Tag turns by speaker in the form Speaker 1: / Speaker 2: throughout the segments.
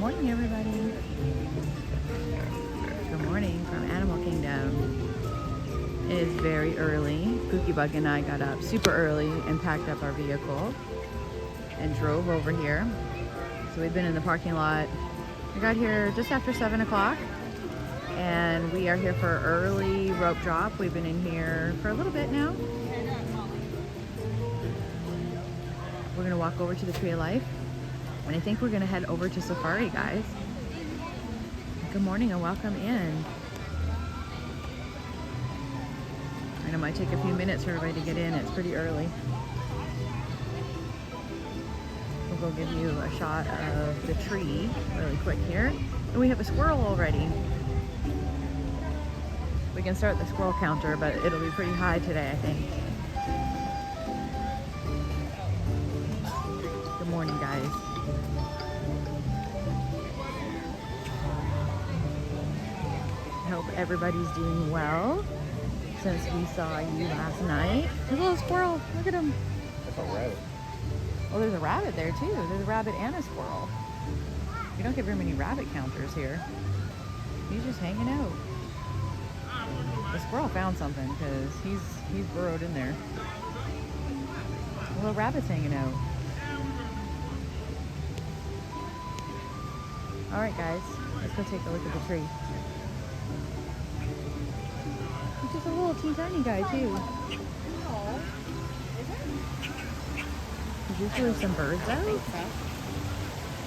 Speaker 1: morning, everybody. Good morning from Animal Kingdom. It is very early. Pookiebug and I got up super early and packed up our vehicle and drove over here. So we've been in the parking lot. We got here just after 7 o'clock and we are here for early rope drop. We've been in here for a little bit now. We're gonna walk over to the Tree of Life. And I think we're gonna head over to Safari, guys. Good morning and welcome in. I know it might take a few minutes for everybody to get in. It's pretty early. We'll go give you a shot of the tree really quick here. And we have a squirrel already. We can start the squirrel counter, but it'll be pretty high today, I think. Good morning, guys. Hope everybody's doing well since we saw you last night. There's a little squirrel. Look at him.
Speaker 2: That's a rabbit.
Speaker 1: Oh, there's a rabbit there too. There's a rabbit and a squirrel. We don't get very many rabbit counters here. He's just hanging out. The squirrel found something because he's burrowed in there. A little rabbit's hanging out. All right, guys, let's go take a look at the tree. He's just a little teeny tiny guy too. There's usually some birds out. Oh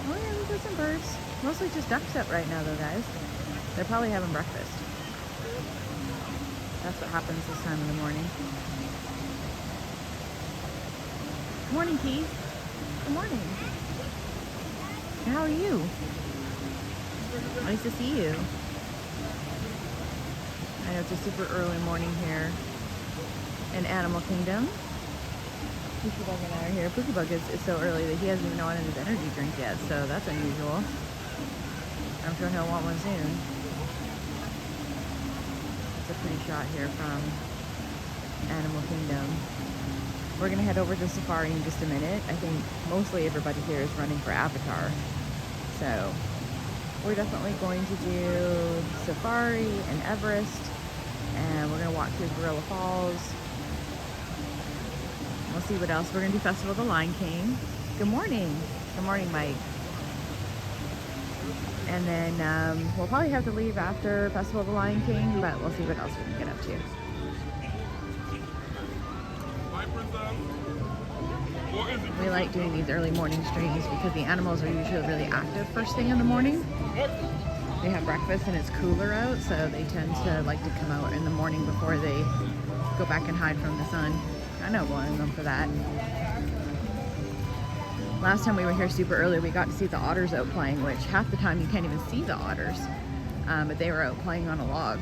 Speaker 1: yeah, there's some birds. Mostly just ducks up right now though, guys. They're probably having breakfast. That's what happens this time in the morning. Good morning, Keith. Good morning. How are you? Nice to see you. I know it's a super early morning here in Animal Kingdom. Pookiebug and I are here. Pookiebug is so early that he hasn't even wanted his energy drink yet, so that's unusual. I'm sure he'll want one soon. It's a pretty shot here from Animal Kingdom. We're gonna head over to Safari in just a minute. I think mostly everybody here is running for Avatar. So we're definitely going to do Safari and Everest, and we're gonna walk through Gorilla Falls. We'll see what else. We're gonna do Festival of the Lion King. Good morning. Good morning, Mike. And then we'll probably have to leave after Festival of the Lion King, but we'll see what else we can get up to. We like doing these early morning streams because the animals are usually really active first thing in the morning. They have breakfast and it's cooler out, so they tend to like to come out in the morning before they go back and hide from the sun. I know, blame them for that. Last time we were here super early, we got to see the otters out playing, which half the time you can't even see the otters, but they were out playing on a log.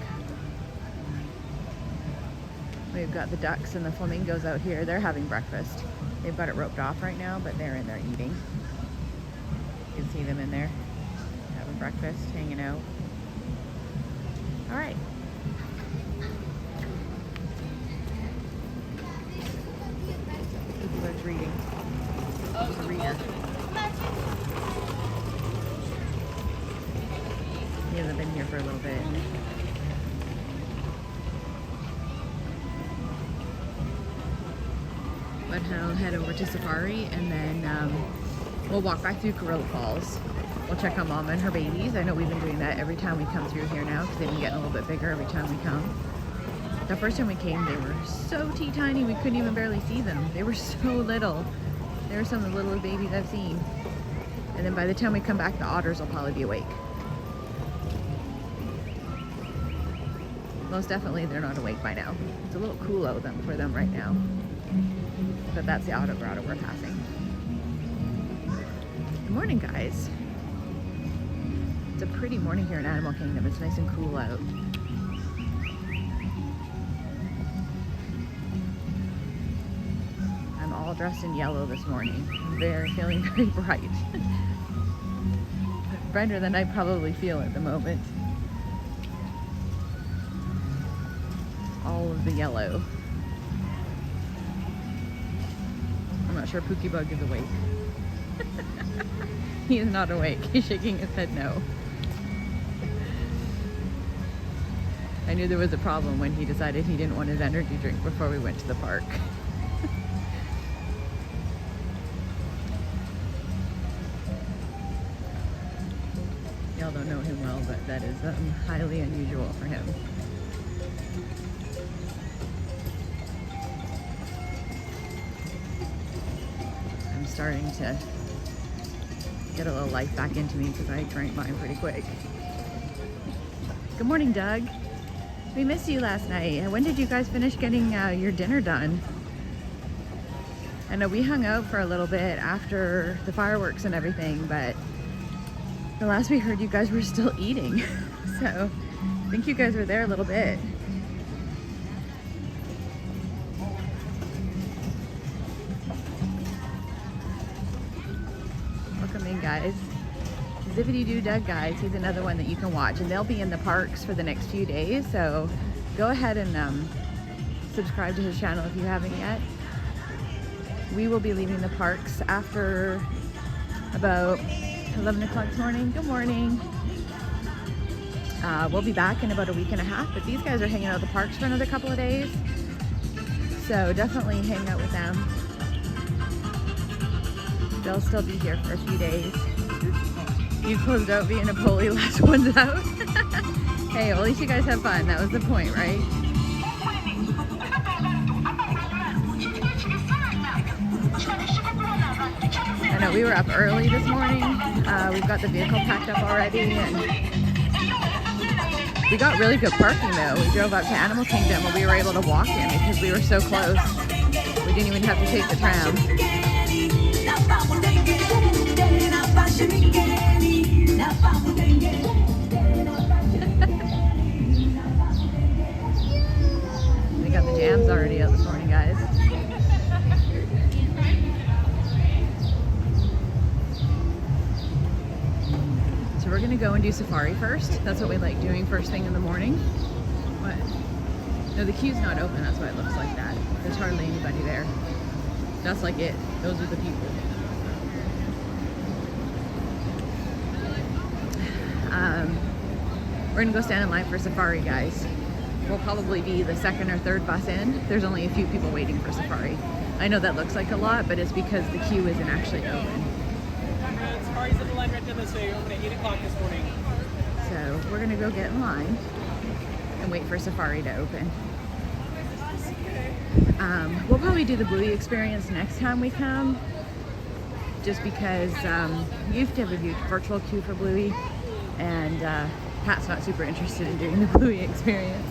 Speaker 1: We've got the ducks and the flamingos out here. They're having breakfast. They've got it roped off right now, but they're in there eating. You can see them in there having breakfast, hanging out. All right. Pookiebug's reading. He's a reader. He hasn't been here for a little bit. But I'll head over to Safari and then we'll walk back through Gorilla Falls. We'll check on Mom and her babies. I know we've been doing that every time we come through here now because they've been getting a little bit bigger every time we come. The first time we came, they were so teeny-tiny we couldn't even barely see them. They were so little. They were some of the littlest babies I've seen. And then by the time we come back, the otters will probably be awake. Most definitely they're not awake by now. It's a little cool out for them right now. But that's the auto grotto we're passing. Good morning, guys. It's a pretty morning here in Animal Kingdom. It's nice and cool out. I'm all dressed in yellow this morning. I'm feeling very bright. Brighter than I probably feel at the moment. All of the yellow. I'm not sure Pookiebug is awake. He is not awake. He's shaking his head no. I knew there was a problem when he decided he didn't want his energy drink before we went to the park. Y'all don't know him well, but that is highly unusual for him. I'm starting to get a little life back into me because I drank mine pretty quick. Good morning, Doug. We missed you last night. When did you guys finish getting your dinner done? I know we hung out for a little bit after the fireworks and everything, but the last we heard you guys were still eating. So I think you guys were there a little bit. Welcome in, guys. Zippity Doo Doug, guys, he's another one that you can watch, and they'll be in the parks for the next few days, so go ahead and subscribe to his channel if you haven't yet. We will be leaving the parks after about 11 o'clock this morning. Good morning. We'll be back in about a week and a half, but these guys are hanging out at the parks for another couple of days, so definitely hang out with them. They'll still be here for a few days. You closed out being a bully, last one's out. Hey, well, at least you guys have fun. That was the point, right? I know we were up early this morning. We've got the vehicle packed up already, and we got really good parking though. We drove up to Animal Kingdom and we were able to walk in because we were so close. We didn't even have to take the tram. We got the jams already out this morning, guys. So we're gonna go and do safari first. That's what we like doing first thing in the morning. What? No, the queue's not open, that's why it looks like that. There's hardly anybody there. That's like it. Those are the people. We're gonna go stand in line for safari, guys. We'll probably be the second or third bus in. There's only a few people waiting for safari. I know that looks like a lot, but it's because the queue isn't actually open.
Speaker 2: Safari's in the line right down this way. Open at 8 o'clock this morning.
Speaker 1: So we're gonna go get in line and wait for safari to open. We'll probably do the Bluey experience next time we come, just because you have to have a virtual queue for Bluey, and Pat's not super interested in doing the Bluey experience.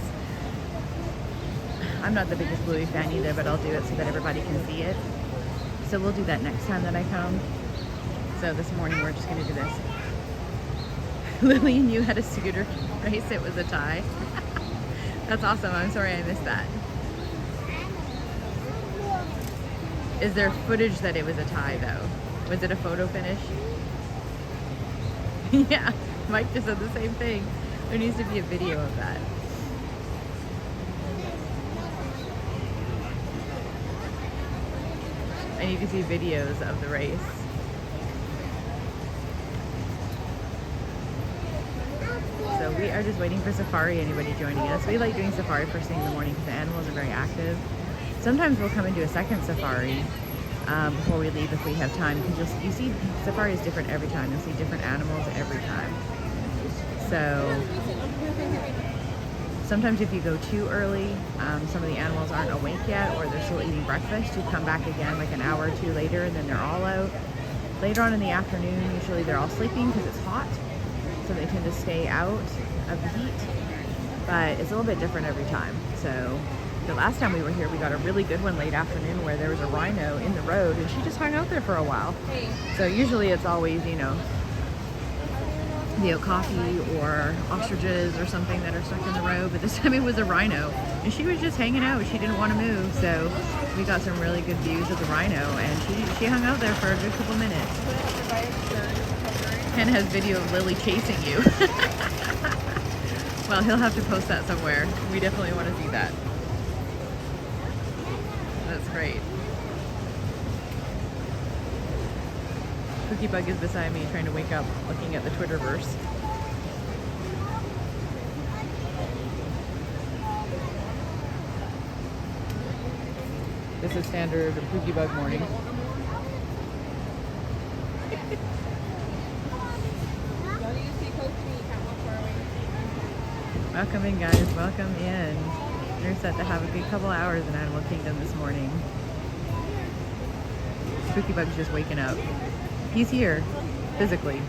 Speaker 1: I'm not the biggest Bluey fan either, but I'll do it so that everybody can see it. So we'll do that next time that I come. So this morning we're just gonna do this. Lily and you had a scooter race, it was a tie. That's awesome, I'm sorry I missed that. Is there footage that it was a tie though? Was it a photo finish? Yeah, Mike just said the same thing. There needs to be a video of that. I need to see videos of the race. So we are just waiting for safari, anybody joining us. We like doing safari first thing in the morning because the animals are very active. Sometimes we'll come and do a second safari before we leave if we have time, because you see safari is different every time. You'll see different animals every time. So sometimes if you go too early, some of the animals aren't awake yet, or they're still eating breakfast. You come back again like an hour or two later and then they're all out. Later on in the afternoon, usually they're all sleeping because it's hot, so they tend to stay out of the heat, but it's a little bit different every time. So the last time we were here, we got a really good one late afternoon where there was a rhino in the road and she just hung out there for a while. So usually it's always, you know, coffee or ostriches or something that are stuck in the road, but this time it was a rhino and she was just hanging out. She didn't want to move, so we got some really good views of the rhino, and she hung out there for a good couple minutes. Ken has video of Lily chasing you. Well, he'll have to post that somewhere. We definitely want to see that. That's great. Pookiebug is beside me trying to wake up, looking at the Twitterverse. This is standard Pookiebug morning. Welcome in, guys. Welcome in. We're set to have a good couple hours in Animal Kingdom this morning. Pookiebug's just waking up. He's here, physically.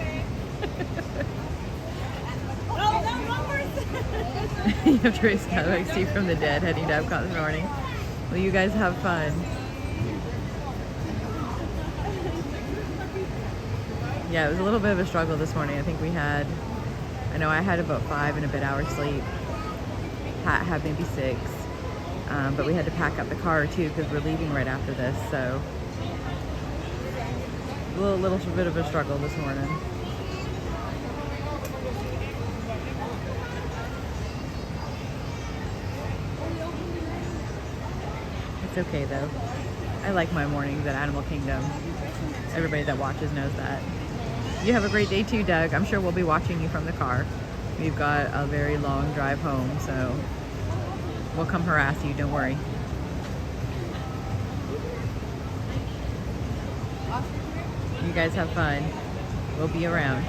Speaker 1: You have Trace like Steve from the dead heading to Epcot this morning. Well, you guys have fun. Yeah, it was a little bit of a struggle this morning. I think we had, I know I had about 5 and a bit hours sleep. Pat had maybe 6. But we had to pack up the car too because we're leaving right after this, so a little bit of a struggle this morning. It's okay though. I like my mornings at Animal Kingdom. Everybody that watches knows that. You have a great day too, Doug. I'm sure we'll be watching you from the car. We've got a very long drive home, so we'll come harass you, don't worry. You guys have fun. We'll be around.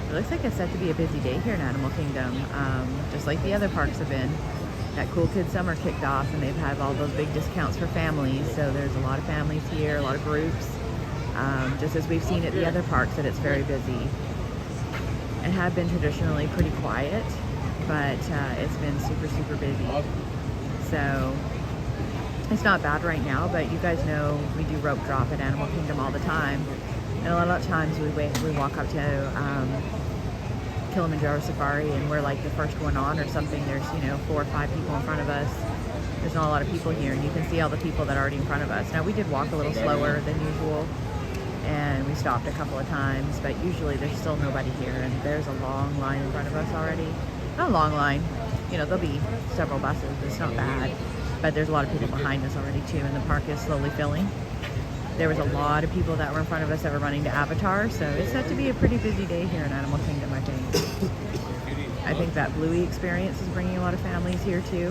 Speaker 1: It looks like it's set to be a busy day here in Animal Kingdom, just like the other parks have been. That Cool Kids Summer kicked off and they've had all those big discounts for families, so there's a lot of families here, a lot of groups. Just as we've seen at the other parks, that it's very busy. It had been traditionally pretty quiet, but it's been super busy. So it's not bad right now, but you guys know we do rope drop at Animal Kingdom all the time. And a lot of times we walk up to Kilimanjaro Safari and we're like the first one on or something. There's, 4 or 5 people in front of us. There's not a lot of people here, and you can see all the people that are already in front of us. Now we did walk a little slower than usual, and we stopped a couple of times, but usually there's still nobody here, and there's a long line in front of us already. Not a long line, there'll be several buses, it's not bad, but there's a lot of people behind us already too, and the park is slowly filling. There was a lot of people that were in front of us that were running to Avatar, so it's set to be a pretty busy day here in Animal Kingdom, I think. I think that Bluey experience is bringing a lot of families here too,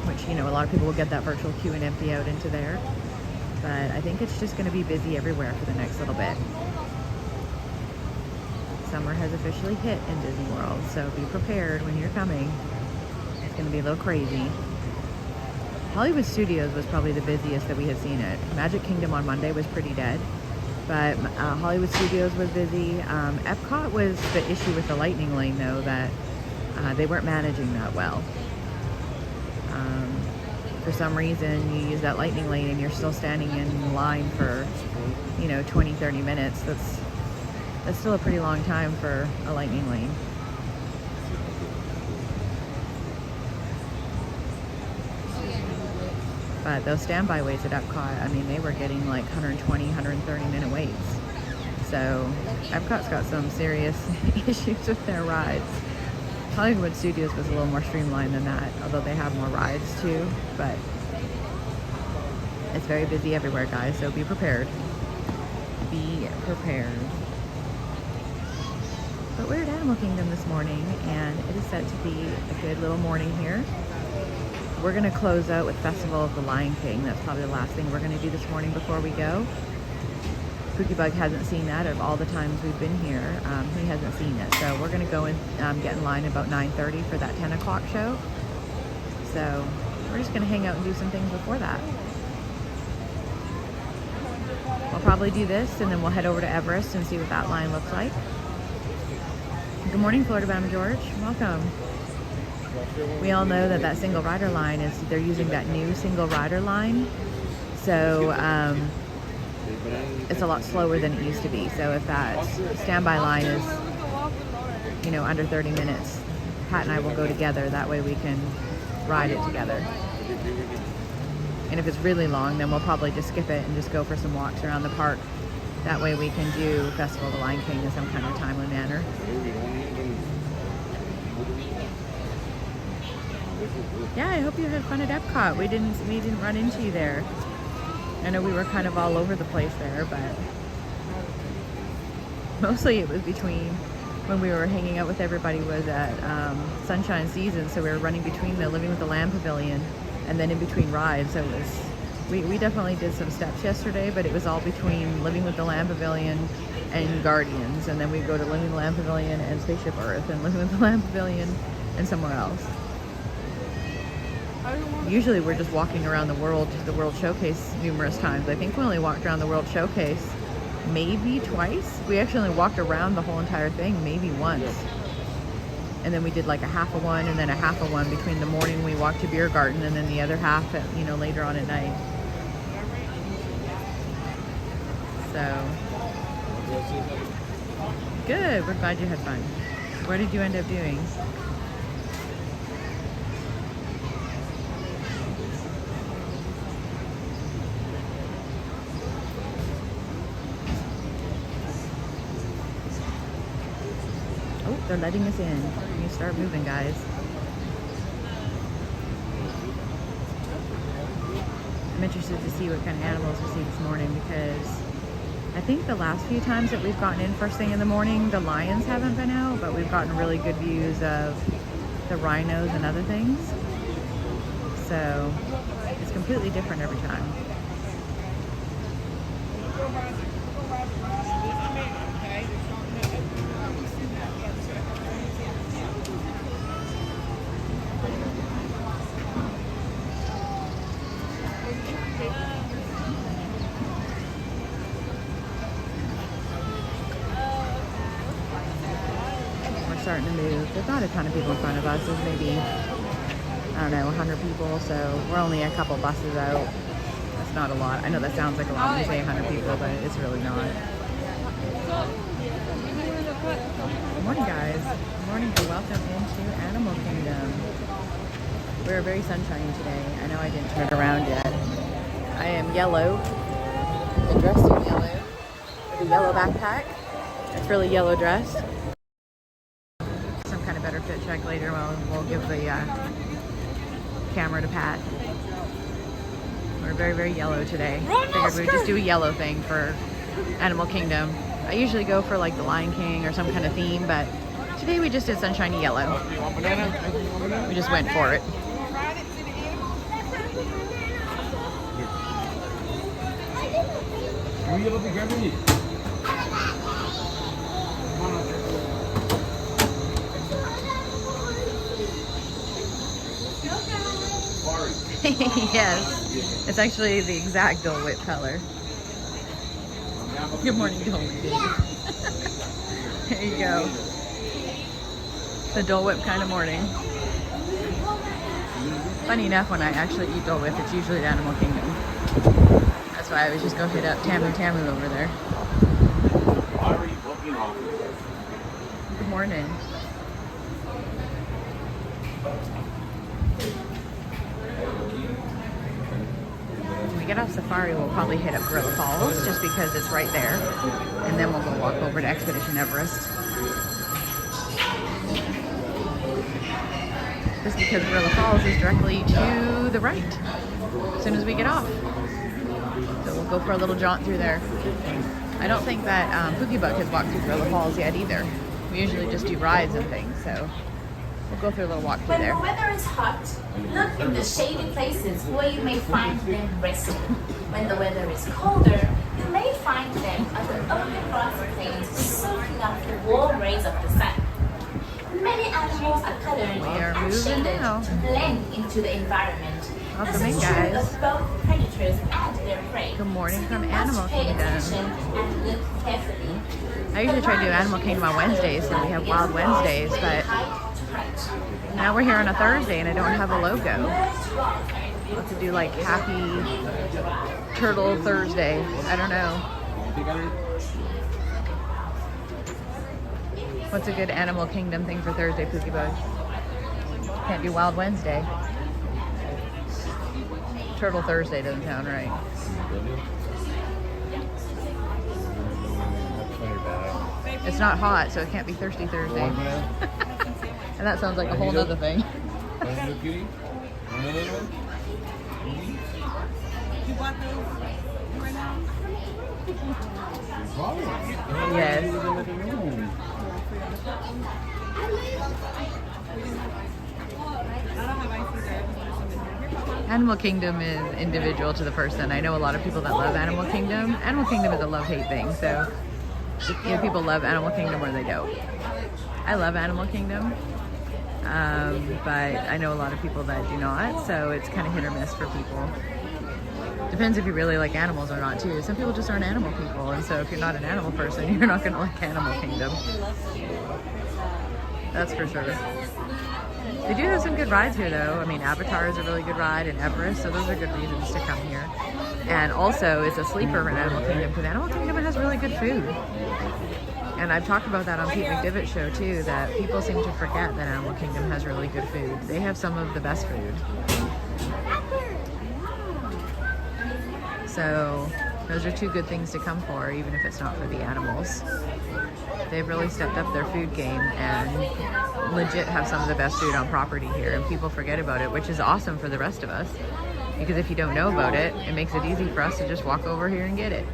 Speaker 1: which, a lot of people will get that virtual queue and empty out into there. But I think it's just going to be busy everywhere for the next little bit. Summer has officially hit in Disney World, so be prepared when you're coming. It's going to be a little crazy. Hollywood Studios was probably the busiest that we had seen it. Magic Kingdom on Monday was pretty dead, but Hollywood Studios was busy. Epcot was the issue with the Lightning Lane, though, that they weren't managing that well. For some reason, you use that Lightning Lane and you're still standing in line for, 20, 30 minutes. That's still a pretty long time for a Lightning Lane. But those standby waits at Epcot, they were getting like 120, 130 minute waits. So Epcot's got some serious issues with their rides. Hollywood Studios was a little more streamlined than that, although they have more rides too, but it's very busy everywhere, guys, so be prepared. Be prepared. But we're at Animal Kingdom this morning, and it is set to be a good little morning here. We're going to close out with Festival of the Lion King. That's probably the last thing we're going to do this morning before we go. Pookiebug hasn't seen that of all the times we've been here. He hasn't seen it. So we're going to go and get in line about 9:30 for that 10 o'clock show. So we're just going to hang out and do some things before that. We'll probably do this, and then we'll head over to Everest and see what that line looks like. Good morning, Florida Bound George. Welcome. We all know that single rider line they're using that new single rider line. So it's a lot slower than it used to be. So if that standby line is, under 30 minutes, Pat and I will go together. That way we can ride it together. And if it's really long, then we'll probably just skip it and just go for some walks around the park. That way we can do Festival of the Lion King in some kind of timely manner. Yeah, I hope you had fun at Epcot. We didn't run into you there. I know we were kind of all over the place there, but mostly it was between when we were hanging out with everybody was at Sunshine Season, so we were running between the Living with the Lamb Pavilion and then in between rides. So it was, we definitely did some steps yesterday, but it was all between Living with the Lamb Pavilion and Guardians, and then we go to Living with the Lamb Pavilion and Spaceship Earth and Living with the Lamb Pavilion and somewhere else. Usually we're just walking around the World Showcase numerous times. I think we only walked around the World Showcase maybe twice. We actually only walked around the whole entire thing maybe once. And then we did like a half of one and then a half of one between the morning we walked to Beer Garden and then the other half at, you know, later on at night. So good, we're glad you had fun. What did you end up doing? Oh, they're letting us in. You start moving, guys. I'm interested to see what kind of animals we see this morning, because I think the last few times that we've gotten in first thing in the morning, the lions haven't been out, but we've gotten really good views of the rhinos and other things. So it's completely different every time. Starting to move. There's not a ton of people in front of us. There's maybe, I don't know, 100 people, so we're only a couple buses out. That's not a lot. I know that sounds like a lot when you say 100 people, but it's really not. Good morning, guys. Good morning and welcome into Animal Kingdom. We're very sunshiny today. I know I didn't turn it around yet. I am yellow. I'm dressed in yellow with a yellow backpack, a frilly yellow dress. Kind of better fit check later. We'll give the camera to Pat. We're very, very yellow today. Figured we'd just do a yellow thing for Animal Kingdom. I usually go for like the Lion King or some kind of theme, but today we just did sunshiny yellow. We just went for it. Yes, it's actually the exact Dole Whip color. Good morning, Dole Whip. There you go. The Dole Whip kind of morning. Funny enough, when I actually eat Dole Whip, it's usually the Animal Kingdom. That's why I always just go hit up Tamu over there. Good morning. When we get off Safari, we'll probably hit up Gorilla Falls just because it's right there. And then we'll go walk over to Expedition Everest. Just because Gorilla Falls is directly to the right as soon as we get off. So we'll go for a little jaunt through there. I don't think that Pookiebug has walked through Gorilla Falls yet either. We usually just do rides and things, so we'll go through a little walk through there.
Speaker 3: When the weather is hot, look in the shady places where you may find them resting. When the weather is colder, you may find them on the open grass plains soaking up the warm rays of the sun. Many animals are colored and shaded to blend into the environment.
Speaker 1: Welcome in, guys.
Speaker 3: Of both predators and their prey.
Speaker 1: Good morning
Speaker 3: So
Speaker 1: from
Speaker 3: you must
Speaker 1: Animal
Speaker 3: pay
Speaker 1: Kingdom.
Speaker 3: attention and look carefully.
Speaker 1: I usually try to do Animal Kingdom on Wednesdays, so we have Wild Wednesdays, but now we're here on a Thursday and I don't have a logo. I'll have to do like Happy Turtle Thursday. I don't know. What's a good Animal Kingdom thing for Thursday, Pookiebug? Can't do Wild Wednesday. Turtle Thursday doesn't sound right. It's not hot, so it can't be Thirsty Thursday. And that sounds like a whole other thing.
Speaker 2: You bought those right now?
Speaker 1: Yes. Animal Kingdom is individual to the person. I know a lot of people that love Animal Kingdom. Animal Kingdom is a love-hate thing, so people love Animal Kingdom or they don't. I love Animal Kingdom, but I know a lot of people that do not, so it's kind of hit or miss for people. Depends if you really like animals or not too. Some people just aren't animal people, and so if you're not an animal person, you're not gonna like Animal Kingdom. That's for sure. They do have some good rides here though. I mean, Avatar is a really good ride, and Everest, so those are good reasons to come here. And also, it's a sleeper in Animal Kingdom because Animal Kingdom has really good food. And I've talked about that on Pete McDivot's show too, that people seem to forget that Animal Kingdom has really good food. They have some of the best food. So those are two good things to come for, even if it's not for the animals. They've really stepped up their food game and legit have some of the best food on property here, and people forget about it, which is awesome for the rest of us. Because if you don't know about it, it makes it easy for us to just walk over here and get it.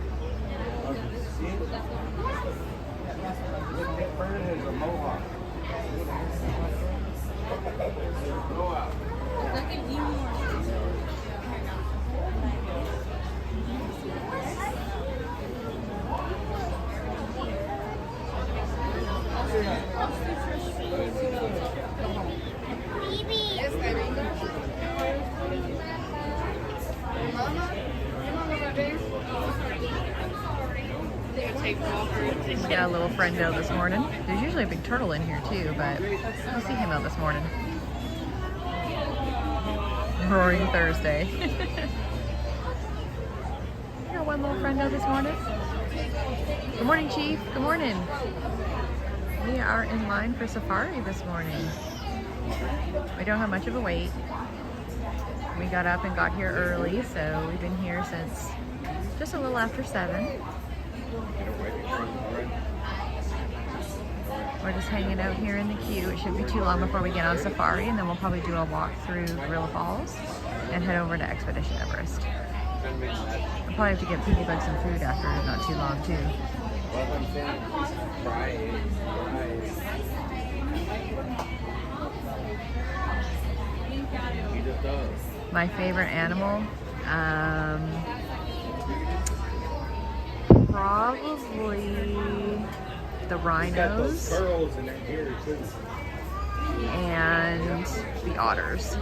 Speaker 1: We got a little friendo this morning. There's usually a big turtle in here too, but we'll see him out this morning. Roaring Thursday. We got one little friendo this morning. Good morning, Chief. Good morning. We are in line for safari this morning. We don't have much of a wait. We got up and got here early, so we've been here since just a little after 7. We're just hanging out here in the queue. It shouldn't be too long before we get on safari, and then we'll probably do a walk through Gorilla Falls and head over to Expedition Everest. I'll probably have to get Pookiebug some food after not too long too. My favorite animal? Probably the rhinos and the otters.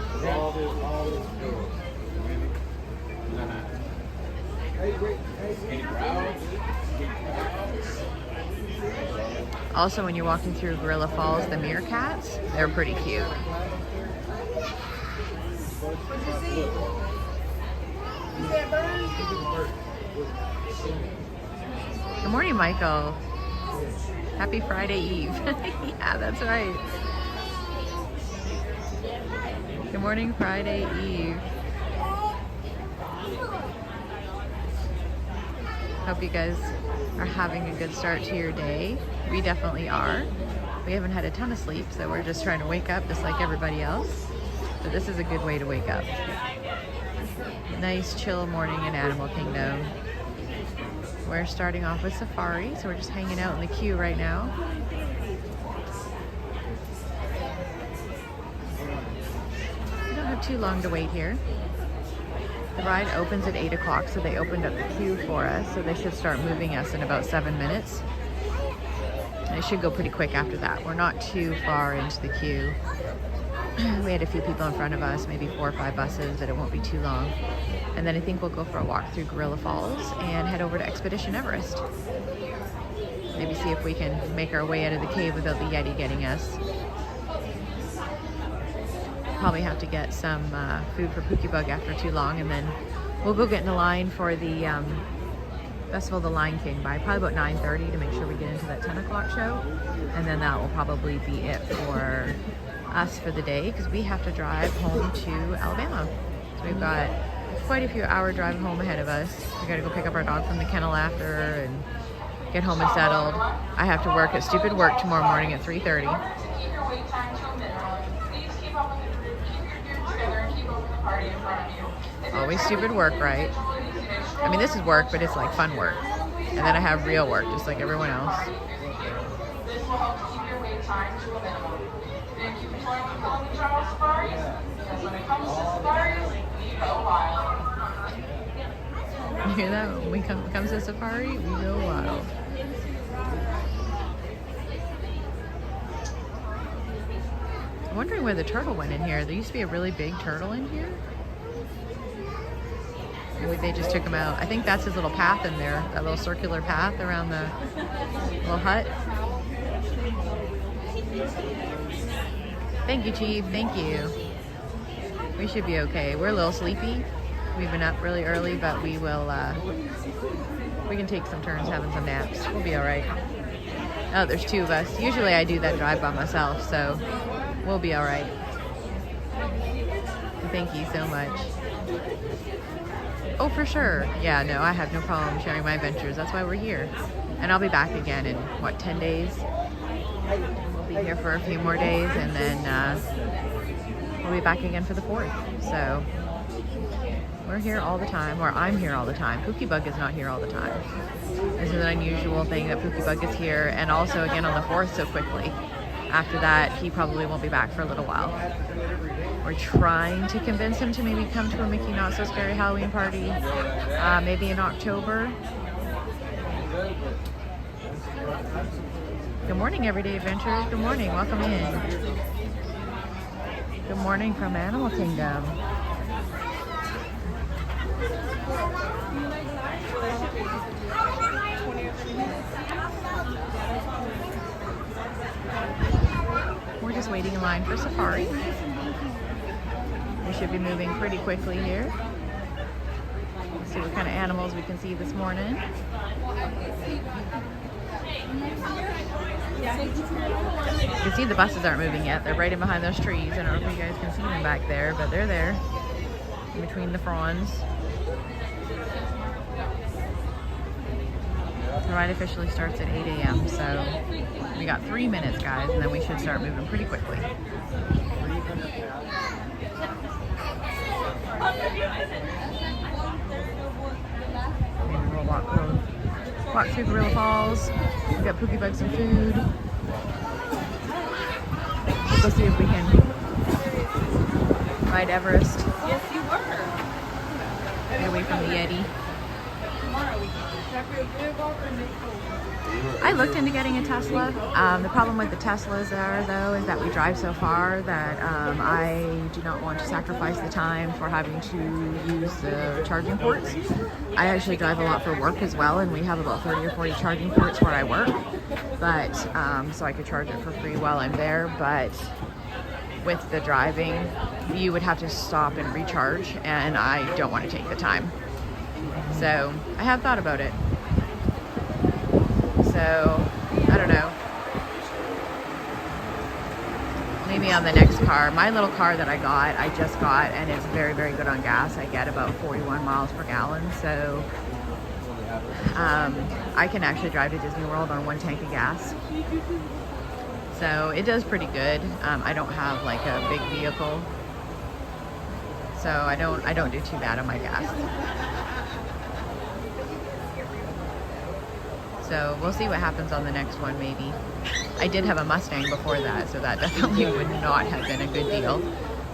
Speaker 1: Also, when you're walking through Gorilla Falls, the meerkats, they're pretty cute. Good morning, Michael. Happy Friday Eve. Yeah, that's right. Good morning, Friday Eve. Hope you guys are having a good start to your day. We definitely are. We haven't had a ton of sleep, so we're just trying to wake up just like everybody else. But this is a good way to wake up. Nice chill morning in Animal Kingdom. We're starting off with safari, so we're just hanging out in the queue right now. We don't have too long to wait here. The ride opens at 8 o'clock, so they opened up the queue for us, so they should start moving us in about 7 minutes. And it should go pretty quick after that. We're not too far into the queue. We had a few people in front of us, maybe 4 or 5 buses, but it won't be too long. And then I think we'll go for a walk through Gorilla Falls and head over to Expedition Everest. Maybe see if we can make our way out of the cave without the Yeti getting us. Probably have to get some food for Pookiebug after too long, and then we'll go get in the line for the Festival of the Lion King by probably about 9:30 to make sure we get into that 10 o'clock show. And then that will probably be it for us for the day, because we have to drive home to Alabama. So we've got quite a few hour drive home ahead of us. We gotta go pick up our dog from the kennel after and get home and settled. I have to work at stupid work tomorrow morning at 3:30. Always stupid work, right? I mean, this is work, but it's like fun work. And then I have real work, just like everyone else.
Speaker 4: This will help keep your wait time to a minimum. Thank you for joining the Kilimanjaro Safari. Because when it comes to safaris, we go wild.
Speaker 1: You hear that? When we comes to safari, we go wild. I'm wondering where the turtle went in here. There used to be a really big turtle in here. Maybe they just took him out. I think that's his little path in there, that little circular path around the little hut. Thank you, Chief. Thank you. We should be okay. We're a little sleepy. We've been up really early, but we will, we can take some turns having some naps. We'll be all right. Oh, there's 2 of us. Usually I do that drive by myself, so we'll be all right. Thank you so much. Oh, for sure. Yeah, no, I have no problem sharing my adventures. That's why we're here. And I'll be back again in, what, 10 days? We'll be here for a few more days, and then we'll be back again for the 4th. So we're here all the time, or I'm here all the time. Pookiebug is not here all the time. This is an unusual thing that Pookiebug is here, and also again on the 4th so quickly. After that, he probably won't be back for a little while. We're trying to convince him to maybe come to a Mickey Not So Scary Halloween party, maybe in October. Good morning, Everyday Adventurers. Good morning. Welcome in. Good morning from Animal Kingdom. We're just waiting in line for safari. We should be moving pretty quickly here. Let's see what kind of animals we can see this morning. You can see the buses aren't moving yet. They're right in behind those trees. I don't know if you guys can see them back there, but they're there in between the fronds. The ride officially starts at 8 a.m. So we got 3 minutes, guys, and then we should start moving pretty quickly. Maybe we'll walk through Gorilla Falls. We've got Pookiebug some food. Let's go see if we can ride Everest.
Speaker 2: Yes, you were.
Speaker 1: Get away from the Yeti. I looked into getting a Tesla. The problem with the Teslas though, is that we drive so far that I do not want to sacrifice the time for having to use the charging ports. I actually drive a lot for work as well, and we have about 30 or 40 charging ports where I work. But so I could charge it for free while I'm there. But with the driving, you would have to stop and recharge, and I don't want to take the time. So I have thought about it. So I don't know. Maybe on the next car. My little car that I just got, and it's very, very good on gas. I get about 41 miles per gallon. So I can actually drive to Disney World on 1 tank of gas. So it does pretty good. I don't have like a big vehicle, so I don't do too bad on my gas. So we'll see what happens on the next one, maybe. I did have a Mustang before that, so that definitely would not have been a good deal.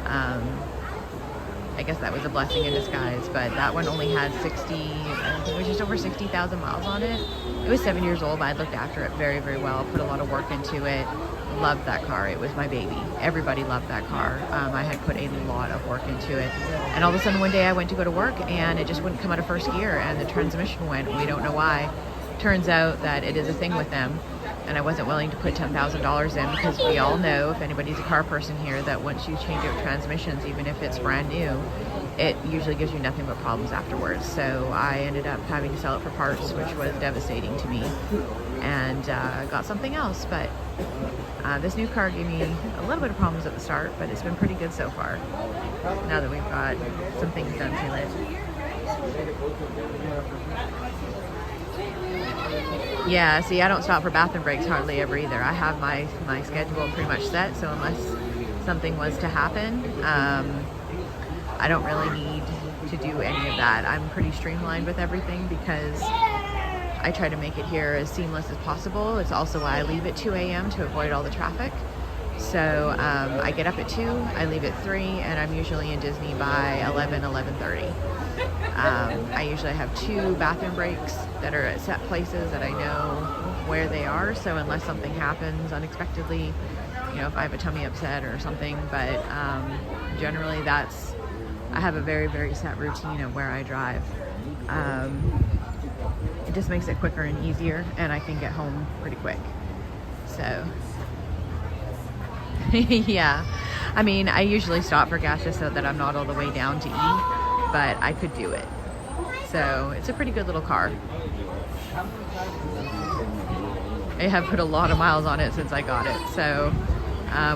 Speaker 1: I guess that was a blessing in disguise, but that one only had I think it was just over 60,000 miles on it. It was 7 years old, but I looked after it very, very well, put a lot of work into it. Loved that car. It was my baby. Everybody loved that car. I had put a lot of work into it. And all of a sudden one day I went to go to work and it just wouldn't come out of first gear, and the transmission went. We don't know why. Turns out that it is a thing with them, and I wasn't willing to put $10,000 in, because we all know, if anybody's a car person here, that once you change out transmissions, even if it's brand new, it usually gives you nothing but problems afterwards. So I ended up having to sell it for parts, which was devastating to me, and got something else. But this new car gave me a little bit of problems at the start, but it's been pretty good so far, now that we've got some things done to it. Yeah, see, I don't stop for bathroom breaks hardly ever either. I have my schedule pretty much set, so unless something was to happen, I don't really need to do any of that. I'm pretty streamlined with everything because I try to make it here as seamless as possible. It's also why I leave at 2 a.m. to avoid all the traffic. So I get up at 2, I leave at 3, and I'm usually in Disney by 11:30. I usually have 2 bathroom breaks that are at set places that I know where they are, so unless something happens unexpectedly, you know, if I have a tummy upset or something, but generally I have a very, very set routine of where I drive. It just makes it quicker and easier, and I can get home pretty quick. So yeah, I mean, I usually stop for gas just so that I'm not all the way down to E, but I could do it. So it's a pretty good little car. I have put a lot of miles on it since I got it, so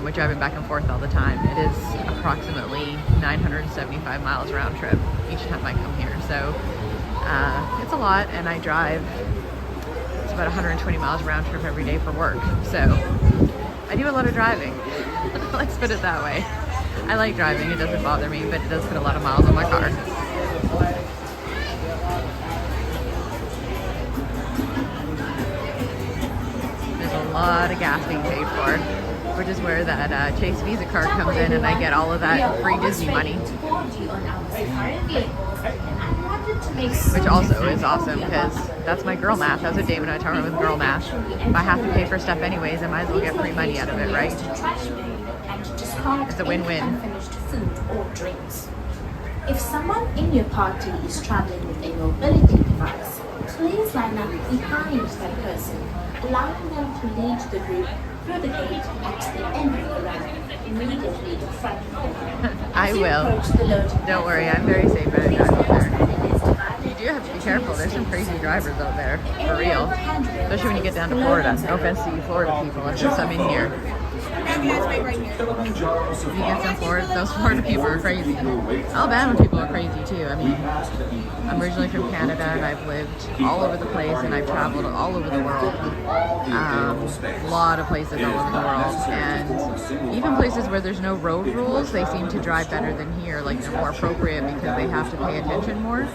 Speaker 1: we're driving back and forth all the time. It is approximately 975 miles round trip each time I come here, so it's a lot, and I drive, it's about 120 miles round trip every day for work, so I do a lot of driving. Let's put it that way. I like driving, it doesn't bother me, but it does put a lot of miles on my car. There's a lot of gas being paid for, which is where that Chase Visa card comes in, and I get all of that free Disney money. Which also is awesome because that's my girl math. That's what Dave and I talk about with girl math. If I have to pay for stuff anyways, I might as well get free money out of it, right? It's a win-win.
Speaker 3: If someone in your party is traveling with a mobility device, please line up behind that person, allowing them to lead the group through the gate at the end of the run, immediately in front of them.
Speaker 1: I will. Don't worry, I'm very safe when I drive out there. You do have to be careful. There's some crazy drivers out there, for real. Especially when you get down to Florida. No offense to you Florida people, there's some in here. You get some Florida, those Florida people are crazy. Alabama people are crazy too. I mean, I'm originally from Canada and I've lived all over the place and I've traveled all over the world. A lot of places all over the world. And even places where there's no road rules, they seem to drive better than here. Like they're more appropriate because they have to pay attention more.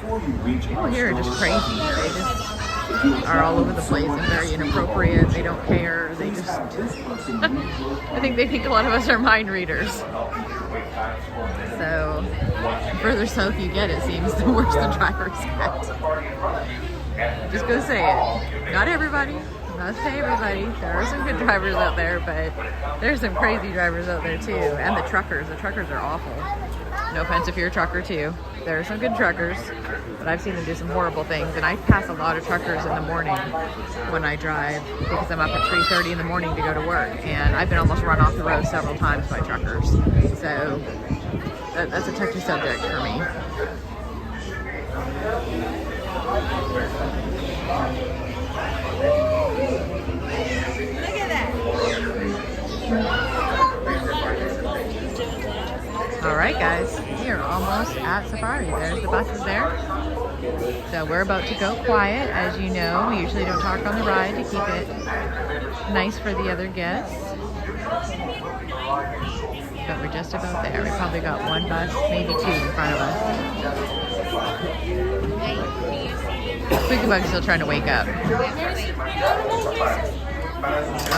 Speaker 1: People here are just crazy. They just are all over the place and very inappropriate. They don't care. They just I think they think a lot of us are mind readers. So the further south you get, it seems, the worse the drivers get. Just gonna say it. Not everybody. Not say everybody. There are some good drivers out there, but there's some crazy drivers out there too. And the truckers. The truckers are awful. No offense if you're a trucker too. There are some good truckers, but I've seen them do some horrible things. And I pass a lot of truckers in the morning when I drive because I'm up at 3:30 in the morning to go to work. And I've been almost run off the road several times by truckers. So that's a touchy subject for me.
Speaker 5: Look at that.
Speaker 1: All right, guys, we are almost at Safari. There's the buses there. So we're about to go quiet. As you know, we usually don't talk on the ride to keep it nice for the other guests. But we're just about there. We probably got one bus, maybe 2 in front of us. Pookiebug's still trying to wake up.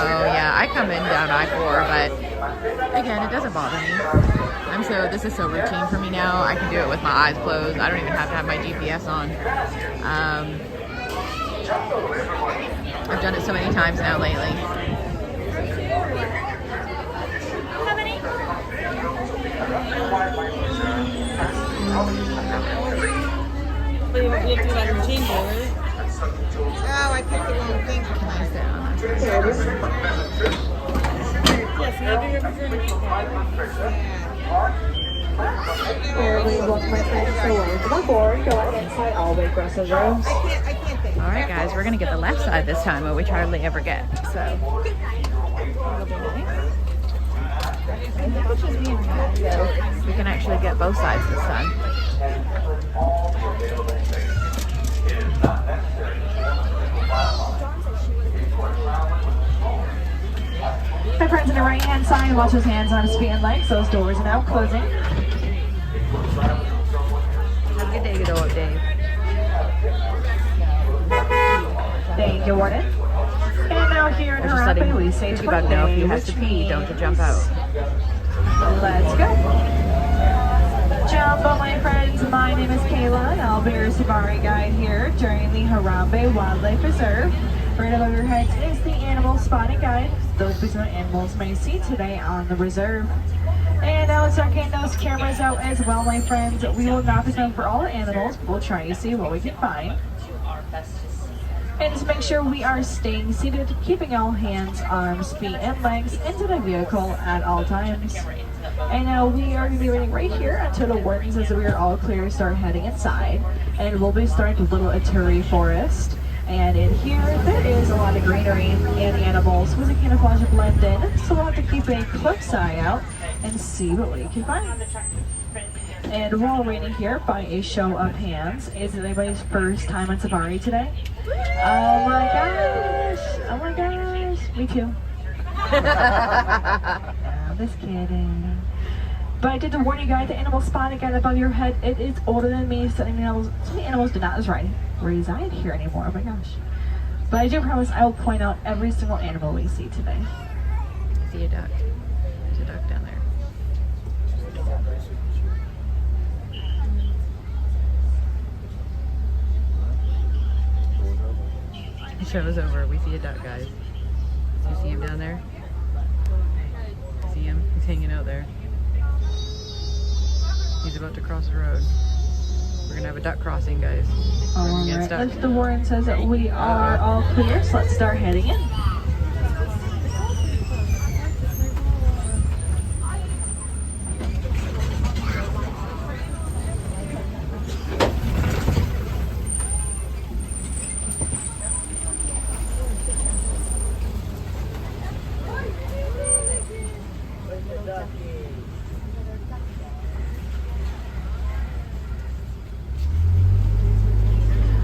Speaker 1: Oh yeah, I come in down I-4, but again, it doesn't bother me. This is so routine for me now. I can do it with my eyes closed. I don't even have to have my GPS on. I've done it so many times now lately.
Speaker 5: How many? But you have to do that routine, right? Oh, I picked the wrong thing.
Speaker 1: Can I sit on that?
Speaker 5: Yes, maybe you're referring to
Speaker 1: Alright guys, we're going to get the left side this time, which I hardly ever get. So we can actually get both sides this time.
Speaker 6: My friends on the right hand side, watch those hands on his feet and legs. Those doors are now closing.
Speaker 1: Have a good day, go up, Dave.
Speaker 6: Thank you, Warden. And now here in
Speaker 1: We're just
Speaker 6: Harambe,
Speaker 1: letting
Speaker 6: we say
Speaker 1: Pookiebug know if he has to
Speaker 6: which
Speaker 1: pee, don't to jump
Speaker 6: means-
Speaker 1: out.
Speaker 6: Let's go. Jumbo, my friends. My name is Kayla, and I'll be your safari guide here during the Harambe Wildlife Reserve. Right above your heads is the animal spotting guide. Those are animals may see today on the reserve. And now let's start getting those cameras out as well, my friends. We will not be filming for all the animals, but we'll try to see what we can find. And just make sure we are staying seated, keeping all hands, arms, feet, and legs into the vehicle at all times. And now we are going to be waiting right here until the warden says that we are all clear to start heading inside. And we'll be starting with Little Aturi Forest. And in here, there is a lot of greenery and animals with a camouflage blend in. So we'll have to keep a close eye out and see what we can find. And while waiting here, by a show of hands, is it anybody's first time on safari today? Oh my gosh! Oh my gosh! Me too. I'm just kidding. But I did the warning guide, the animal spotting guide above your head. It is older than me, so many animals do not reside here anymore. Oh my gosh. But I do promise I will point out every single animal we see today.
Speaker 1: I see a duck. There's a duck down there. The show's over. We see a duck, guys. Do you see him down there? See him? He's hanging out there. He's about to cross the road. We're gonna have a duck crossing, guys.
Speaker 6: Alright, if the warden says that we are all clear, so let's start heading in.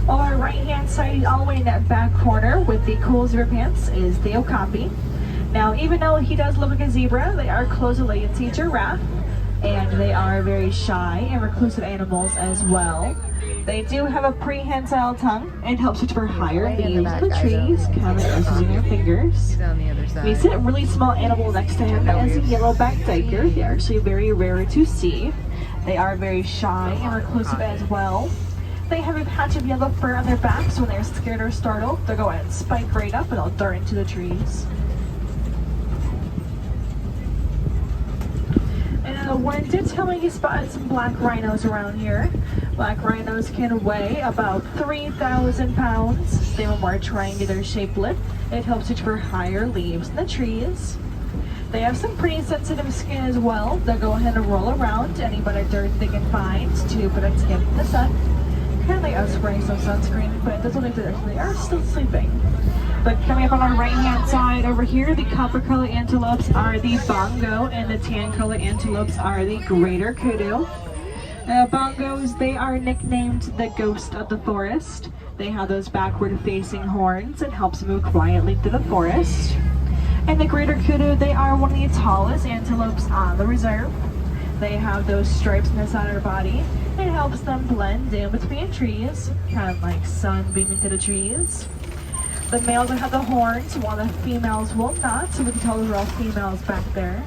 Speaker 6: On our right-hand side, all the way in that back corner with the cool zebra pants is the okapi. Now, even though he does look like a zebra, they are close related to giraffe, and they are very shy and reclusive animals as well. They do have a prehensile tongue. It helps you to for higher leaves in the trees, kind of like using their fingers.
Speaker 1: He's on the other side.
Speaker 6: We see a really small animal next to him that is a yellow-backed duiker. They are actually very rare to see. They are very shy and reclusive as well. They have a patch of yellow fur on their backs. When they're scared or startled, they'll go ahead and spike right up and they'll dart into the trees. And the warden did tell me he spotted some black rhinos around here. Black rhinos can weigh about 3,000 pounds. They have a more triangular shaped lip. It helps you for higher leaves in the trees. They have some pretty sensitive skin as well. They'll go ahead and roll around any bit of dirt they can find to protect skin from the sun. Kind of like us wearing some sunscreen, but it doesn't look like they are still sleeping. But coming up on our right-hand side over here, the copper-colored antelopes are the bongo, and the tan-colored antelopes are the greater kudu. Bongos, they are nicknamed the ghost of the forest. They have those backward-facing horns. It helps move quietly through the forest. And the greater kudu, they are one of the tallest antelopes on the reserve. They have those stripes on the side of their body. It helps them blend in between trees, kind of like sun beaming through the trees. The males will have the horns, while the females will not, so we can tell they're all females back there.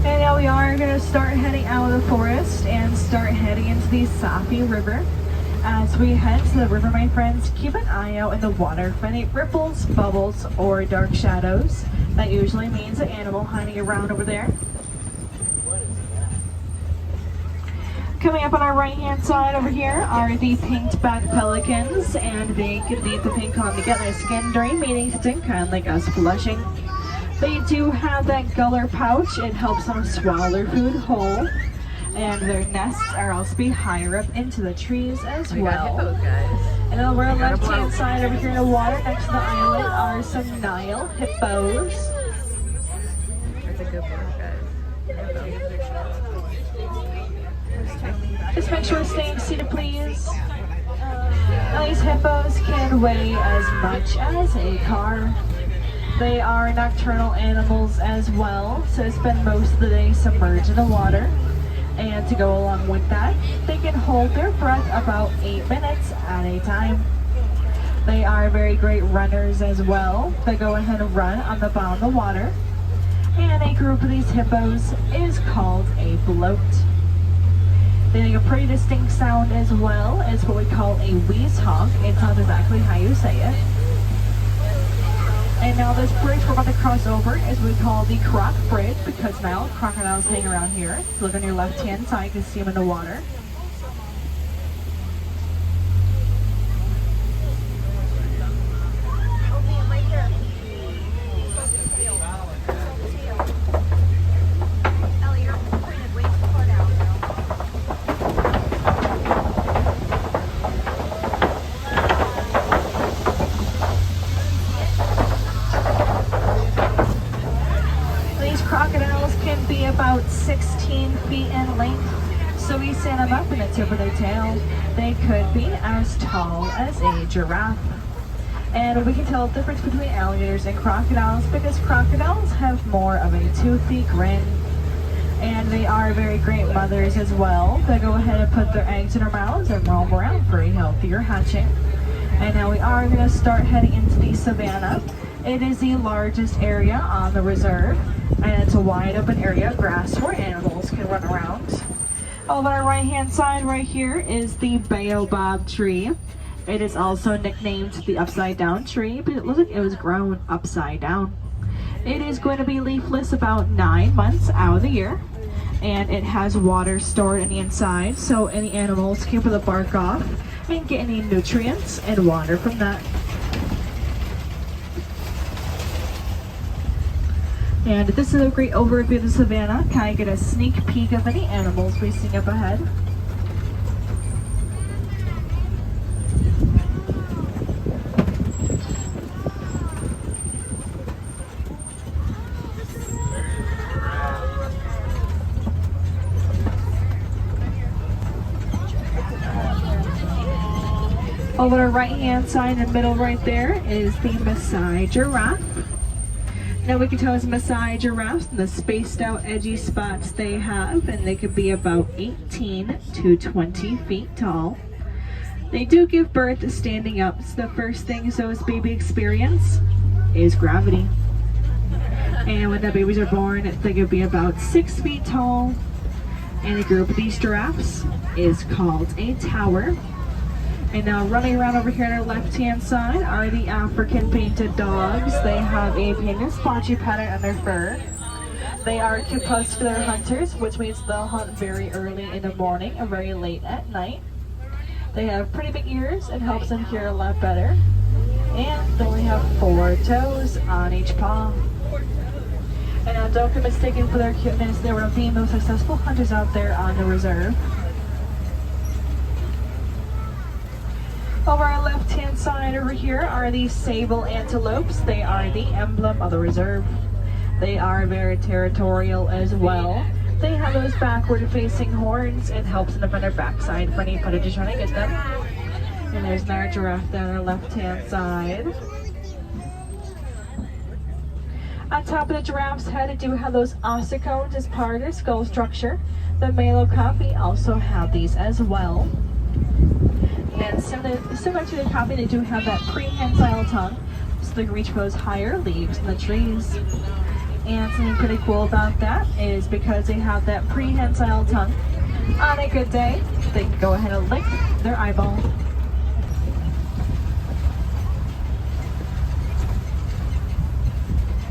Speaker 6: And now we are going to start heading out of the forest and start heading into the Safi River. As we head to the river, my friends, keep an eye out in the water for any ripples, bubbles, or dark shadows. That usually means an animal hiding around over there. Coming up on our right-hand side over here are the pinked-back pelicans, and they can leave the pink on to get their skin during mating season, kind of like us blushing. They do have that gullet pouch. It helps them swallow their food whole. And their nests are also be higher up into the trees as
Speaker 1: We got
Speaker 6: well.
Speaker 1: hippos, guys.
Speaker 6: And over our left-hand side over here in the water next to the island are some Nile hippos.
Speaker 1: That's a good one, guys.
Speaker 6: Just make sure to stay seated, please. These hippos can weigh as much as a car. They are nocturnal animals as well, so they spend most of the day submerged in the water. And to go along with that, they can hold their breath about 8 minutes at a time. They are very great runners as well. They go ahead and run on the bottom of the water. And a group of these hippos is called a bloat. They make a pretty distinct sound as well. It's what we call a wheeze honk. It's not exactly how you say it. And now this bridge we're about to cross over is what we call the Croc Bridge, because now crocodiles hang around here. If you look on your left hand side, you can see them in the water. Crocodiles can be about 16 feet in length, so we stand them up in the tip of their tail. They could be as tall as a giraffe. And we can tell the difference between alligators and crocodiles because crocodiles have more of a toothy grin. And they are very great mothers as well. They go ahead and put their eggs in their mouths and roam around for a healthier hatching. And now we are going to start heading into the savannah. It is the largest area on the reserve, and it's a wide open area of grass where animals can run around. Over our right hand side right here is the baobab tree. It is also nicknamed the upside down tree, but it looks like it was grown upside down. It is going to be leafless about 9 months out of the year, and it has water stored in the inside, so any animals can put the bark off and get any nutrients and water from that. And this is a great overview of the savannah. Can I get a sneak peek of any animals we see up ahead? Over the right hand side in the middle right there is the Maasai giraffe. Now we can tell it's Maasai giraffes and the spaced out edgy spots they have, and they could be about 18 to 20 feet tall. They do give birth standing up, so the first things those babies experience is gravity. And when the babies are born, they could be about 6 feet tall. And a group of these giraffes is called a tower. And now running around over here on our left hand side are the African painted dogs. They have a painted splotchy pattern on their fur. They are crepuscular hunters, which means they'll hunt very early in the morning and very late at night. They have pretty big ears and helps them hear a lot better. And they only have 4 toes on each paw. And now don't get mistaken for their cuteness. They were the most successful hunters out there on the reserve. Over our left hand side over here are the sable antelopes. They are the emblem of the reserve. They are very territorial as well. They have those backward facing horns and helps them defend their backside for any predators trying to get them. And there's another giraffe down our left hand side. On top of the giraffe's head, they do have those ossicones as part of their skull structure. The male okapi also have these as well. And similar to the okapi, they do have that prehensile tongue, so they can reach for those higher leaves in the trees. And something pretty cool about that is because they have that prehensile tongue, on a good day, they can go ahead and lick their eyeball.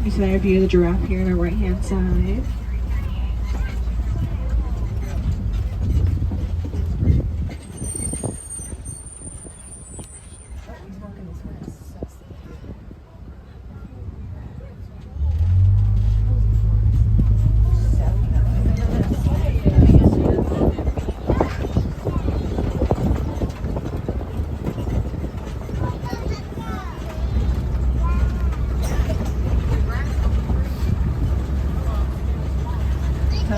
Speaker 6: You see a view of the giraffe here on the right hand side.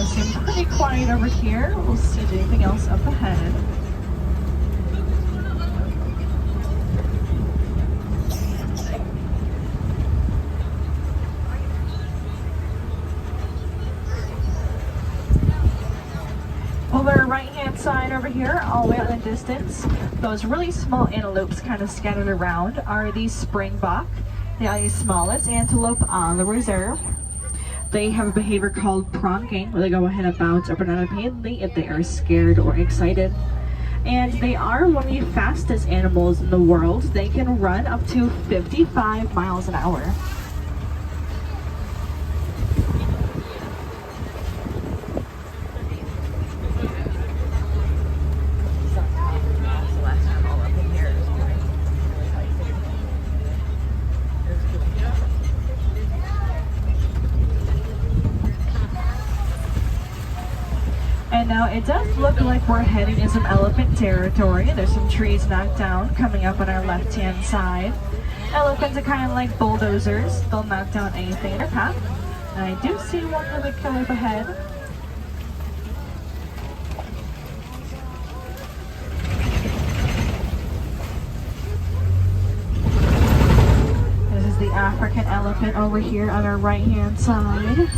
Speaker 6: Seems pretty quiet over here. We'll see if there's anything else up ahead. over here, all the way out in the distance, those really small antelopes kind of scattered around are the springbok. They are the smallest antelope on the reserve. They have a behavior called pronking, where they go ahead and bounce up and down repeatedly if they are scared or excited. And they are one of the fastest animals in the world. They can run up to 55 miles an hour. And now it does look like we're heading in some elephant territory. There's some trees knocked down coming up on our left-hand side. Elephants are kind of like bulldozers. They'll knock down anything in their path. And I do see one little bit coming up ahead. This is the African elephant over here on our right-hand side.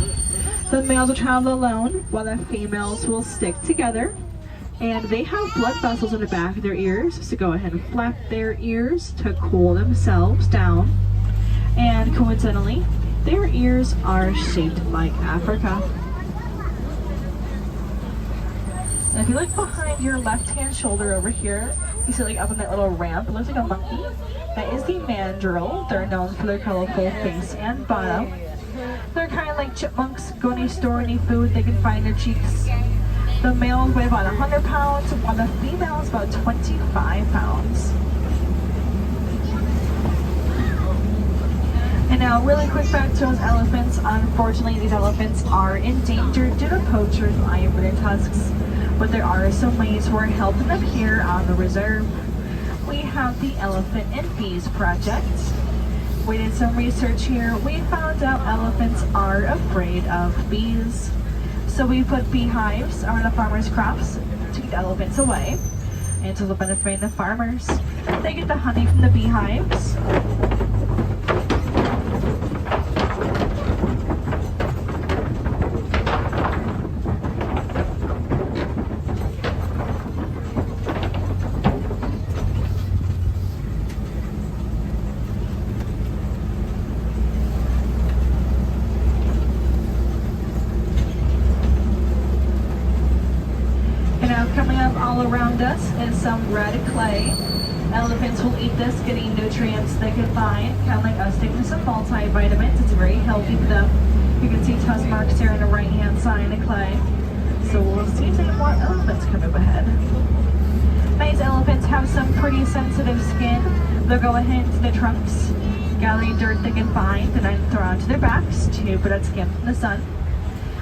Speaker 6: The males will travel alone while the females will stick together. And they have blood vessels in the back of their ears, so go ahead and flap their ears to cool themselves down. And coincidentally, their ears are shaped like Africa. And if you look behind your left-hand shoulder over here, you see like up on that little ramp, it looks like a monkey. That is the mandrill. They're known for their colorful face and bottom. They're kind of like chipmunks. Go to any store, any food, they can find their cheeks. The males weigh about 100 pounds, while the females about 25 pounds. And now, really quick back to those elephants. Unfortunately, these elephants are endangered due to poachers eyeing for their tusks. But there are some ways we're helping them here on the reserve. We have the Elephant and Bees Project. We did some research here. We found out elephants are afraid of bees. So we put beehives around the farmers' crops to keep the elephants away. And to benefit the farmers. They get the honey from the beehives. Coming up all around us is some red clay. Elephants will eat this, getting nutrients they can find, kind of like us taking some multivitamins. It's very healthy for them. You can see tusk marks here on the right-hand side of the clay. So we'll see if any more elephants come up ahead. These elephants have some pretty sensitive skin. They'll go ahead into the trunks, gather any dirt they can find, and then throw onto their backs to protect skin from the sun.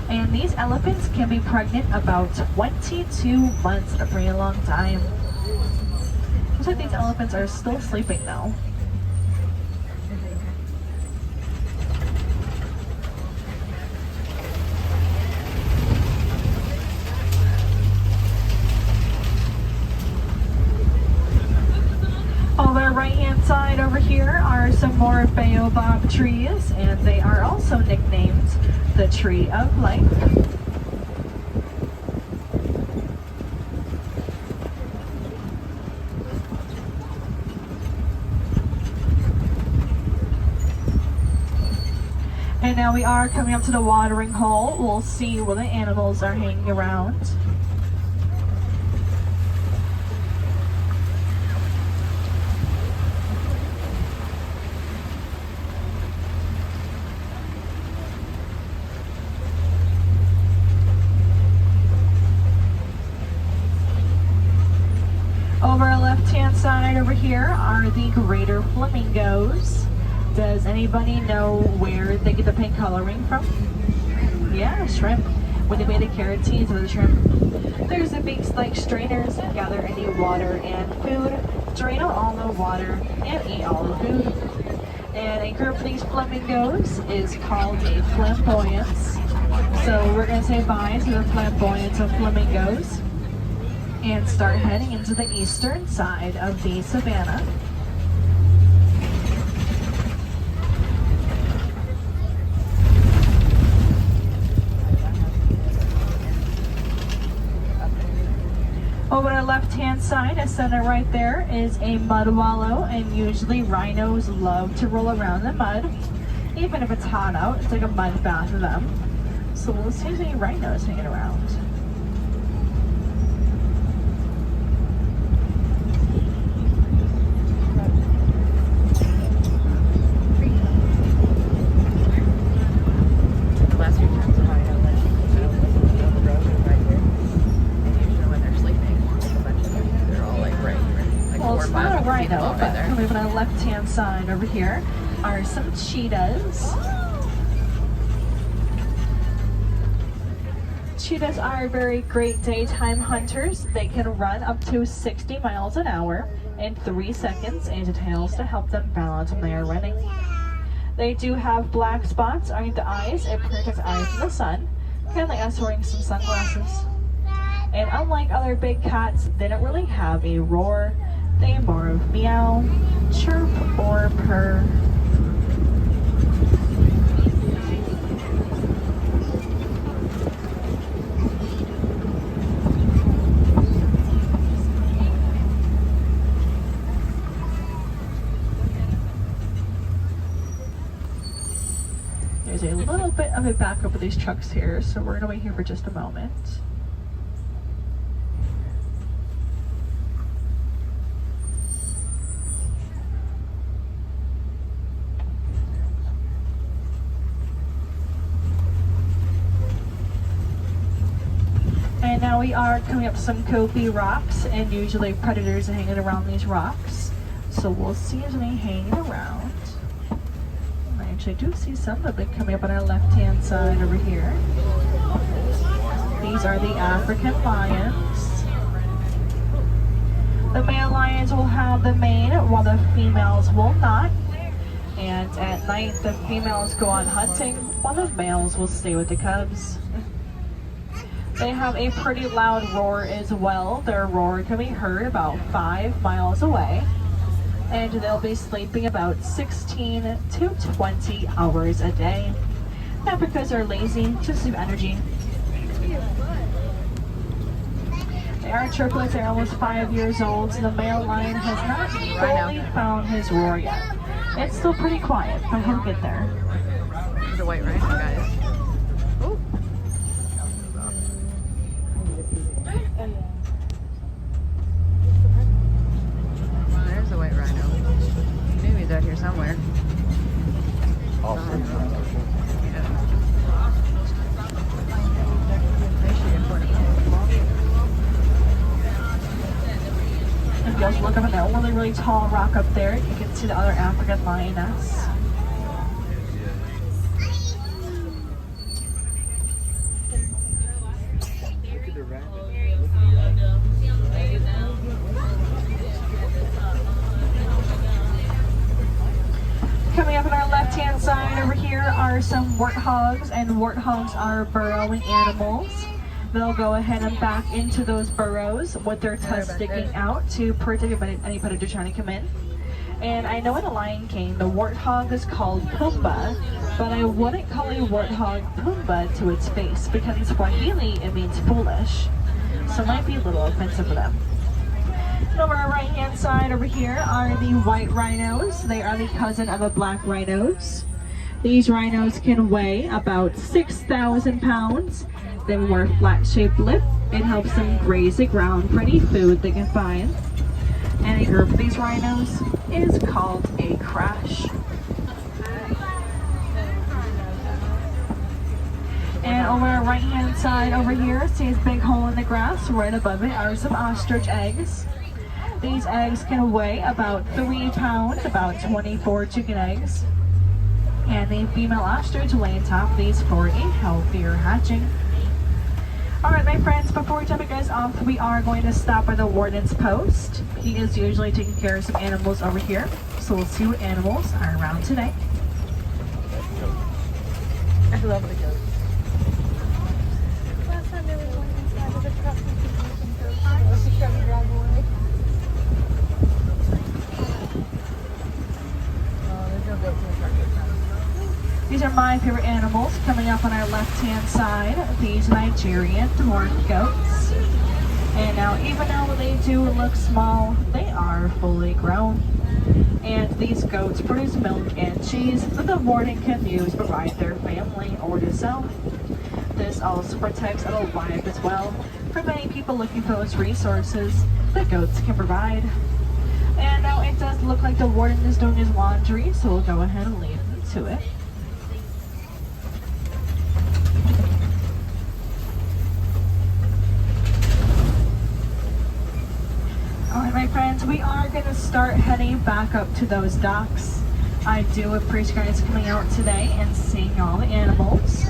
Speaker 6: And these elephants can be pregnant about 22 months, a pretty long time. Looks like these elephants are still sleeping though. On the right-hand side over here are some more baobab trees, and they are also nicknamed the Tree of Life. And now we are coming up to the watering hole. We'll see where the animals are hanging around. Over our left-hand side over here are the greater flamingos. Does anybody know where they get the pink coloring from? Yeah, shrimp. When they made the keratin of the shrimp. There's the beaks like strainers that gather any water and food, drain out all the water, and eat all the food. And a group of these flamingos is called a flamboyance. So we're going to say bye to the flamboyance of flamingos and start heading into the eastern side of the savannah. Over left-hand side, a center right there, is a mud wallow, and usually rhinos love to roll around in mud. Even if it's hot out, it's like a mud bath for them. So we'll see if there's any rhinos hanging around.
Speaker 1: The last few times I had like on the road right here. And usually when they're sleeping, like a bunch of them, they're all like right here. Like
Speaker 6: Well,
Speaker 1: 4 or
Speaker 6: it's
Speaker 1: 5
Speaker 6: not a
Speaker 1: I can see them all
Speaker 6: rhino,
Speaker 1: right
Speaker 6: but
Speaker 1: there.
Speaker 6: coming up on the left-hand side over here are some cheetahs. Cheetahs are very great daytime hunters. They can run up to 60 miles an hour in 3 seconds and tails to help them balance when they are running. They do have black spots on the eyes. It protects eyes from the sun, kind of like us wearing some sunglasses. And unlike other big cats, they don't really have a roar. They more of meow, chirp, or purr. There's a little bit of a backup with these trucks here, so we're gonna wait here for just a moment. And now we are coming up some Kopi rocks, and usually predators are hanging around these rocks. So we'll see if there's any hanging around. I actually do see some of it coming up on our left-hand side over here. These are the African lions. The male lions will have the mane, while the females will not. And at night, the females go on hunting, while the males will stay with the cubs. They have a pretty loud roar as well. Their roar can be heard about 5 miles away. And they'll be sleeping about 16 to 20 hours a day. Not because they're lazy, just save energy. They are triplets, they're almost 5 years old, so the male lion has not fully found his roar yet. It's still pretty quiet, but he'll get there.
Speaker 1: There's a white rhino, guys. Oh. There's a white rhino. I knew he's out here somewhere.
Speaker 6: If you guys look up at that really tall rock up there, you can see the other African lioness. Coming up on our left-hand side over here are some warthogs, and warthogs are burrowing animals. They'll go ahead and back into those burrows with their tusks sticking out to protect any predator trying to come in. And I know in The Lion King, the warthog is called Pumbaa, but I wouldn't call a warthog Pumbaa to its face, because in Swahili it means foolish. So it might be a little offensive for them. And over our right-hand side over here are the white rhinos. They are the cousin of the black rhinos. These rhinos can weigh about 6,000 pounds. They have a more flat-shaped lip. It helps them graze the ground for any food they can find. And a group of these rhinos is called a crash. And over our right-hand side over here, see this big hole in the grass. Right above it are some ostrich eggs. These eggs can weigh about 3 pounds, about 24 chicken eggs. And the female ostrich lay on top of these for a healthier hatching. Alright my friends, before we jump you guys off, we are going to stop by the warden's post. He is usually taking care of some animals over here. So we'll see what animals are around today.
Speaker 1: I love the goat.
Speaker 5: Last time they were going inside of the truck and was trying to drive away.
Speaker 1: Oh, there's no goats in the truck this time.
Speaker 6: These are my favorite animals. Coming up on our left-hand side, these Nigerian dwarf goats. And now, even though they do look small, they are fully grown. And these goats produce milk and cheese that the warden can use to provide their family or to sell. This also protects their life as well for many people looking for those resources that goats can provide. And now it does look like the warden is doing his laundry, so we'll go ahead and lead him to it. Alright, my friends, we are going to start heading back up to those docks. I do appreciate you guys coming out today and seeing all the animals.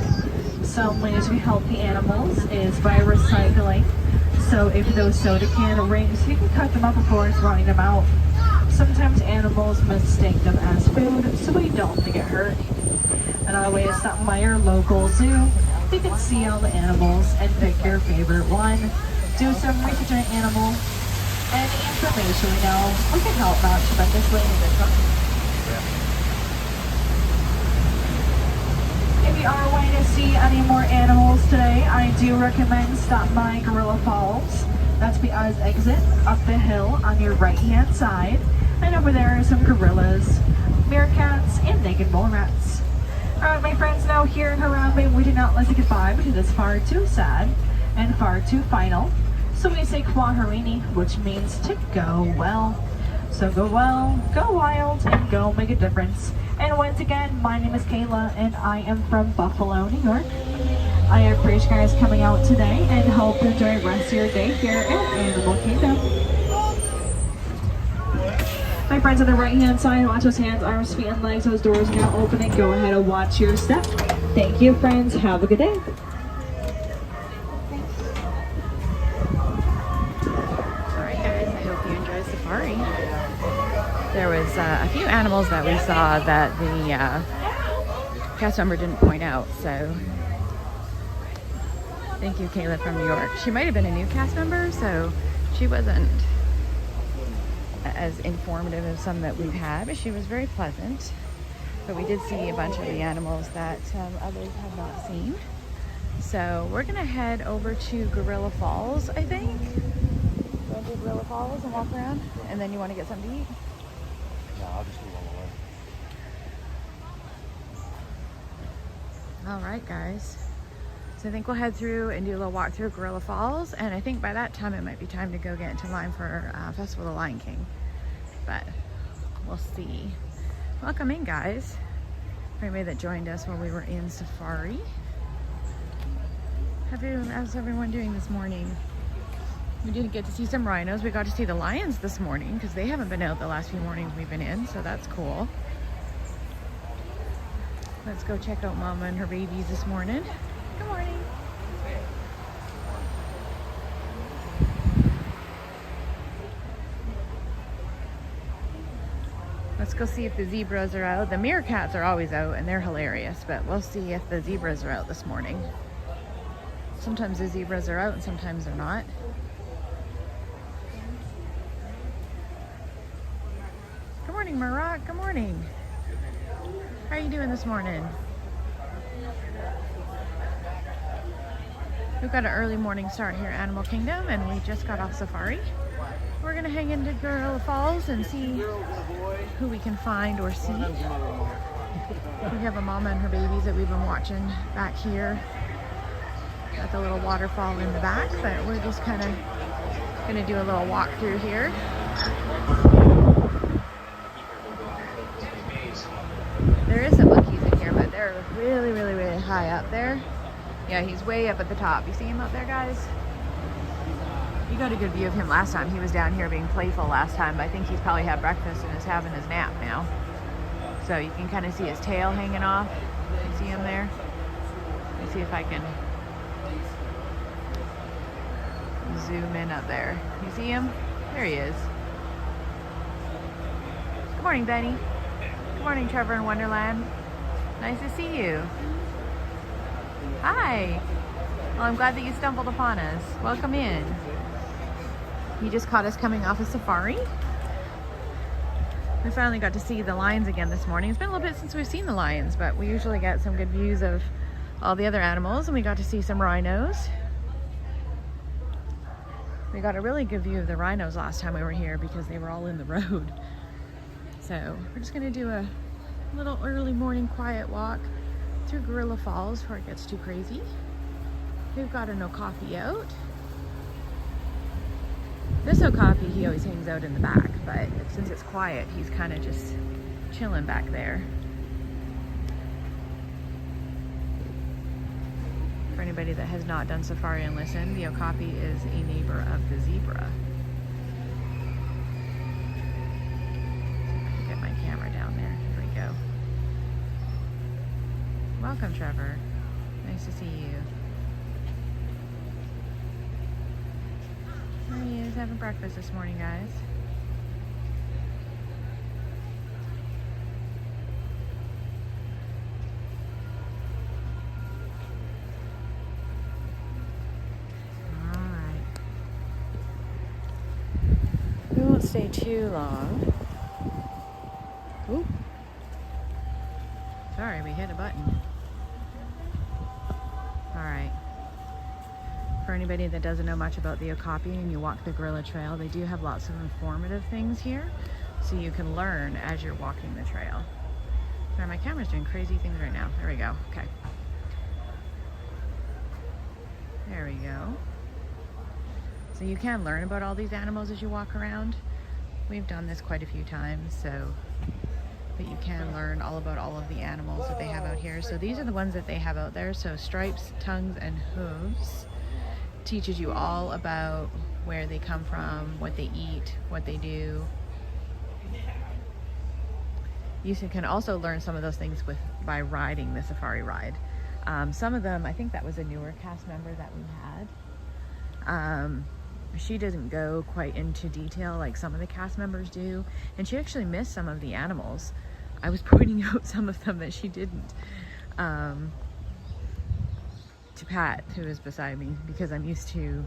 Speaker 6: Some ways we help the animals is by recycling. So if those soda can rings, you can cut them up before throwing them out. Sometimes animals mistake them as food, so we don't get hurt. Another way is something by your local zoo. You can see all the animals and pick your favorite one. Do some research on an animal. Any information we know, we can help out tremendously. If you are wanting to see any more animals today, I do recommend stop by Gorilla Falls. That's the exit up the hill on your right hand side. And over there are some gorillas, meerkats, and naked mole rats. Alright, my friends, now here in Harambe, we do not let it get by because it's far too sad and far too final. So we say Kwaharini, which means to go well. So go well, go wild, and go make a difference. And once again, my name is Kayla, and I am from Buffalo, New York. I appreciate you guys coming out today, and hope you enjoy the rest of your day here at Animal Kingdom. My friends on the right-hand side, watch those hands, arms, feet, and legs. Those doors are now opening. Go ahead and watch your step. Thank you, friends. Have a good day.
Speaker 1: Safari. There was a few animals that we saw that the cast member didn't point out, so thank you, Kayla from New York. She might have been a new cast member, so she wasn't as informative as some that we've had, but she was very pleasant. But we did see a bunch of the animals that others have not seen. So we're gonna head over to Gorilla Falls, I think. Go to Gorilla Falls and walk around, and then you want to get something to eat?
Speaker 7: No, I'll just move on the way.
Speaker 1: All right, guys. So I think we'll head through and do a little walk through Gorilla Falls, and I think by that time it might be time to go get into line for Festival of the Lion King. But we'll see. Welcome in, guys. For anybody that joined us while we were in Safari. How's everyone doing this morning? We didn't get to see some rhinos. We got to see the lions this morning because they haven't been out the last few mornings we've been in, so that's cool. Let's go check out Mama and her babies this morning. Good morning. Let's go see if the zebras are out. The meerkats are always out and they're hilarious, but we'll see if the zebras are out this morning. Sometimes the zebras are out and sometimes they're not. Good morning, Marat. Good morning. How are you doing this morning? We've got an early morning start here at Animal Kingdom, and we just got off Safari. We're gonna hang into Gorilla Falls and see who we can find or see. We have a mama and her babies that we've been watching back here at the little waterfall in the back, but we're just kind of gonna do a little walk through here. There is some monkeys in here, but they're really, really, really high up there. Yeah, he's way up at the top. You see him up there, guys? You got a good view of him last time. He was down here being playful last time, but I think he's probably had breakfast and is having his nap now. So you can kind of see his tail hanging off. You see him there? Let me see if I can zoom in up there. You see him? There he is. Good morning, Benny. Good morning, Trevor in Wonderland. Nice to see you. Hi. Well, I'm glad that you stumbled upon us. Welcome in. You just caught us coming off a safari. We finally got to see the lions again this morning. It's been a little bit since we've seen the lions, but we usually get some good views of all the other animals, and we got to see some rhinos. We got a really good view of the rhinos last time we were here because they were all in the road. So we're just gonna do a little early morning quiet walk through Gorilla Falls before it gets too crazy. We've got an okapi out. This okapi, he always hangs out in the back, but since it's quiet, he's kind of just chilling back there. For anybody that has not done safari and listened, the okapi is a neighbor of the zebra. Get my camera down there. Here we go. Welcome, Trevor. Nice to see you. There he is having breakfast this morning, guys. Alright. We won't stay too long. Oop. Sorry, we hit a button. Alright. For anybody that doesn't know much about the okapi and you walk the gorilla trail, they do have lots of informative things here, so you can learn as you're walking the trail. Sorry, my camera's doing crazy things right now. There we go. Okay. There we go. So you can learn about all these animals as you walk around. We've done this quite a few times, but you can learn all about all of the animals that they have out here. So these are the ones that they have out there. So stripes, tongues, and hooves. Teaches you all about where they come from, what they eat, what they do. You can also learn some of those things by riding the safari ride. Some of them, I think that was a newer cast member that we had. She doesn't go quite into detail like some of the cast members do, and she actually missed some of the animals. I was pointing out some of them that she didn't. To Pat, who is beside me, because I'm used to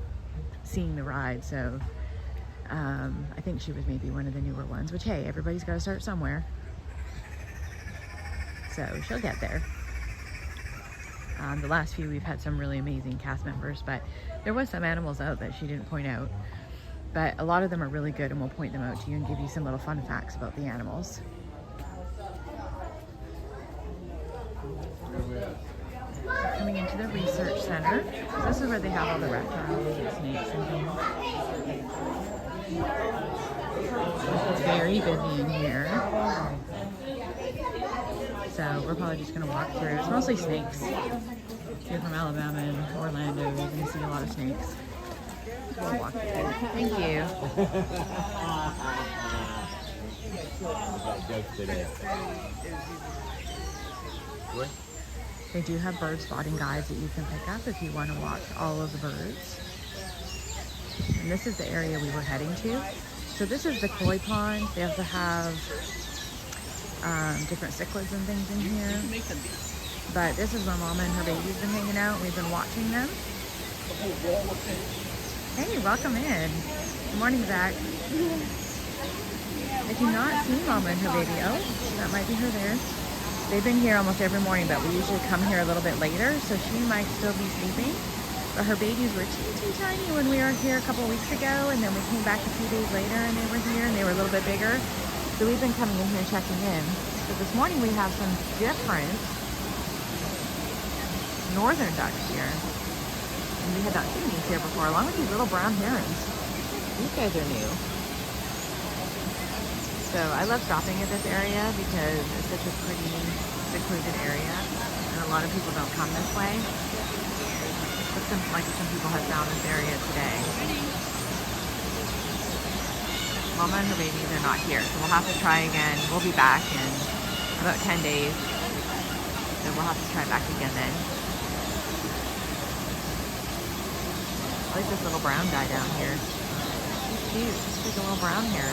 Speaker 1: seeing the ride, so I think she was maybe one of the newer ones, which hey, everybody's got to start somewhere, so she'll get there. The last few we've had some really amazing cast members, but there was some animals out that she didn't point out, but a lot of them are really good, and we'll point them out to you and give you some little fun facts about the animals. Coming into the research center. So this is where they have all the reptiles and snakes and things. It's very busy in here. So we're probably just going to walk through. It's mostly snakes. If you're from Alabama and Orlando, you're going to see a lot of snakes. So we'll walk through. Thank you.
Speaker 7: What?
Speaker 1: They do have bird spotting guides that you can pick up if you want to watch all of the birds. And this is the area we were heading to. So this is the koi pond. They also have different cichlids and things in here. But this is where Mama and her baby's been hanging out. We've been watching them. Hey, welcome in. Good morning, Zach. If you've not seen Mama and her baby, oh, that might be her there. They've been here almost every morning, but we usually come here a little bit later, so she might still be sleeping. But her babies were teeny tiny when we were here a couple weeks ago, and then we came back a few days later and they were here and they were a little bit bigger. So we've been coming in here checking in. So this morning we have some different northern ducks here. And we had not seen these here before, along with these little brown herons. These guys are new. So I love stopping at this area because it's such a pretty secluded area, and a lot of people don't come this way. But some people have found this area today. Mama and her babies are not here, so we'll have to try again. We'll be back in about 10 days, so we'll have to try back again then. I like this little brown guy down here. He's cute. He's like a little brown hair.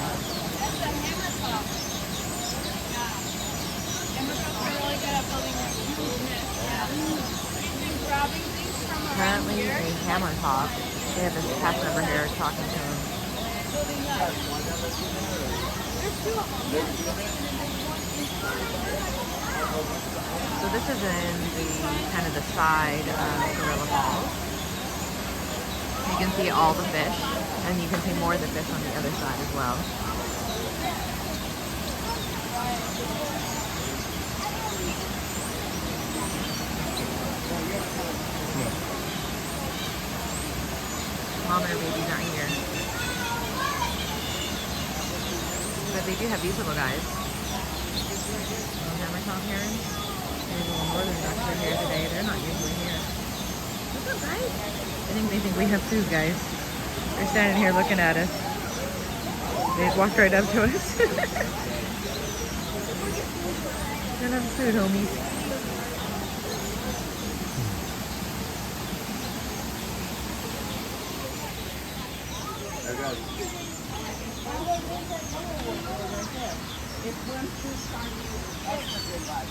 Speaker 1: Apparently a hammer top. They have this cast member here talking to him. So this is in the kind of the side of Gorilla Falls. You can see all the fish, and you can see more of the fish on the other side as well. Mom and her babies aren't here. But they do have these little guys. Little hammertop herons. There's little northern ducks are here today. They're not usually here. What's up, guys? I think they think we have food, guys. They're standing here looking at us. They just walked right up to us. Don't have food, homies.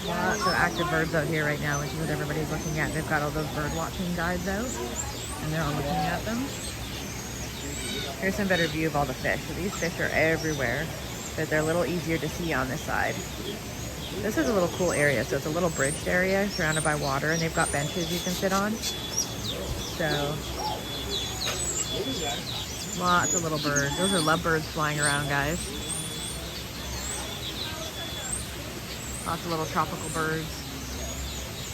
Speaker 1: Lots of active birds out here right now, which is what everybody's looking at. They've got all those bird watching guides out, and they're all looking at them. Here's some better view of all the fish. So these fish are everywhere, but they're a little easier to see on this side. This is a little cool area. So it's a little bridged area surrounded by water, and they've got benches you can sit on. So lots of little birds. Those are lovebirds flying around, guys. Lots of little tropical birds.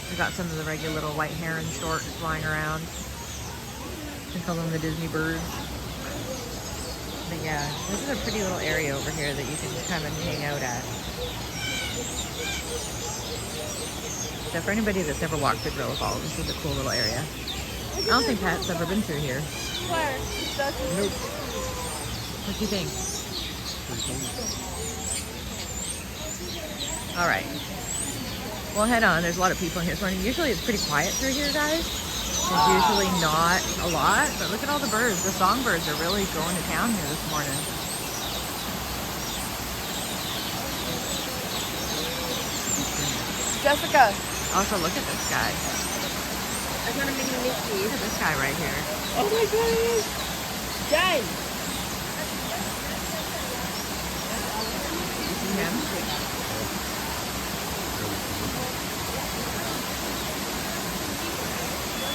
Speaker 1: We've got some of the regular little white heron storks flying around. We call them the Disney birds. But yeah, this is a pretty little area over here that you can just come and hang out at. So for anybody that's never walked through Gorilla Falls, this is a cool little area. I don't think Pat's ever been through here.
Speaker 5: Where?
Speaker 1: Nope. What do you think? All right, we'll head on. There's a lot of people in here this morning. Usually it's pretty quiet through here, guys. There's usually not a lot, but look at all the birds. The songbirds are really going to town here this morning.
Speaker 5: Jessica.
Speaker 1: Also, look at this guy.
Speaker 5: I want to make a Mickey.
Speaker 1: Look at this guy right here.
Speaker 5: Oh my goodness. Jen.
Speaker 1: You see him?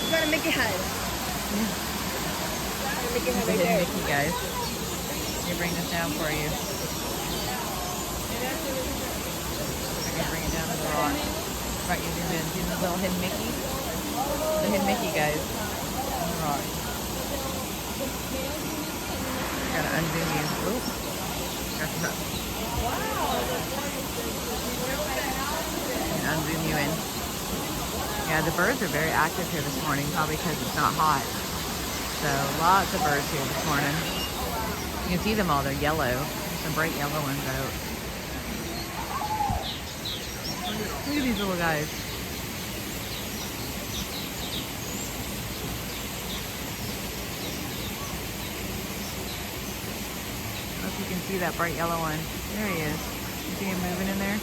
Speaker 5: You got a Mickey head.
Speaker 1: Yeah.
Speaker 5: A Mickey head
Speaker 1: The
Speaker 5: right
Speaker 1: hidden
Speaker 5: there.
Speaker 1: Mickey, guys. Let me bring this down for you. I can bring it down to the rock. Right, you zoom in. See the little hidden Mickey? The hidden Mickey, guys. On the rock. Gotta unzoom you. Oop. Got the hook. And unzoom you in. Yeah, the birds are very active here this morning, probably because it's not hot. So lots of birds here this morning. You can see them all, they're yellow. There's some bright yellow ones out. Look at these little guys. I don't know if you can see that bright yellow one. There he is. You see him moving in there?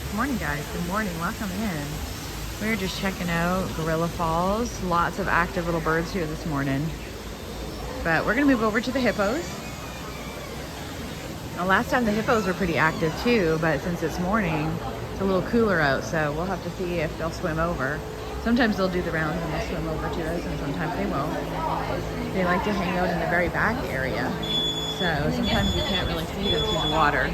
Speaker 1: Good morning, guys. Good morning. Welcome in. We were just checking out Gorilla Falls. Lots of active little birds here this morning. But we're going to move over to the hippos. Now, last time the hippos were pretty active too, but since it's morning, it's a little cooler out, so we'll have to see if they'll swim over. Sometimes they'll do the rounds and they'll swim over to us, and sometimes they won't. They like to hang out in the very back area. So sometimes you can't really see them through the water,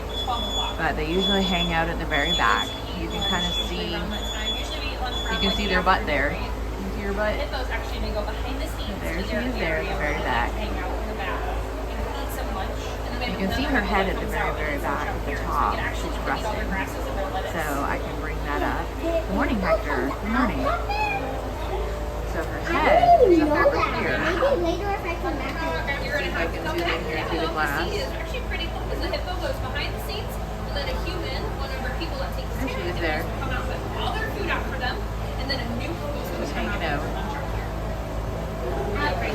Speaker 1: but they usually hang out at the very back. You can kind of see, you can see their butt there. You can see your butt?
Speaker 3: Hippos actually, they go behind the scenes.
Speaker 1: There she is there at the very back.
Speaker 3: Hang out in the back. You can eat some lunch. And then
Speaker 1: You can see her head at the very, very back at the top. She's resting. So I can bring that up. Good morning, Hector. Good morning. So her head is up over here.
Speaker 8: Maybe later if I come back.
Speaker 3: You're gonna have to come back
Speaker 1: Here
Speaker 3: here.
Speaker 1: through the glass.
Speaker 3: It's actually pretty cool because the hippo goes behind the scenes, and then a human, one of our people that takes
Speaker 1: There
Speaker 3: care
Speaker 1: she
Speaker 3: of
Speaker 1: is
Speaker 3: the
Speaker 1: there.
Speaker 3: animals, will come out with all their food out for them, and then a new host will
Speaker 1: Just
Speaker 3: come
Speaker 1: hanging
Speaker 3: out
Speaker 1: out.
Speaker 3: for lunch out here.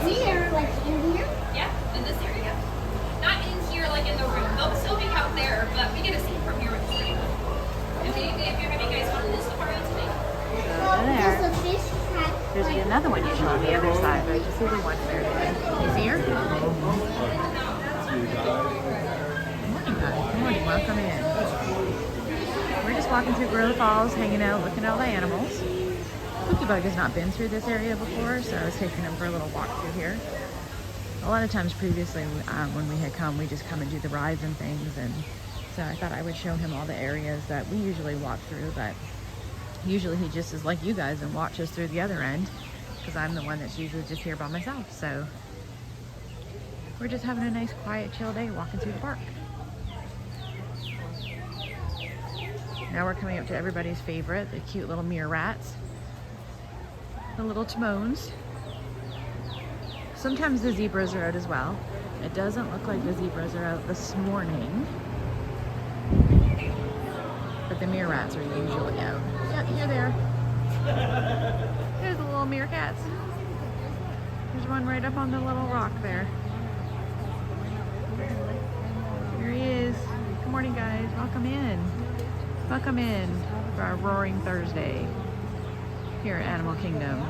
Speaker 8: Here, like in here.
Speaker 3: Yeah, in this area. Not in here, like in the room. They'll still be out there, but we get to see from here, which is pretty cool. And maybe if you're having guys on this safari today.
Speaker 8: Well,
Speaker 1: There.
Speaker 8: does the fish have
Speaker 1: There's another one usually on the other side, but I just see the one there today. You see her? Good morning, guys. Good morning. Welcome in. We're just just walking through Gorilla Falls, hanging out, looking at all the animals. Pookiebug has not been through this area before, so I was taking him for a little walk through here. A lot of times previously when we had come, we just come and do the rides and things, and so I thought I would show him all the areas that we usually walk through, but usually he just is like you guys and watches through the other end, because I'm the one that's usually just here by myself. So we're just having a nice, quiet, chill day walking through the park. Now we're coming up to everybody's favorite, the cute little mirror rats, the little Timones. Sometimes the zebras are out as well. It doesn't look like the zebras are out this morning, but the mirror rats are usually out. Yeah, here they are. There's the little meerkats. There's one right up on the little rock there. Here he is. Good morning, guys. Welcome in. Welcome in for our Roaring Thursday here at Animal Kingdom.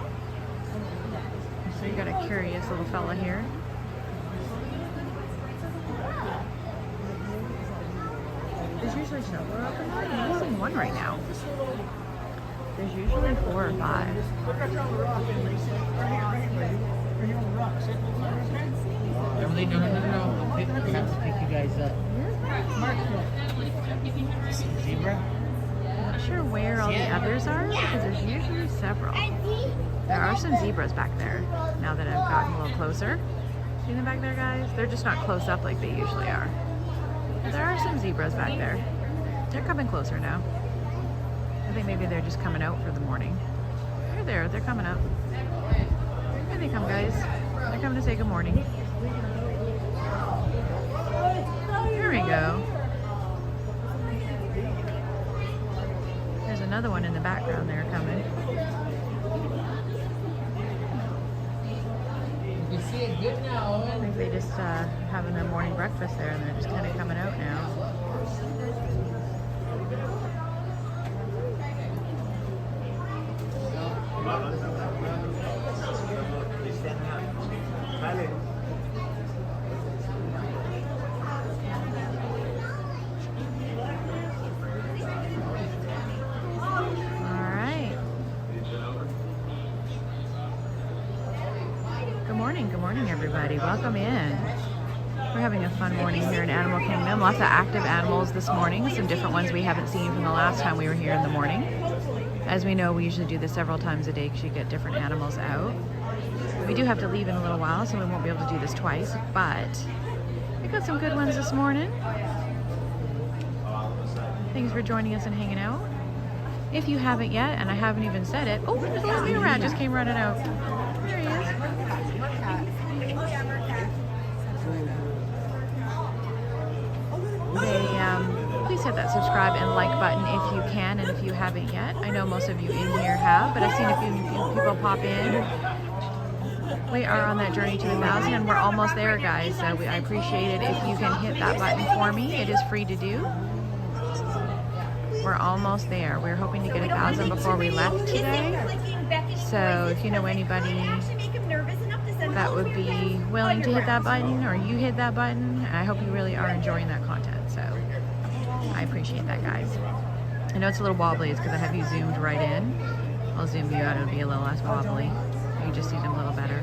Speaker 1: So you got a curious little fella here. There's usually several of them. I'm missing one right now. There's usually 4 or 5.
Speaker 7: Emily, no. We have to pick you guys up. Zebra?
Speaker 1: I'm not sure where all the others are because there's usually several. There are some zebras back there now that I've gotten a little closer. See them back there, guys? They're just not close up like they usually are. But there are some zebras back there. They're coming closer now. I think maybe they're just coming out for the morning. They're there. They're coming up. Here they come, guys. They're coming to say good morning. Here we go. There's another one in the background there coming.
Speaker 7: You see it good now,
Speaker 1: I
Speaker 7: Owen.
Speaker 1: think they just having their morning breakfast there and they're just kind of coming out now. Good morning everybody. Welcome in. We're having a fun morning here in Animal Kingdom. Lots of active animals this morning. Some different ones we haven't seen from the last time we were here in the morning. As we know, we usually do this several times a day because you get different animals out. We do have to leave in a little while, so we won't be able to do this twice, but we got some good ones this morning. Thanks for joining us and hanging out. If you haven't yet, and I haven't even said it, oh, there's a little mirror rat just came running out. There he is. Please hit that subscribe and like button if you can, and if you haven't yet. I know most of you in here have, but I've seen a few people pop in. We are on that journey to 1,000 and we're almost there, guys, so I appreciate it if you can hit that button for me. It is free to do. We're almost there. We're hoping to get 1,000 before we left today. So if you know anybody that would be willing to hit that button, or you hit that button, I hope you really are enjoying that content. So I appreciate that, guys. I know it's a little wobbly, it's because I have you zoomed right in. I'll zoom you out, it'll be a little less wobbly. You can just see them a little better.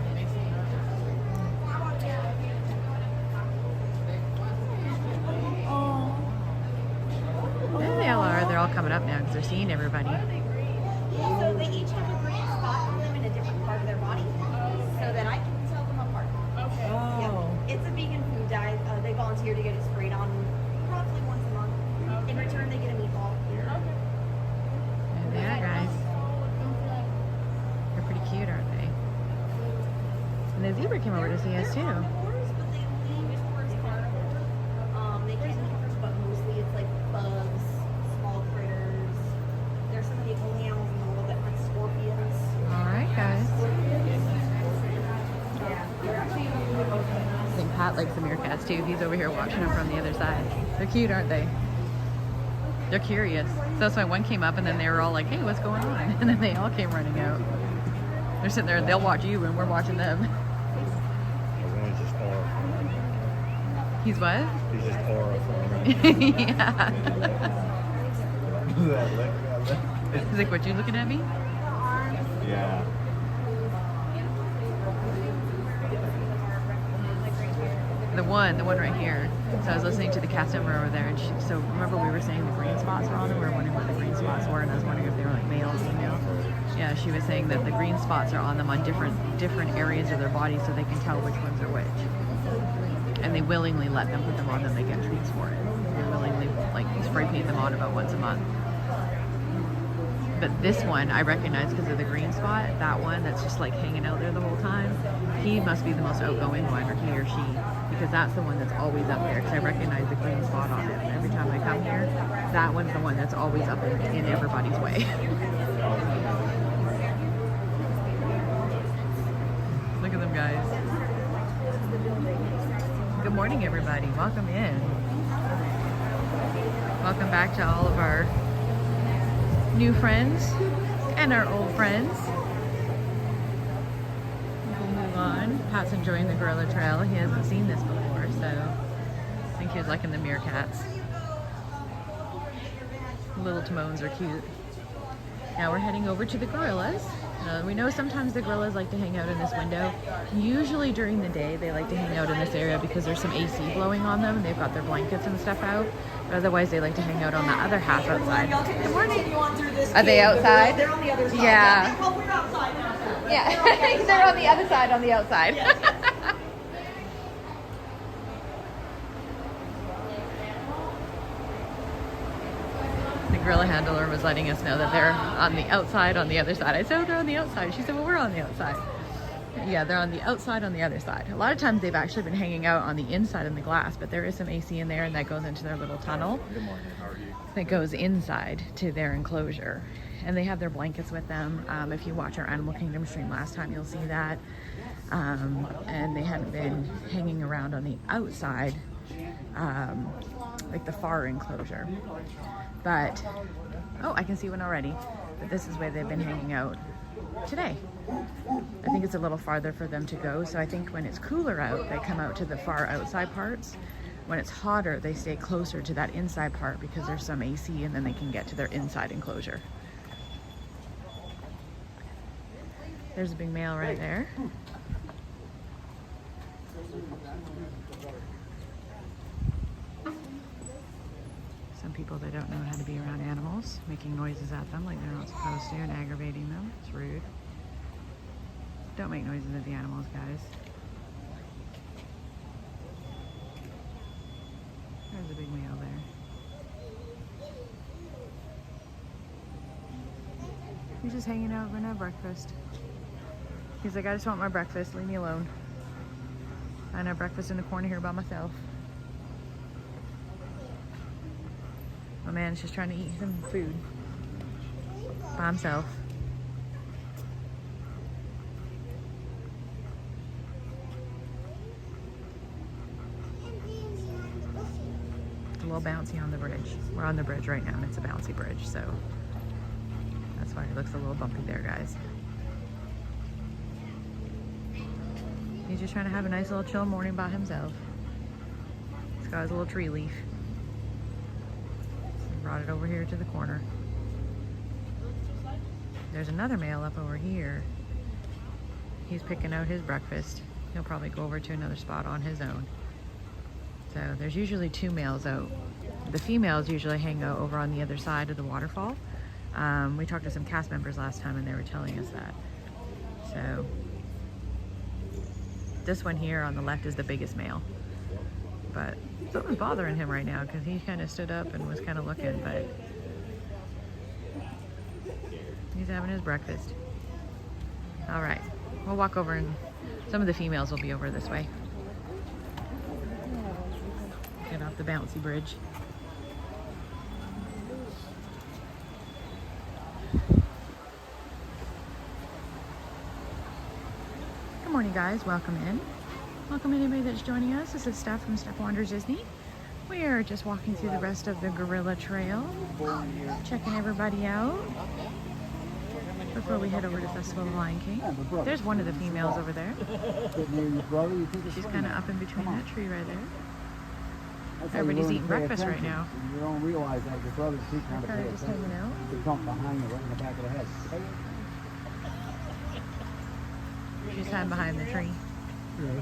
Speaker 1: There they all are. They're all coming up now because they're seeing everybody.
Speaker 9: So they each have a green spot on them in a different part of their body, so that I can tell them apart. Okay. Yeah. It's a vegan food dye. They volunteer to get it sprayed on roughly once a month. In return, they get a meatball.
Speaker 1: There they are, guys. They're pretty cute, aren't they? And the zebra came over to see us too.
Speaker 9: They can eat, but mostly it's like bugs, small critters. They're some of the only animals in the world that hunt scorpions.
Speaker 1: Alright, guys. I think Pat likes the meerkats too. He's over here watching them from the other side. They're cute, aren't they? They're curious. So that's why one came up and then they were all like, hey, what's going on? And then they all came running out. They're sitting there, they'll watch you and we're watching them.
Speaker 10: Everyone's just horrified.
Speaker 1: He's what?
Speaker 10: He's just horrified.
Speaker 1: Yeah. He's like, what, you looking at me?
Speaker 10: Yeah.
Speaker 1: The one right here. So I was listening to the cast member over there, and so remember we were saying the green spots were on them? We were wondering what the green spots were, and I was wondering if they were like male or female. Yeah, she was saying that the green spots are on them on different areas of their body, so they can tell which ones are which. And they willingly let them put them on them. They get treats for it. They willingly like spray paint them on about once a month. But this one I recognize because of the green spot. That one that's just like hanging out there the whole time. He must be the most outgoing one, or he or she, because that's the one that's always up there. Because I recognize the green spot on him every time I come here. That one's the one that's always up in everybody's way. Look at them guys. Good morning, everybody. Welcome in. Welcome back to all of our new friends and our old friends. We'll move on. Pat's enjoying the gorilla trail. He hasn't seen this before, so I think he was liking the meerkats. Little Timones are cute. Now we're heading over to the gorillas. We know sometimes the gorillas like to hang out in this window. Usually during the day they like to hang out in this area because there's some AC blowing on them. They've got their blankets and stuff out. But otherwise they like to hang out on the other half outside. Good morning. Are they outside?
Speaker 9: They're on the other side.
Speaker 1: Yeah.
Speaker 9: Well, we're outside now.
Speaker 1: Yeah. They're on the other side on the outside. The gorilla handler was letting us know that they're on the outside on the other side. I said, oh, they're on the outside. She said, well, we're on the outside. Yeah, they're on the outside on the other side. A lot of times they've actually been hanging out on the inside in the glass, but there is some AC in there, and that goes into their little tunnel.
Speaker 10: Good morning. How are you?
Speaker 1: That goes inside to their enclosure. And they have their blankets with them. If you watch our Animal Kingdom stream last time, you'll see that. And they hadn't been hanging around on the outside, like the far enclosure. But, oh, I can see one already. But this is where they've been hanging out today. I think it's a little farther for them to go. So I think when it's cooler out, they come out to the far outside parts. When it's hotter, they stay closer to that inside part because there's some AC, and then they can get to their inside enclosure. There's a big male right there. Some people that don't know how to be around animals, making noises at them like they're not supposed to and aggravating them. It's rude. Don't make noises at the animals, guys. There's a big male there. He's just hanging out for no breakfast. He's like, I just want my breakfast, leave me alone. I have breakfast in the corner here by myself. My man's just trying to eat some food by himself. It's a little bouncy on the bridge. We're on the bridge right now, and it's a bouncy bridge, so that's why it looks a little bumpy there, guys. He's just trying to have a nice little chill morning by himself. He's got his little tree leaf. Brought it over here to the corner. There's another male up over here. He's picking out his breakfast. He'll probably go over to another spot on his own. So there's usually two males out. The females usually hang out over on the other side of the waterfall. We talked to some cast members last time and they were telling us that. So this one here on the left is the biggest male. But something's bothering him right now because he kind of stood up and was kind of looking, but he's having his breakfast. All right, we'll walk over and some of the females will be over this way. Get off the bouncy bridge. Good morning, guys. Welcome in. Welcome anybody that's joining us. This is Steph from Steph Wanders Disney. We are just walking through the rest of the Gorilla Trail, checking everybody out before we head over to Festival of Lion King. There's one of the females over there. She's kind of up in between that tree right there. Everybody's eating breakfast right now.
Speaker 11: You don't realize that your brother's too kind of
Speaker 1: They're just hanging out.
Speaker 11: They come behind you right in the back of the head.
Speaker 1: She's hiding behind the tree.
Speaker 11: Yeah,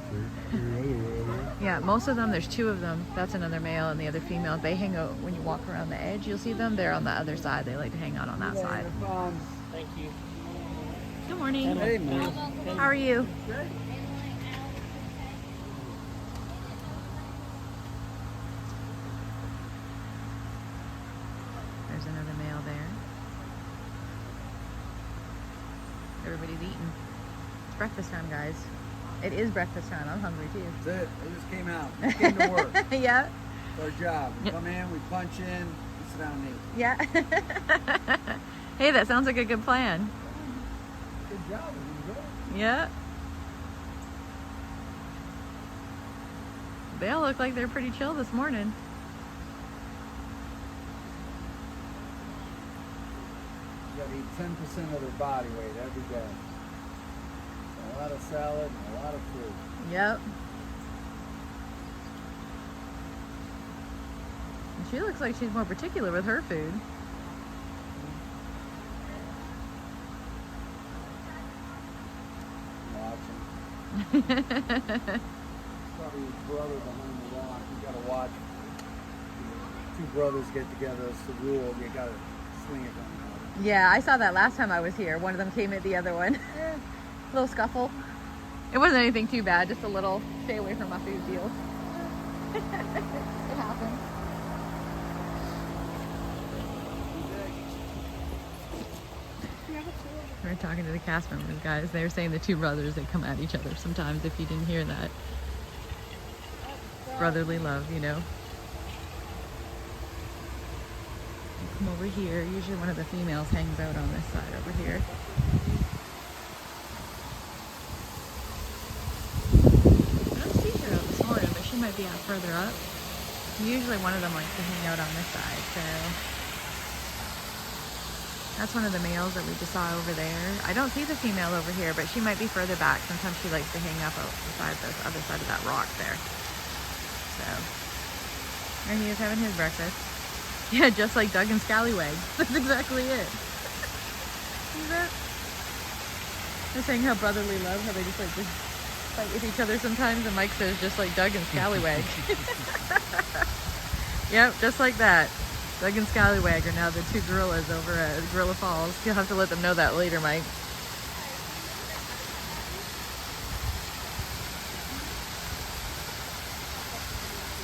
Speaker 1: Yeah, most of them, there's 2 of them. That's another male and the other female. They hang out when you walk around the edge. You'll see them. They're on the other side. They like to hang out on that side.
Speaker 2: Thank you.
Speaker 1: Good morning.
Speaker 11: Hey, man.
Speaker 1: How are you? There's another male there. Everybody's eating. It's breakfast time, guys. It is breakfast time. I'm hungry too.
Speaker 11: That's it. We just came out. We came to work.
Speaker 1: Yeah.
Speaker 11: It's our job. We come in, we punch in, we sit down and eat.
Speaker 1: Yeah. Hey, that sounds like a good plan.
Speaker 11: Good job.
Speaker 1: Yeah. They all look like they're pretty chill this morning.
Speaker 11: You gotta eat 10% of their body weight every day. A lot of salad and a lot of fruit.
Speaker 1: Yep. And she looks like she's more particular with her food.
Speaker 11: Watching. Probably his brother behind the rock. You gotta watch. 2 brothers get together. It's the rule. You gotta swing it down.
Speaker 1: Yeah, I saw that last time I was here. One of them came at the other one. Little scuffle. It wasn't anything too bad, just a little stay away from my food deal. It happens. We were talking to the cast members, guys. They were saying the 2 brothers, they come at each other sometimes, if you didn't hear that. Brotherly love, you know. Come over here. Usually one of the females hangs out on this side over here. I don't see her out this morning, but she might be out further up. Usually one of them likes to hang out on this side, so that's one of the males that we just saw over there. I don't see the female over here, but she might be further back. Sometimes she likes to hang up outside the other side of that rock there. So, and he is having his breakfast. Yeah, just like Doug and Scallywag. That's exactly it. See that? They're saying how brotherly love, how they just like to fight with each other sometimes, and Mike says just like Doug and Scallywag. Yep, just like that. Doug and Scallywag are now the 2 gorillas over at Gorilla Falls. You'll have to let them know that later, Mike.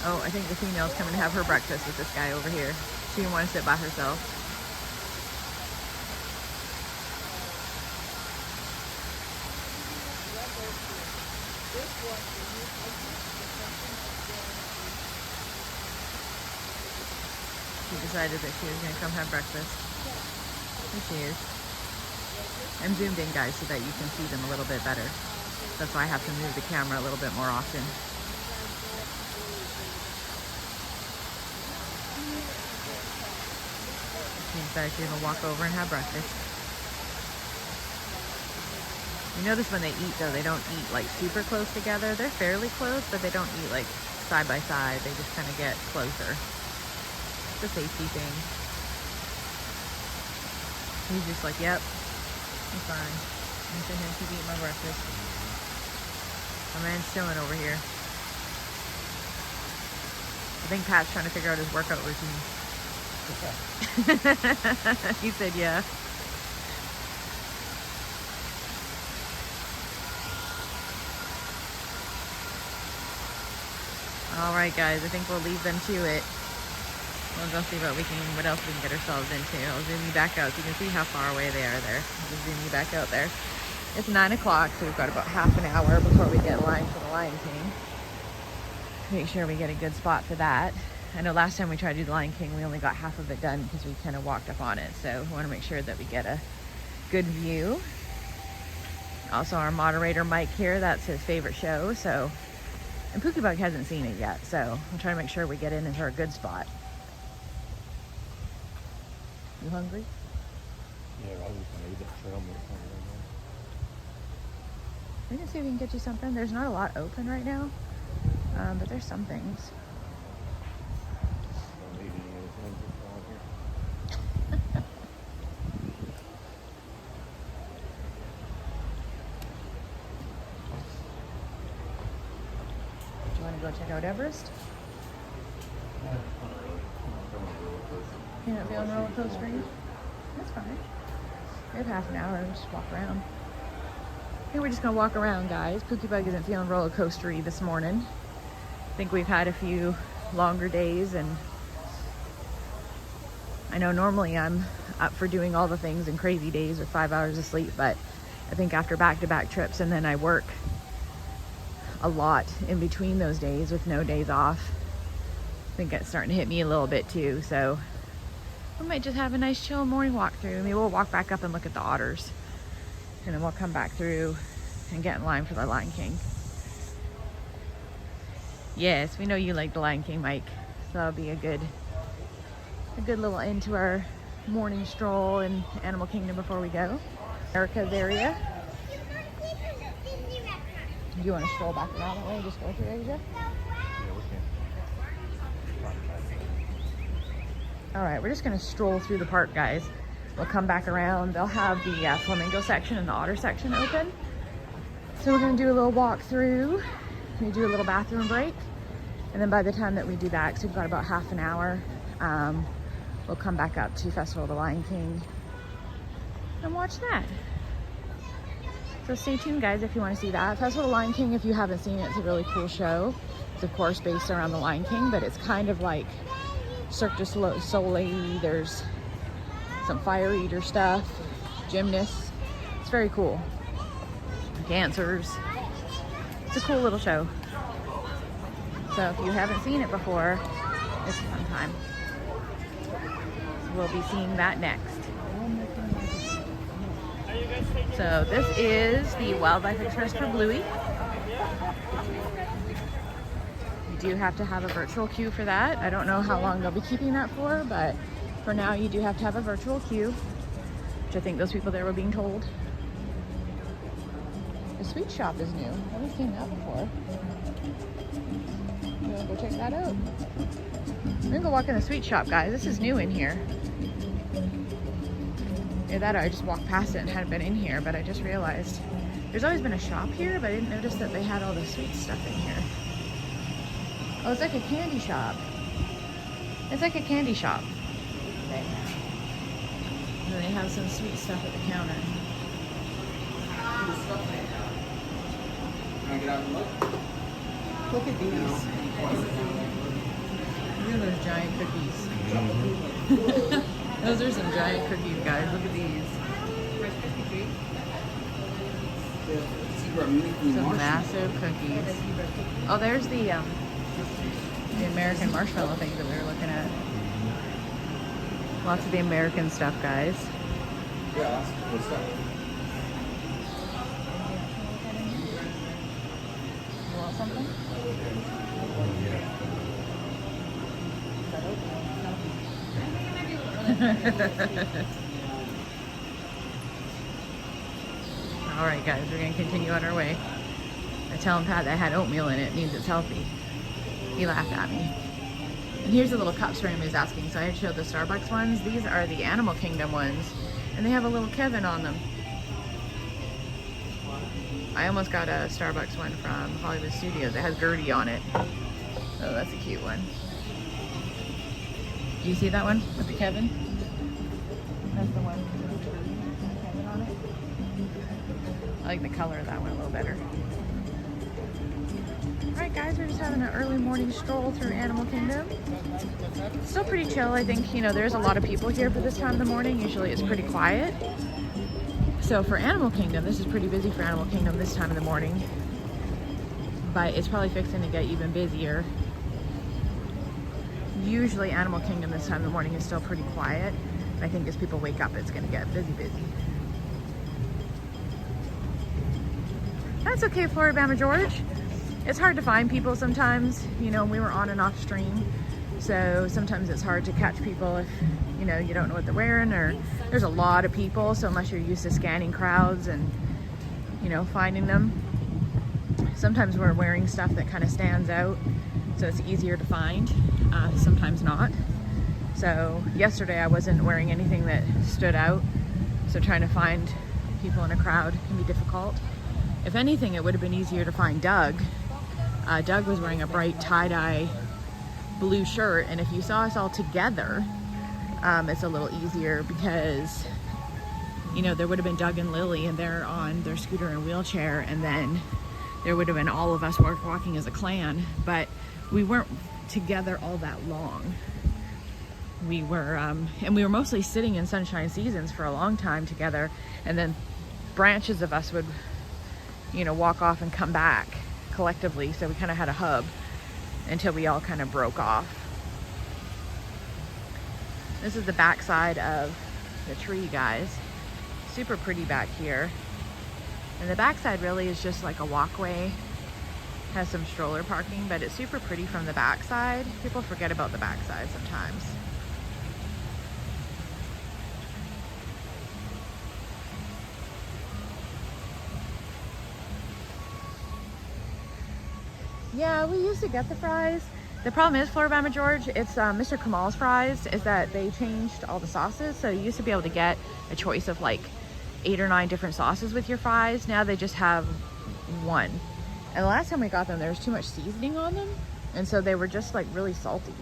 Speaker 1: Oh, I think the female's coming to have her breakfast with this guy over here. She didn't want to sit by herself. She decided that she was going to come have breakfast. Here she is. I'm zoomed in, guys, so that you can see them a little bit better. That's why I have to move the camera a little bit more often. She decided she's going to walk over and have breakfast. You notice when they eat, though, they don't eat like super close together. They're fairly close, but they don't eat like side by side. They just kind of get closer. It's a safety thing. He's just like, yep, I'm fine. I'm sitting here, keep eating my breakfast. My man's chilling over here. I think Pat's trying to figure out his workout routine. He said, yeah. All right, guys, I think we'll leave them to it. We'll go see what else we can get ourselves into. I'll zoom you back out so you can see how far away they are there. I'll just zoom you back out there. It's 9 o'clock, so we've got about half an hour before we get in line for the Lion King. Make sure we get a good spot for that. I know last time we tried to do the Lion King, we only got half of it done because we kind of walked up on it. So we want to make sure that we get a good view. Also, our moderator Mike here, that's his favorite show. So, and Pookiebug hasn't seen it yet, so I'm trying to make sure we get into a good spot. You hungry?
Speaker 10: Yeah, I was gonna eat that trail mix.
Speaker 1: We're gonna see if we can get you something. There's not a lot open right now, but there's some things. Mount Everest? You're not feeling roller coaster? That's fine. We have half an hour, just walk around. I think we're just gonna walk around, guys. Pookiebug isn't feeling roller coastery this morning. I think we've had a few longer days, and I know normally I'm up for doing all the things in crazy days with 5 hours of sleep, but I think after back-to-back trips, and then I work a lot in between those days with no days off, I think it's starting to hit me a little bit too. So we might just have a nice chill morning walk through. Maybe we'll walk back up and look at the otters, and then we'll come back through and get in line for the Lion King. Yes, we know you like the Lion King, Mike. So that'll be a good little end to our morning stroll in Animal Kingdom before we go. Erica's area. Do you want to stroll back around that way and just go through Asia? All right, we're just gonna stroll through the park, guys. We'll come back around. They'll have the flamingo section and the otter section open. So we're gonna do a little walk through. We do a little bathroom break. And then by the time that we do that, because we've got about half an hour, we'll come back up to Festival of the Lion King and watch that. So stay tuned, guys, if you want to see that. Festival of the Lion King, if you haven't seen it, it's a really cool show. It's of course based around the Lion King, but it's kind of like Cirque du Soleil. There's some fire eater stuff, gymnasts. It's very cool. Dancers. It's a cool little show. So if you haven't seen it before, it's a fun time. We'll be seeing that next. So this is the Wildlife Express for Bluey. You do have to have a virtual queue for that. I don't know how long they'll be keeping that for, but for now you do have to have a virtual queue, which I think those people there were being told. The sweet shop is new. I haven't seen that before. You wanna go check that out? We're gonna go walk in the sweet shop, guys. This is new in here. Either that or I just walked past it and hadn't been in here, but I just realized there's always been a shop here, but I didn't notice that they had all the sweet stuff in here. Oh, it's like a candy shop. It's like a candy shop. Okay. And then they have some sweet stuff at the counter. Look at these. Look at those giant cookies. Those are some giant cookies, guys. Look at these. Some massive cookies. Oh, there's the American marshmallow things that we were looking at. Lots of the American stuff, guys.
Speaker 11: Yeah, that's cool stuff.
Speaker 1: You want something? All right, guys, we're gonna continue on our way. I tell him Pat that had oatmeal in it, means it's healthy. He laughed at me. And here's the little cups for him who's asking. So I had showed the Starbucks ones. These are the Animal Kingdom ones, and they have a little Kevin on them. I almost got a Starbucks one from Hollywood Studios. It has Gertie on it. Oh, that's a cute one. Do you see that one with the Kevin? That's the one with the Kevin on it. I like the color of that one a little better. Alright guys, we're just having an early morning stroll through Animal Kingdom. It's still pretty chill. I think, you know, there's a lot of people here for this time of the morning. Usually it's pretty quiet. So for Animal Kingdom, this is pretty busy for Animal Kingdom this time of the morning. But it's probably fixing to get even busier. Usually Animal Kingdom this time of the morning is still pretty quiet. I think as people wake up, it's going to get busy. That's okay, Floribama George. It's hard to find people sometimes. You know, we were on and off stream, so sometimes it's hard to catch people if, you know, you don't know what they're wearing, or there's a lot of people, so unless you're used to scanning crowds and, you know, finding them. Sometimes we're wearing stuff that kind of stands out, so it's easier to find. Sometimes not. So yesterday I wasn't wearing anything that stood out, so trying to find people in a crowd can be difficult. If anything, it would have been easier to find Doug, Doug was wearing a bright tie-dye blue shirt, and if you saw us all together, it's a little easier because, you know, there would have been Doug and Lily, and they're on their scooter and wheelchair, and then there would have been all of us walking as a clan, but we weren't together all that long. We were, and we were mostly sitting in Sunshine Seasons for a long time together, and then branches of us would, you know, walk off and come back collectively, so we kind of had a hub until we all kind of broke off. This is the backside of the tree, guys. Super pretty back here. And the backside really is just like a walkway. Has some stroller parking, but it's super pretty from the backside. People forget about the backside sometimes. Yeah, we used to get the fries. The problem is, Floribama George, it's Mr. Kamal's fries, is that they changed all the sauces. So you used to be able to get a choice of like 8 or 9 different sauces with your fries. Now they just have one. And the last time we got them, there was too much seasoning on them. And so they were just like really salty.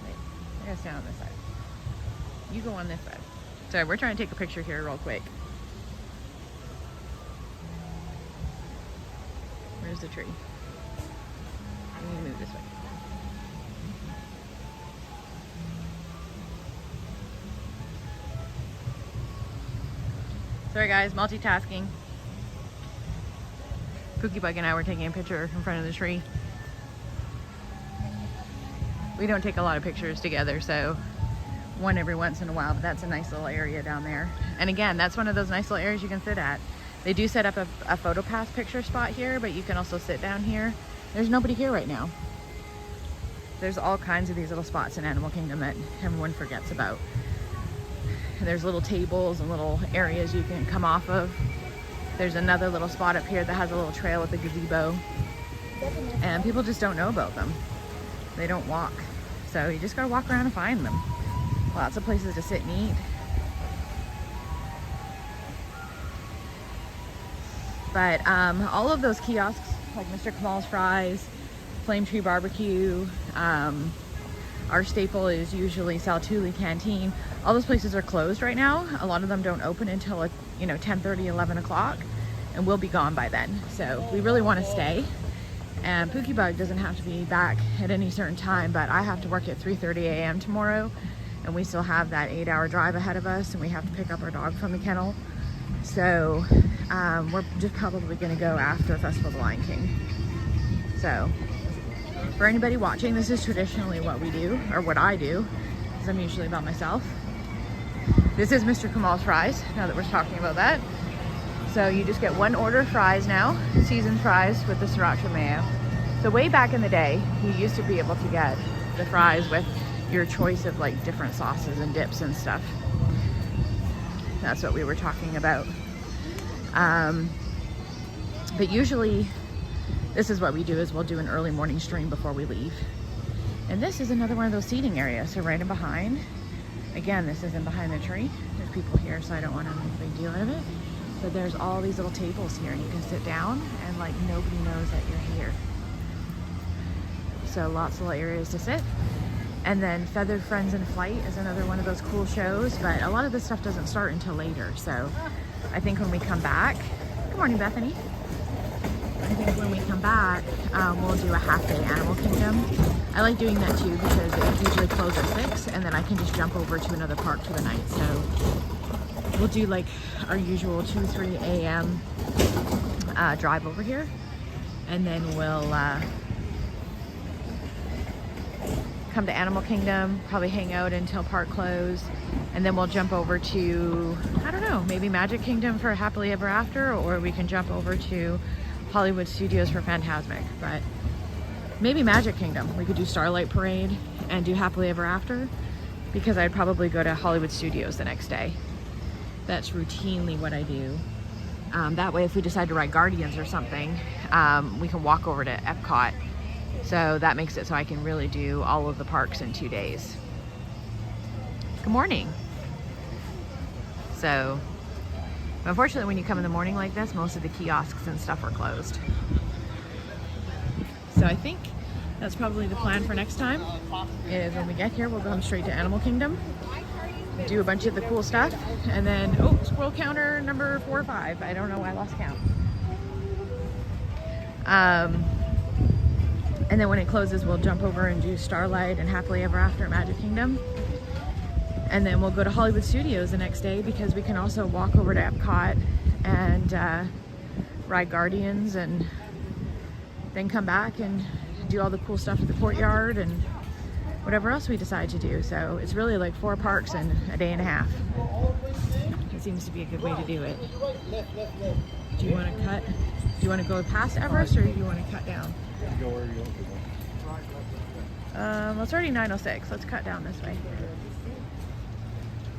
Speaker 1: Wait, I gotta stand on this side. You go on this side. So we're trying to take a picture here real quick. Where's the tree? I'm gonna move this way. Sorry guys, multitasking. Pookiebug and I were taking a picture in front of the tree. We don't take a lot of pictures together, so one every once in a while, but that's a nice little area down there. And again, that's one of those nice little areas you can sit at. They do set up a photo pass picture spot here, but you can also sit down here. There's nobody here right now. There's all kinds of these little spots in Animal Kingdom that everyone forgets about. And there's little tables and little areas you can come off of. There's another little spot up here that has a little trail with a gazebo. And people just don't know about them. They don't walk. So you just gotta walk around and find them. Lots of places to sit and eat. But all of those kiosks, like Mr. Kamal's Fries, Flame Tree Barbecue, our staple is usually Saltuli Canteen. All those places are closed right now. A lot of them don't open until like, 10:30, 11 o'clock, and we'll be gone by then. So we really want to stay. And Pookiebug doesn't have to be back at any certain time, but I have to work at 3:30 a.m. tomorrow, and we still have that 8-hour drive ahead of us, and we have to pick up our dog from the kennel. So we're just probably going to go after Festival of the Lion King. So for anybody watching, this is traditionally what we do, or what I do, because I'm usually about myself. This is Mr. Kamal's Fries, now that we're talking about that. So you just get one order of fries now, seasoned fries with the sriracha mayo. So way back in the day, you used to be able to get the fries with your choice of like different sauces and dips and stuff. That's what we were talking about. But usually this is what we do, is we'll do an early morning stream before we leave. And this is another one of those seating areas. So right in behind, again, this isn't behind the tree. There's people here, so I don't want to make a big deal out of it. But there's all these little tables here, and you can sit down and like nobody knows that you're here. So lots of little areas to sit. And then Feathered Friends in Flight is another one of those cool shows, but a lot of this stuff doesn't start until later. So I think when we come back, good morning, Bethany. I think when we come back, we'll do a half-day Animal Kingdom. I like doing that too because it usually closes at 6, and then I can just jump over to another park for the night. So we'll do like our usual 2-3 a.m. Drive over here, and then we'll come to Animal Kingdom, probably hang out until park close, and then we'll jump over to, I don't know, maybe Magic Kingdom for Happily Ever After, or we can jump over to Hollywood Studios for Fantasmic. But maybe Magic Kingdom. We could do Starlight Parade and do Happily Ever After, because I'd probably go to Hollywood Studios the next day. That's routinely what I do. That way, if we decide to ride Guardians or something, we can walk over to Epcot. So that makes it so I can really do all of the parks in 2 days. Good morning. So But unfortunately, when you come in the morning like this, most of the kiosks and stuff are closed. So I think that's probably the plan for next time, is when we get here, we'll come straight to Animal Kingdom, do a bunch of the cool stuff, and then, oh, squirrel counter number 4 or 5. I don't know, I lost count. And then when it closes, we'll jump over and do Starlight and Happily Ever After at Magic Kingdom. And then we'll go to Hollywood Studios the next day, because we can also walk over to Epcot and ride Guardians, and then come back and do all the cool stuff at the courtyard and whatever else we decide to do. So it's really like 4 parks in a day and a half. It seems to be a good way to do it. Do you want to cut? Do you want to go past Everest, or do you want to cut down?
Speaker 10: Go where you want to go.
Speaker 1: Well, it's already 9:06. Let's cut down this way.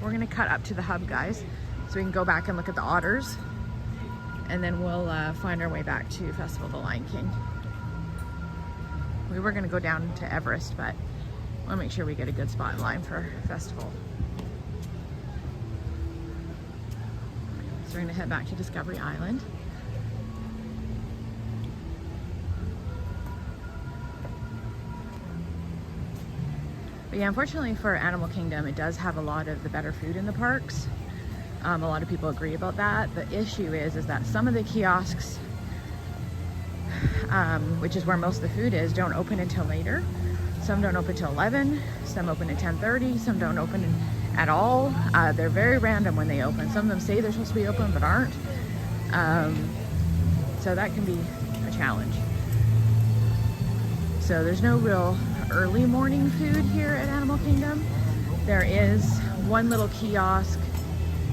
Speaker 1: We're gonna cut up to the hub, guys, so we can go back and look at the otters, and then we'll find our way back to Festival of the Lion King. We were gonna go down to Everest, but I wanna make sure we get a good spot in line for Festival. So we're gonna head back to Discovery Island. But yeah, unfortunately for Animal Kingdom, it does have a lot of the better food in the parks. A lot of people agree about that. The issue is that some of the kiosks, which is where most of the food is, don't open until later. Some don't open till 11, some open at 10:30, some don't open at all. They're very random when they open. Some of them say they're supposed to be open but aren't. So that can be a challenge. So there's no real early morning food here at Animal Kingdom. There is one little kiosk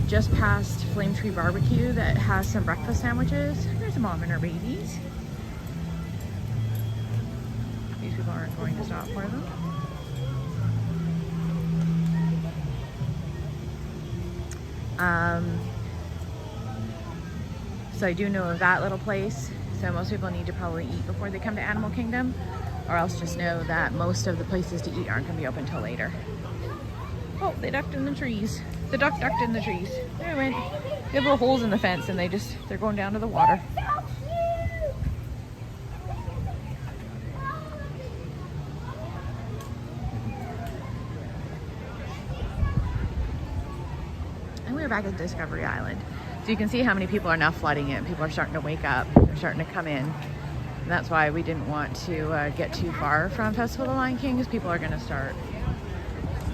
Speaker 1: just past Flame Tree Barbecue that has some breakfast sandwiches. There's a mom and her babies. These people aren't going to stop for them. So I do know of that little place. So most people need to probably eat before they come to Animal Kingdom, or else just know that most of the places to eat aren't going to be open till later. Oh, they ducked in the trees. The duck ducked in the trees. There it went. They have little holes in the fence, and they're going down to the water. And we're back at Discovery Island. So you can see how many people are now flooding it. People are starting to wake up. They're starting to come in. And that's why we didn't want to get too far from Festival of the Lion King, because people are going to start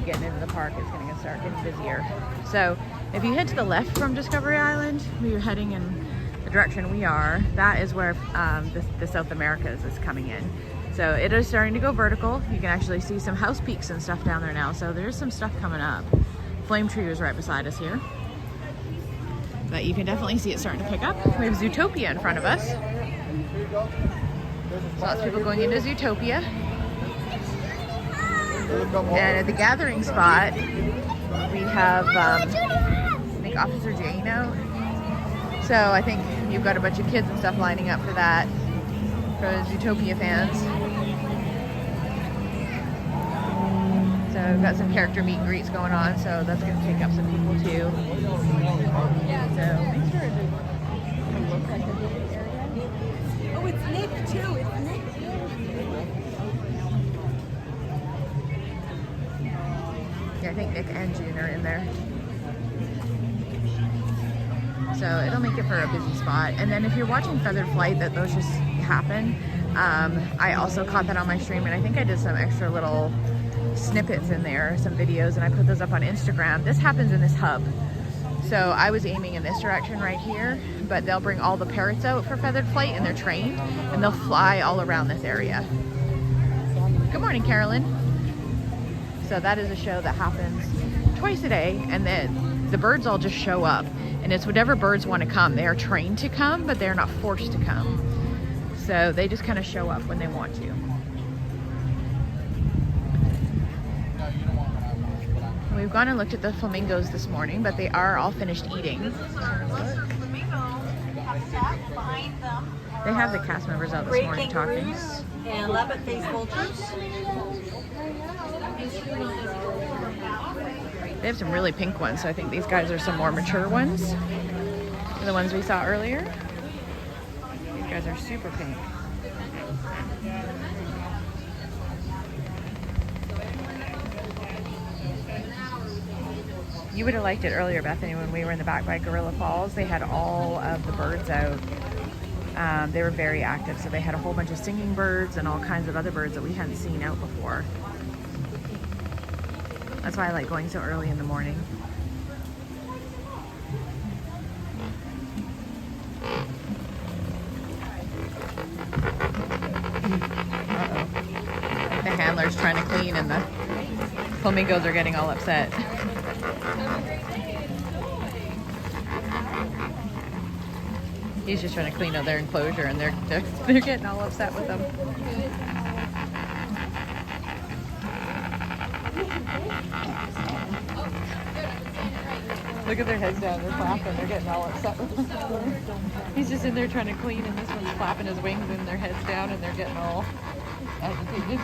Speaker 1: getting into the park. It's going to start getting busier. So if you head to the left from Discovery Island, where you're heading in the direction we are, that is where the South Americas is coming in. So it is starting to go vertical. You can actually see some house peaks and stuff down there now. So there's some stuff coming up. Flame Tree was right beside us here. But you can definitely see it starting to pick up. We have Zootopia in front of us. So lots of people going into Zootopia. And at the gathering spot, we have, I think, Officer Jane out. So I think you've got a bunch of kids and stuff lining up for that, for Zootopia fans. So we've got some character meet and greets going on, so that's going to take up some people too. So make sure it looks like a good area.
Speaker 5: Oh, it's Nick too. It's Nick.
Speaker 1: Yeah, I think Nick and June are in there. So it'll make it for a busy spot. And then if you're watching Feathered Flight, those just happen. I also caught that on my stream, and I think I did some extra little snippets in there, some videos, and I put those up on Instagram. This happens in this hub. So I was aiming in this direction right here, but they'll bring all the parrots out for Feathered Flight, and they're trained, and they'll fly all around this area. Good morning, Carolyn. So that is a show that happens twice a day, and then the birds all just show up, and it's whatever birds want to come. They are trained to come, but they're not forced to come. So they just kind of show up when they want to. We've gone and looked at the flamingos this morning, but they are all finished eating. They have the cast members out this morning talking.
Speaker 5: And rabbit-faced vultures.
Speaker 1: They have some really pink ones, so I think these guys are some more mature ones. The ones we saw earlier. These guys are super pink. You would have liked it earlier, Bethany, when we were in the back by Gorilla Falls. They had all of the birds out. They were very active, so they had a whole bunch of singing birds and all kinds of other birds that we hadn't seen out before. That's why I like going so early in the morning. Uh-oh. The handler's trying to clean and the flamingos are getting all upset. He's just trying to clean out their enclosure and they're getting all upset with him. Look at their heads down, they're flapping, they're getting all upset with him. He's just in there trying to clean and this one's flapping his wings and their heads down and they're getting all agitated.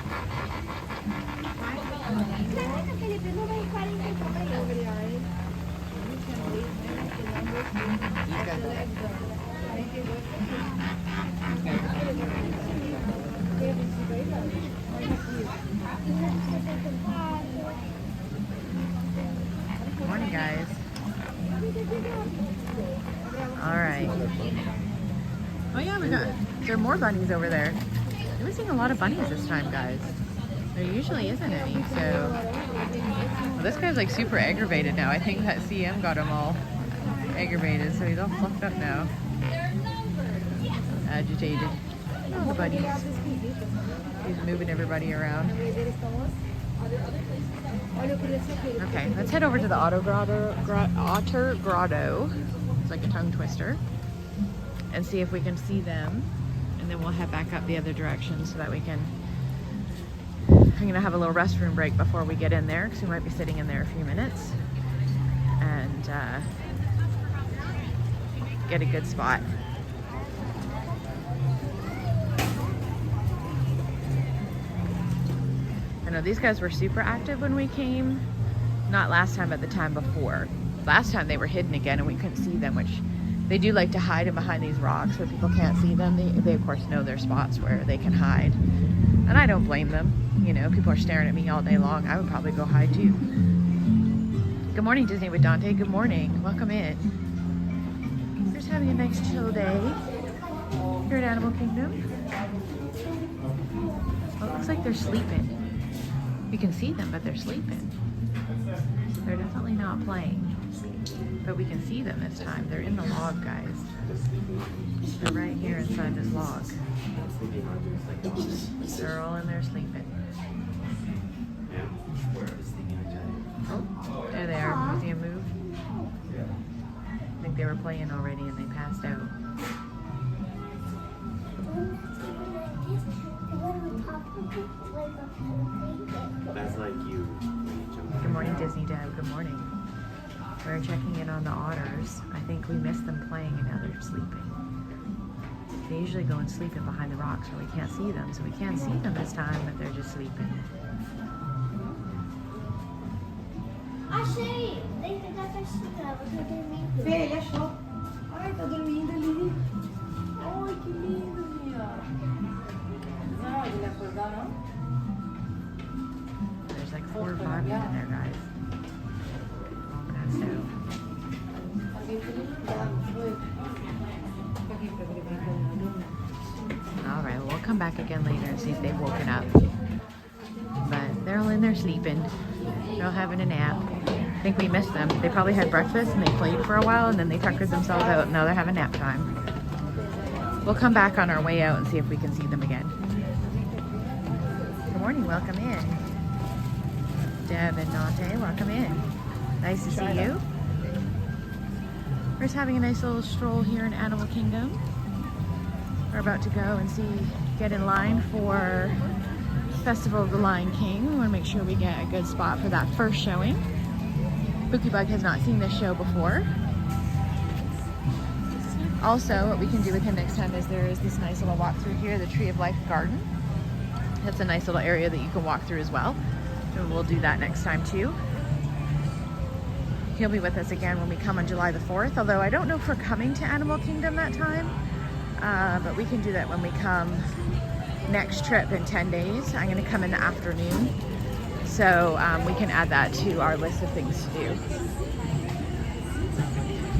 Speaker 1: Good morning, guys. All right. Oh yeah, there are more bunnies over there. We're seeing a lot of bunnies this time, guys. There usually isn't any, so. Well, this guy's like super aggravated now. I think that CM got him all aggravated, so he's all fluffed up now. Agitated. Oh, the bunnies. He's moving everybody around. Okay, let's head over to the Otter Grotto. It's like a tongue twister. And see if we can see them. And then we'll head back up the other direction so that we can... I'm gonna have a little restroom break before we get in there because we might be sitting in there a few minutes. And get a good spot. I know these guys were super active when we came. Not last time, but the time before. Last time they were hidden again and we couldn't see them, which they do like to hide in behind these rocks where people can't see them. They of course know their spots where they can hide. And I don't blame them. You know, people are staring at me all day long. I would probably go hide too. Good morning, Disney with Dante. Good morning. Welcome in. We're just having a nice chill day here at Animal Kingdom. Well, it looks like they're sleeping. You can see them, but they're sleeping. They're definitely not playing. But we can see them this time. They're in the log, guys. They're right here inside this log. They're all in there sleeping. Oh, there they are. You see them move? I think they were playing already and they passed out.
Speaker 10: That's like you.
Speaker 1: Good morning, Disney Deb. Good morning. We're checking in on the otters. I think we missed them playing and now they're sleeping. They usually go and sleep in behind the rocks where we can't see them. So we can't see them this time, but they're just sleeping.
Speaker 8: Achei! Tem que dar pra estudar, vou dormir.
Speaker 5: Fê, ele achou. Ai, tá dormindo ali. Ai, que lindo, minha. Não, ele acordou, não?
Speaker 1: There's like 4 Barbies in there, guys. All passed out. All right, well, we'll come back again later and see if they've woken up. But they're all in there sleeping. They're all having a nap. I think we missed them. They probably had breakfast and they played for a while and then they tuckered themselves out. Now they're having nap time. We'll come back on our way out and see if we can see them again. Good morning, welcome in. Deb and Dante, welcome in. Nice to see you. We're just having a nice little stroll here in Animal Kingdom. We're about to go and get in line for Festival of the Lion King. We want to make sure we get a good spot for that first showing. Pookiebug has not seen this show before. Also, what we can do with him next time is there is this nice little walk through here, the Tree of Life Garden. That's a nice little area that you can walk through as well. And we'll do that next time too. he'll be with us again when we come on July the 4th, although I don't know if we're coming to Animal Kingdom that time, but we can do that when we come next trip in 10 days. I'm going to come in the afternoon, so we can add that to our list of things to do.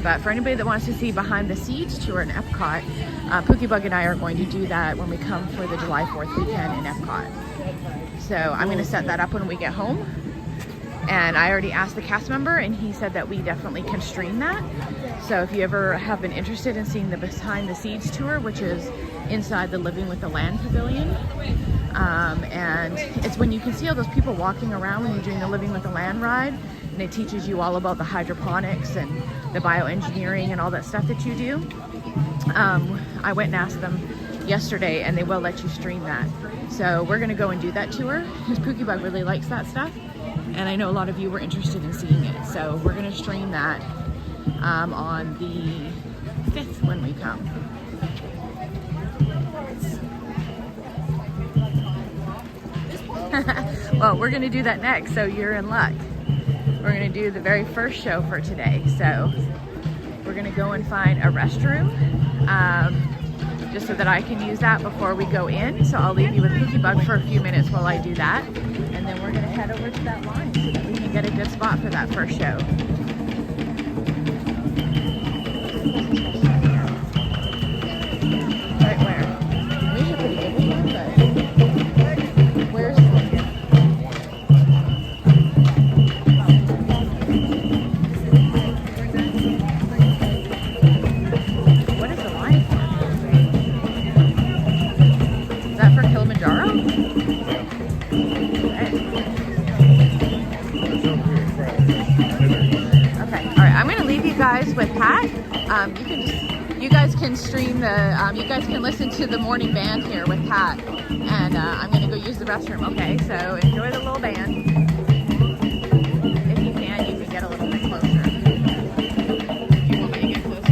Speaker 1: But for anybody that wants to see behind the scenes tour in Epcot, Pookiebug and I are going to do that when we come for the July 4th weekend in Epcot. So I'm going to set that up when we get home. And I already asked the cast member, and he said that we definitely can stream that. So if you ever have been interested in seeing the behind the scenes tour, which is inside the Living with the Land Pavilion, and it's when you can see all those people walking around when you're doing the Living with the Land ride, and it teaches you all about the hydroponics and the bioengineering and all that stuff that you do. I went and asked them yesterday, and they will let you stream that. So we're gonna go and do that tour, because Pookiebug really likes that stuff. And I know a lot of you were interested in seeing it. So we're gonna stream that on the 5th when we come. Well, we're gonna do that next, so you're in luck. We're gonna do the very first show for today. So we're gonna go and find a restroom, just so that I can use that before we go in. So I'll leave you with Pookiebug for a few minutes while I do that. And then we're gonna head over to that line so that we can get a good spot for that first show. Right where? We have a pretty good one, but where's the one? What is the line for? Is that for Kilimanjaro? Okay, all right, I'm gonna leave you guys with Pat. You guys can stream the, you guys can listen to the morning band here with Pat, and I'm gonna go use the restroom, okay? So enjoy the little band. If you can get a little bit closer. You want me to get closer?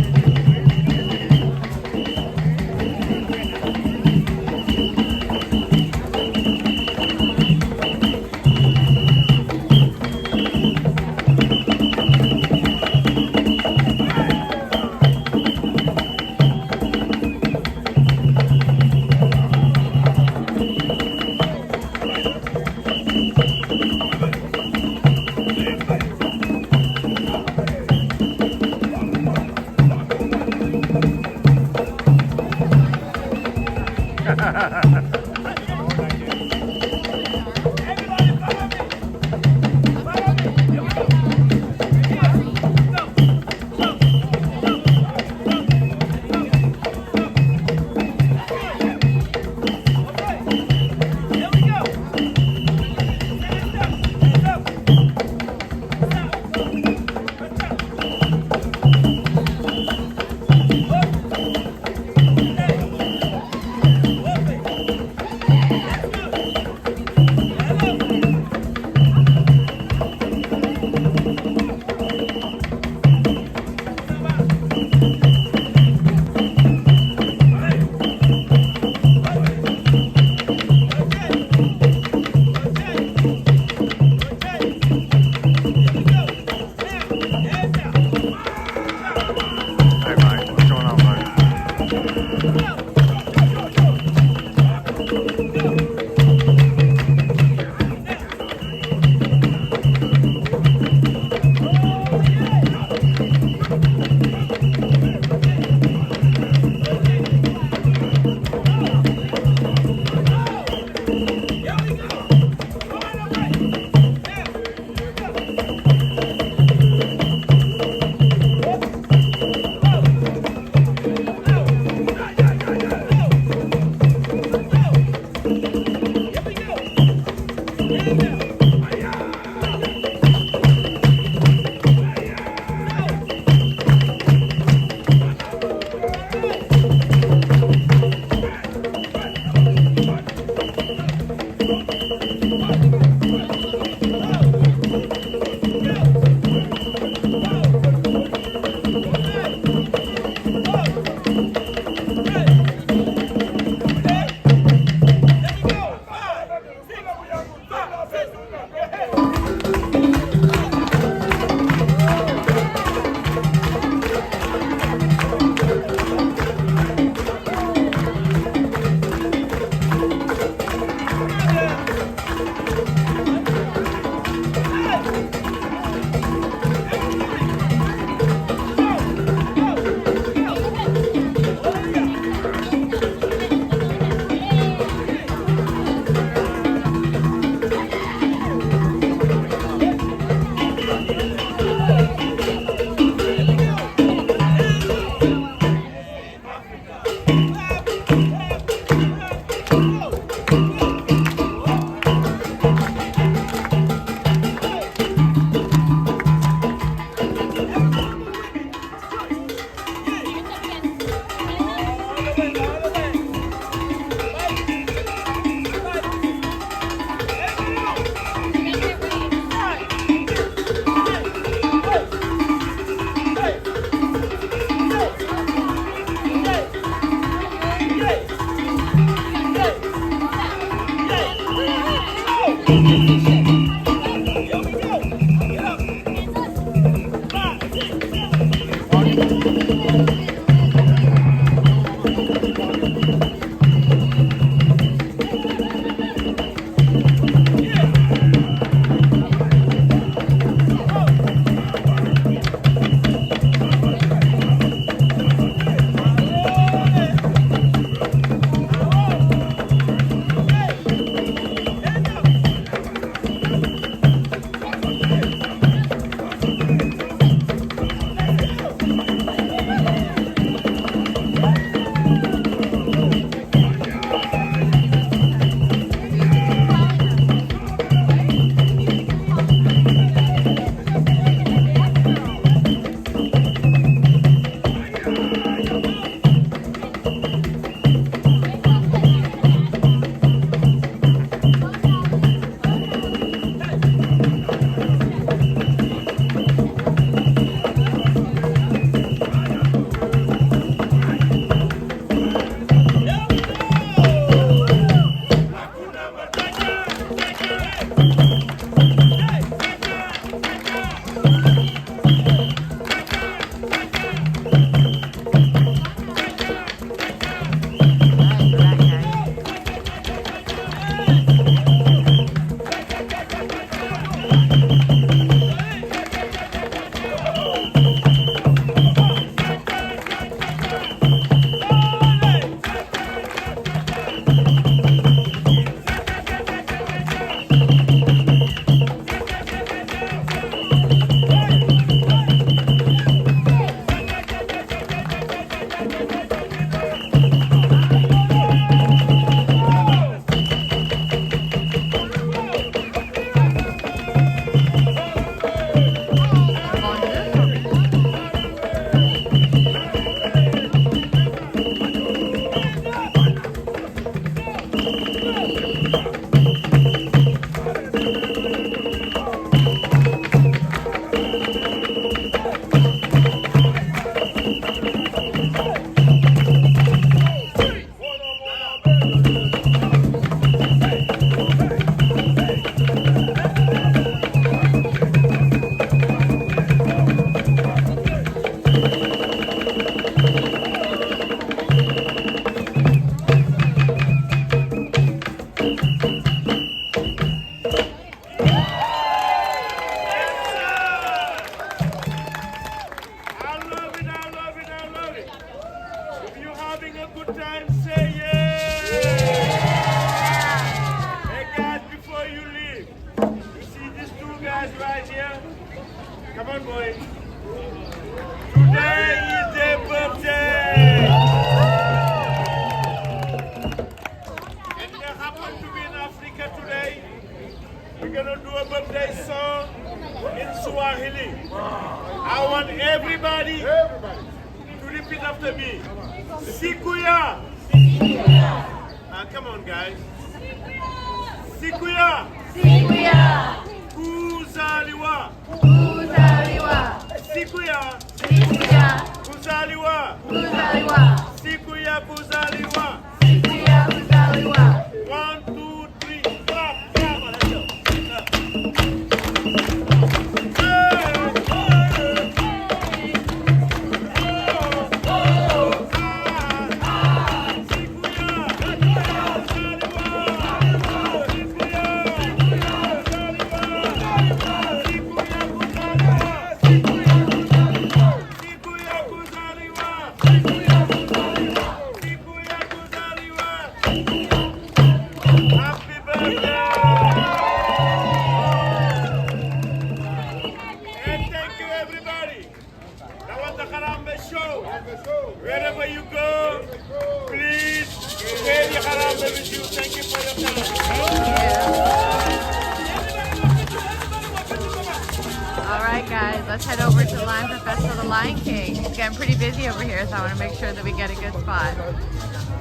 Speaker 1: Let's head over to the line for Festival of the Lion King. It's getting pretty busy over here, so I want to make sure that we get a good spot.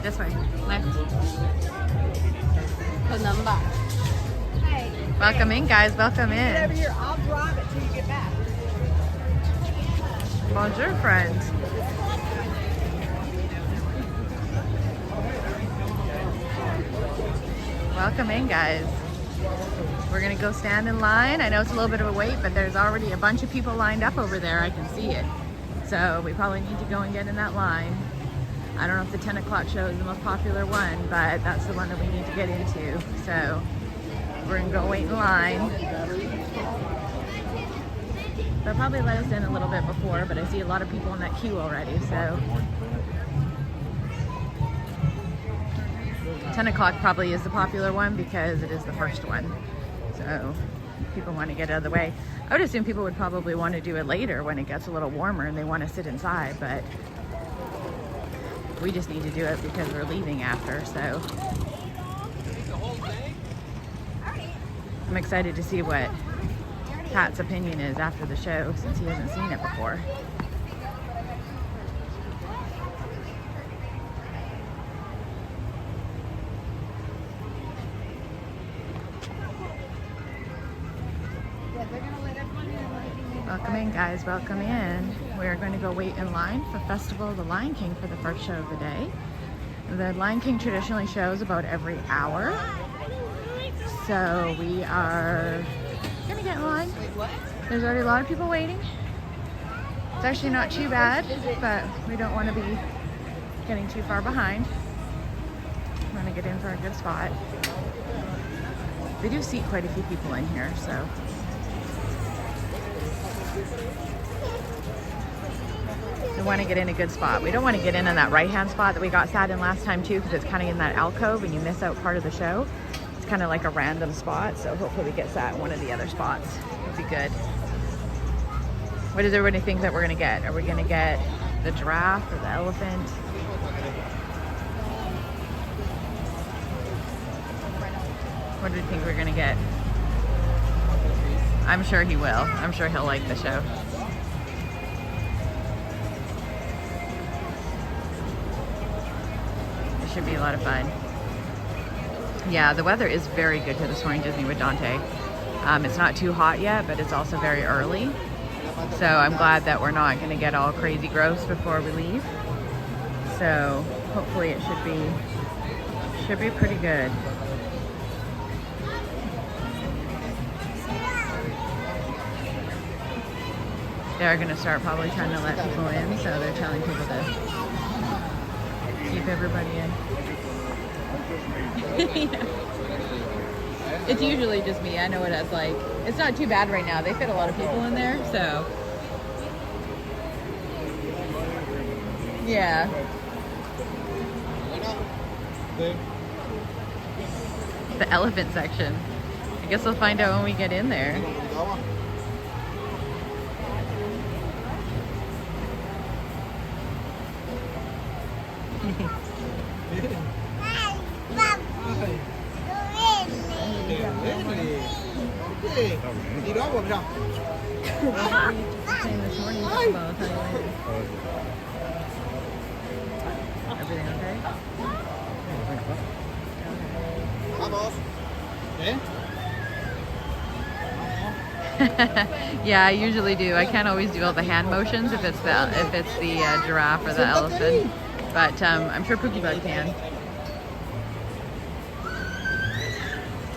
Speaker 1: This way. Left.
Speaker 9: The number.
Speaker 1: Welcome in, guys. Welcome in.
Speaker 9: Over here. I'll drive it till you get back.
Speaker 1: Bonjour, friends. Welcome in, guys. We're gonna go stand in line. I know it's a little bit of a wait, but there's already a bunch of people lined up over there. I can see it. So we probably need to go and get in that line. I don't know if the 10 o'clock show is the most popular one, but that's the one that we need to get into. So we're gonna go wait in line. They'll probably let us in a little bit before, but I see a lot of people in that queue already, so. 10 o'clock probably is the popular one because it is the first one. So people want to get out of the way. I would assume people would probably want to do it later when it gets a little warmer and they want to sit inside, but we just need to do it because we're leaving after, so. I'm excited to see what Pat's opinion is after the show since he hasn't seen it before. Welcome in, guys, welcome in. We're going to go wait in line for Festival of the Lion King for the first show of the day. The Lion King traditionally shows about every hour. So we are gonna get in line. There's already a lot of people waiting. It's actually not too bad, but we don't want to be getting too far behind. We want to get in for a good spot. They do seat quite a few people in here, so. We want to get in a good spot. We don't want to get in that right-hand spot that we got sat in last time too, because it's kind of in that alcove and you miss out part of the show. It's kind of like a random spot, so hopefully we get sat in one of the other spots. It'll be good. What does everybody think that we're going to get? Are we going to get the giraffe or the elephant? What do you think we're going to get? I'm sure he will. I'm sure he'll like the show. It should be a lot of fun. Yeah, the weather is very good for this morning Disney with Dante. It's not too hot yet, but it's also very early. So I'm glad that we're not going to get all crazy gross before we leave. So hopefully it should be pretty good. They're going to start probably trying to let people in, so they're telling people to keep everybody in. Yeah. It's usually just me. I know what it's like. It's not too bad right now. They fit a lot of people in there, so. Yeah. The elephant section. I guess we'll find out when we get in there. Everything okay? Yeah, I usually do. I can't always do all the hand motions if it's the giraffe or the elephant, but I'm sure Pookiebug can.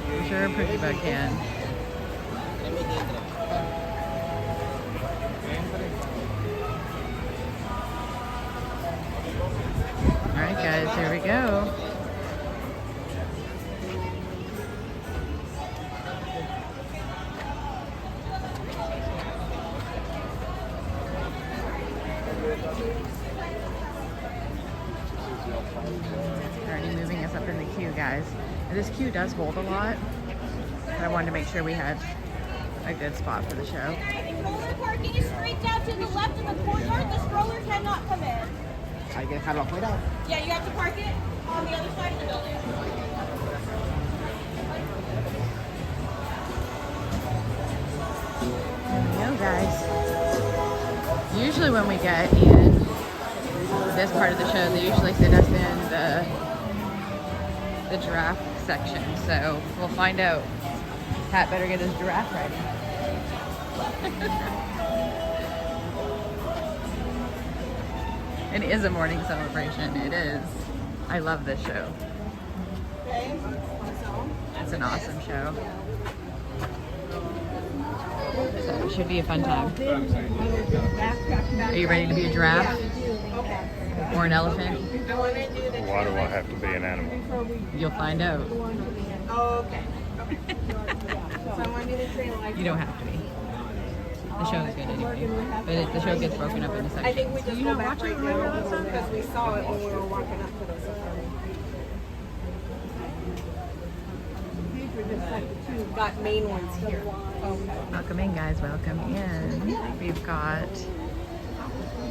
Speaker 1: I'm sure Pookiebug can. Alright guys, here we go. Already moving us up in the queue, guys. And this queue does hold a lot, but I wanted to make sure we had a good spot for the show.
Speaker 9: Stroller parking is straight down to the left in the courtyard. The stroller cannot come in.
Speaker 7: Hay que dejarlo afuera.
Speaker 9: Yeah, you have to park it on the other side of the building.
Speaker 1: There we go, guys. Usually when we get in this part of the show, they usually sit us in the giraffe section. So we'll find out. Pat better get his giraffe ready. It is a morning celebration. It is. I love this show.
Speaker 9: Okay, so that's
Speaker 1: It's an awesome show. So it should be a fun time. Are you ready to be a giraffe? Or an elephant?
Speaker 12: Why do I have to be an animal?
Speaker 1: You'll find out.
Speaker 5: Oh, okay. So I want you to say like.
Speaker 1: You don't have to be. The show is good anyway. But the show gets broken up into sections.
Speaker 5: I think we just go back right now because we saw it when we were walking up to the safari. These were just like the two got main ones here.
Speaker 1: Welcome in, guys. Welcome in. We've got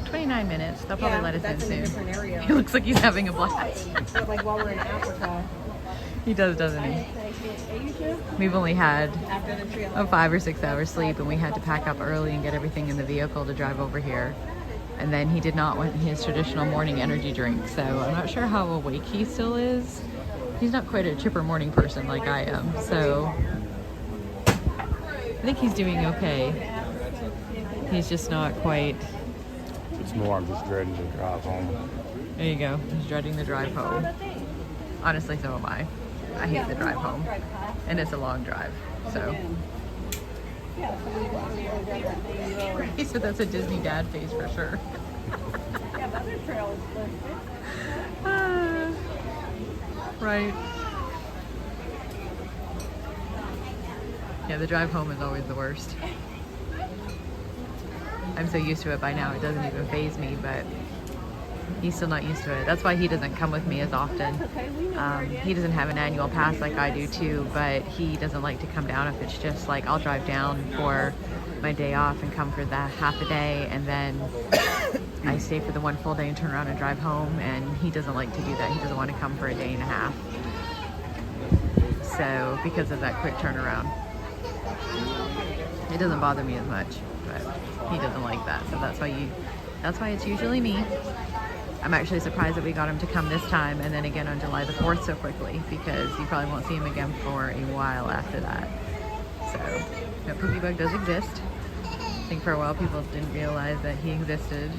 Speaker 1: 29 minutes. They'll probably let us in soon. He looks like he's having a blast.
Speaker 5: Like while we're in Africa.
Speaker 1: He does, doesn't he? We've only had a 5 or 6 hours sleep, and we had to pack up early and get everything in the vehicle to drive over here. And then he did not want his traditional morning energy drink, so I'm not sure how awake he still is. He's not quite a chipper morning person like I am, so I think he's doing okay. He's just not quite.
Speaker 12: It's more I'm just dreading to drive home.
Speaker 1: There you go. He's dreading the drive home. Honestly, so am I. I hate the drive home. And it's a long drive, so. He said that's a Disney dad face for sure. Right. Yeah, the drive home is always the worst. I'm so used to it by now, it doesn't even faze me, but he's still not used to it. That's why he doesn't come with me as often. He doesn't have an annual pass like I do too, but he doesn't like to come down if it's just like I'll drive down for my day off and come for that half a day, and then I stay for the one full day and turn around and drive home, and he doesn't like to do that. He doesn't want to come for a day and a half. So because of that quick turnaround, it doesn't bother me as much, but he doesn't like that. So that's why it's usually me. I'm actually surprised that we got him to come this time and then again on July the 4th so quickly, because you probably won't see him again for a while after that. So, no, Pookiebug does exist. I think for a while people didn't realize that he existed.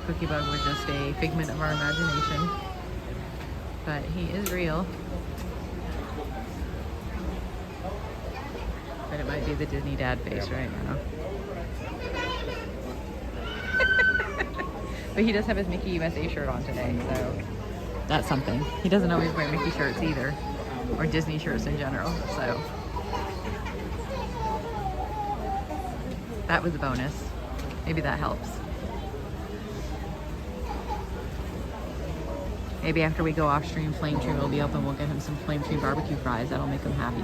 Speaker 1: Pookiebug was just a figment of our imagination, but he is real. But it might be the Disney dad face right now. But he does have his Mickey USA shirt on today, so that's something. He doesn't always wear Mickey shirts either, or Disney shirts in general, so that was a bonus. Maybe that helps. Maybe after we go off stream, Flame Tree will be open. We'll get him some Flame Tree barbecue fries. That'll make him happy.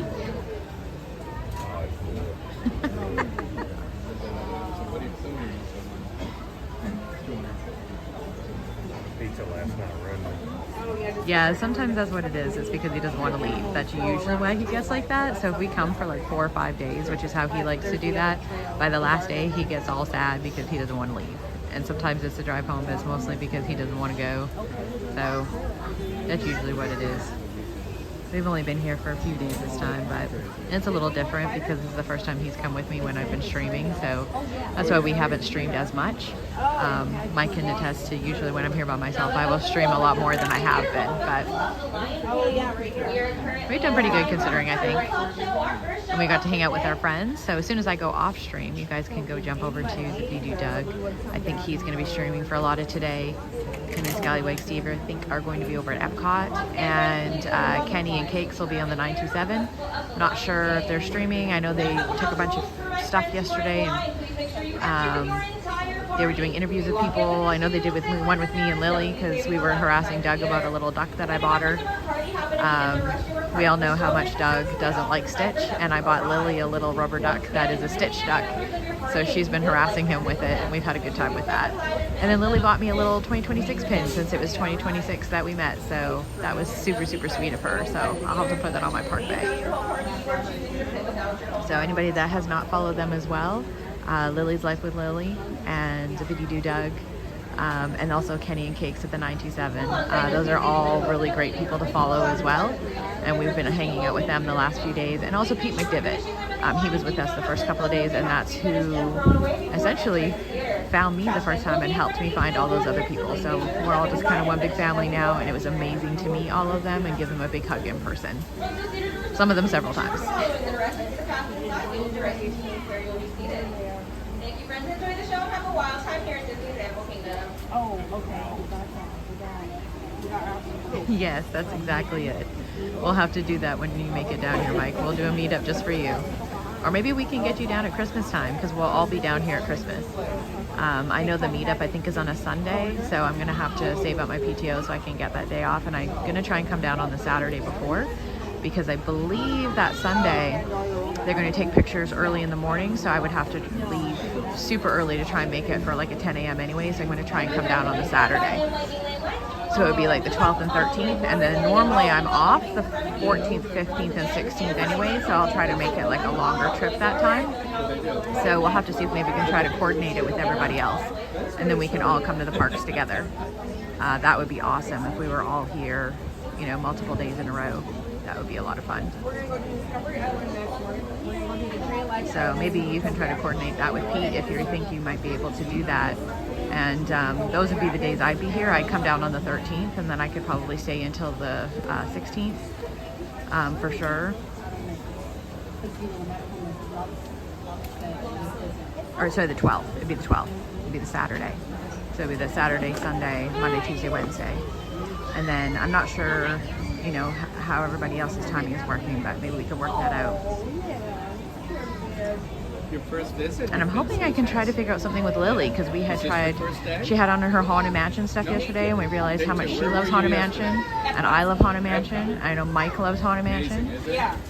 Speaker 12: Pizza last night, right?
Speaker 1: Yeah, sometimes that's what it is. It's because he doesn't want to leave. That's usually why he gets like that. So if we come for like 4 or 5 days, which is how he likes to do that, by the last day he gets all sad because he doesn't want to leave. And sometimes it's the drive home, but it's mostly because he doesn't want to go. So that's usually what it is. We've only been here for a few days this time, but it's a little different because this is the first time he's come with me when I've been streaming, so that's why we haven't streamed as much. Mike can attest to usually when I'm here by myself, I will stream a lot more than I have been, but we've done pretty good considering, I think. And we got to hang out with our friends, so as soon as I go off stream, you guys can go jump over to Zippy-Doo Doug. I think he's going to be streaming for a lot of today. Him and Scallywag Steve, I think, are going to be over at Epcot, and Kenny and Cakes will be on the 927. Not sure if they're streaming. I know they took a bunch of stuff yesterday, and they were doing interviews with people. I know they did one with me and Lily, because we were harassing Doug about a little duck that I bought her. We all know how much Doug doesn't like Stitch, and I bought Lily a little rubber duck that is a Stitch duck. So she's been harassing him with it, and we've had a good time with that. And then Lily bought me a little 2026 pin since it was 2026 that we met. So that was super, super sweet of her. So I'll have to put that on my park bag. So anybody that has not followed them as well, Lily's Life with Lily and Zippy-Doo Doug and also Kenny and Cakes at the 927. Those are all really great people to follow as well, and we've been hanging out with them the last few days. And also Pete McDivitt, he was with us the first couple of days, and that's who essentially found me the first time and helped me find all those other people. So we're all just kind of one big family now, and it was amazing to meet all of them and give them a big hug in person. Some of them several times.
Speaker 9: Thank you, friends. Enjoy the show and have a wild time here at Disney's Animal Kingdom.
Speaker 5: Oh, okay.
Speaker 1: Yes, that's exactly it. We'll have to do that when you make it down here, Mike. We'll do a meetup just for you. Or maybe we can get you down at Christmas time, because we'll all be down here at Christmas. I know the meetup, I think, is on a Sunday, so I'm going to have to save up my PTO so I can get that day off, and I'm going to try and come down on the Saturday before, because I believe that Sunday they're going to take pictures early in the morning, so I would have to leave super early to try and make it for like a 10 a.m. anyway, so I'm going to try and come down on the Saturday. So it would be like the 12th and 13th, and then normally I'm off the 14th, 15th, and 16th anyway, so I'll try to make it like a longer trip that time. So we'll have to see if maybe we can try to coordinate it with everybody else, and then we can all come to the parks together. That would be awesome if we were all here, you know, multiple days in a row. That would be a lot of fun. So maybe you can try to coordinate that with Pete if you think you might be able to do that. And those would be the days I'd be here. I'd come down on the 13th, and then I could probably stay until the 16th for sure. Or sorry, the 12th. It'd be the 12th. It'd be the Saturday. So it'd be the Saturday, Sunday, Monday, Tuesday, Wednesday. And then I'm not sure, you know, how everybody else's timing is working, but maybe we can work that out.
Speaker 2: Your first visit.
Speaker 1: And I'm hoping I can try to figure out something with Lily, because we had tried, she had on her Haunted Mansion stuff yesterday, and we realized how much she loves Haunted Mansion, and I love Haunted Mansion. I know Mike loves Haunted Mansion.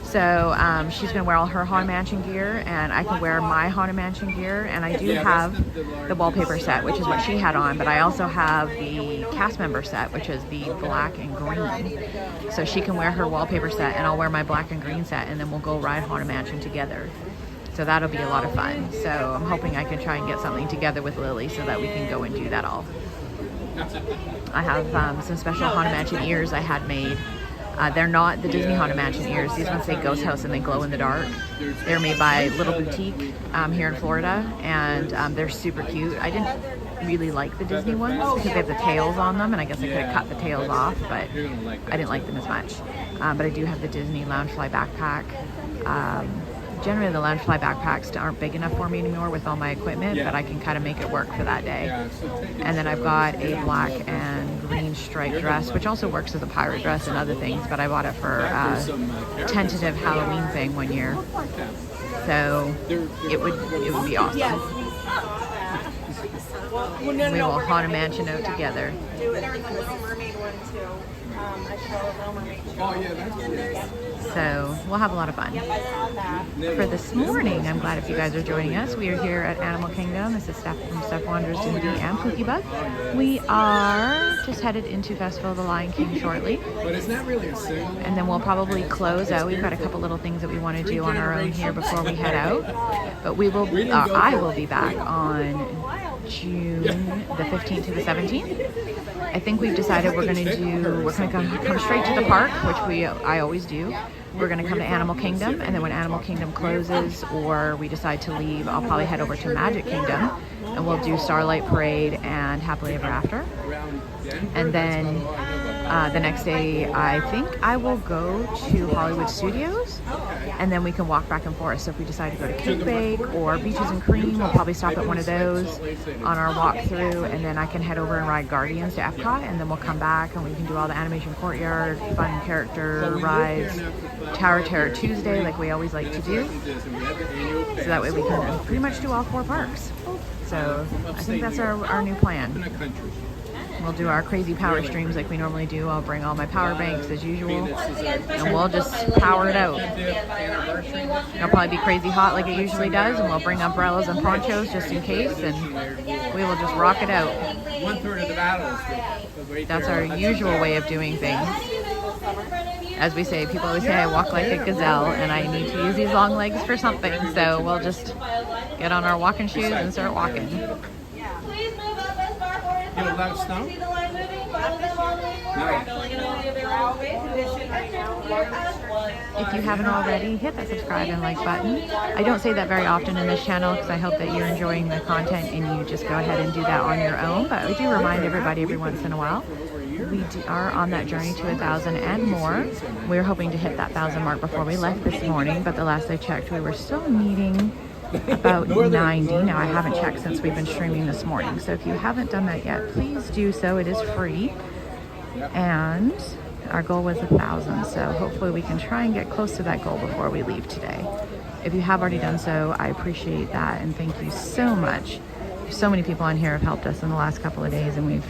Speaker 1: So she's gonna wear all her Haunted Mansion gear, and I can wear my Haunted Mansion gear, and I do have the wallpaper set, which is what she had on, but I also have the cast member set, which is the black and green. So she can wear her wallpaper set, and I'll wear my black and green set, and then we'll go ride Haunted Mansion together. So that'll be a lot of fun. So I'm hoping I can try and get something together with Lily so that we can go and do that all. I have some special Haunted Mansion ears I had made. They're not the Disney Haunted Mansion ears. These ones say Ghost House and they glow in the dark. They're made by Little Boutique here in Florida, and they're super cute. I didn't really like the Disney ones because they have the tails on them, and I guess I could have cut the tails off, but I didn't like them as much. But I do have the Disney Loungefly backpack. Generally the Loungefly backpacks aren't big enough for me anymore with all my equipment, but I can kind of make it work for that day. And then I've got a black and green striped dress, which also works as a pirate dress and other things, but I bought it for a tentative Halloween thing one year. So it would be awesome. We will Haunted Mansion out together. So we'll have a lot of fun. For this morning, I'm glad if you guys are joining us. We are here at Animal Kingdom. This is Steph from Steph Wanders Disney and Pookiebug. We are just headed into Festival of the Lion King shortly.
Speaker 2: But it's not really a single.
Speaker 1: And then we'll probably close out. We've got a couple little things that we want to do on our own here before we head out. But we will. I will be back on June the 15th to the 17th. I think we've decided we're going to come straight to the park, which I always do. We're going to come to Animal Kingdom, and then when Animal Kingdom closes or we decide to leave, I'll probably head over to Magic Kingdom, and we'll do Starlight Parade and Happily Ever After. And then the next day, I think I will go to Hollywood Studios, and then we can walk back and forth. So if we decide to go to Cake Bake or Beaches and Cream, we'll probably stop at one of those on our walk through, and then I can head over and ride Guardians to Epcot, and then we'll come back and we can do all the Animation Courtyard, fun character rides, Tower Terror Tuesday like we always like to do. So that way we can pretty much do all 4 parks. So I think that's our new plan. We'll do our crazy power streams like we normally do. I'll bring all my power banks as usual, and we'll just power it out. It'll probably be crazy hot like it usually does, and we'll bring umbrellas and ponchos just in case, and we will just rock it out. That's our usual way of doing things. As we say, people always say I walk like a gazelle, and I need to use these long legs for something, so we'll just get on our walking shoes and start walking.
Speaker 11: Get a lot of snow?
Speaker 1: If you haven't already, hit that subscribe and like button. I don't say that very often in this channel because I hope that you're enjoying the content and you just go ahead and do that on your own. But I do remind everybody every once in a while. We are on that journey to 1,000 and more. We're hoping to hit that 1,000 mark before we left this morning, but the last I checked, we were still needing about 90. Now I haven't checked since we've been streaming this morning. So if you haven't done that yet, please do so. It is free. And our goal was 1,000. So hopefully we can try and get close to that goal before we leave today. If you have already done so, I appreciate that. And thank you so much. So many people on here have helped us in the last couple of days and we've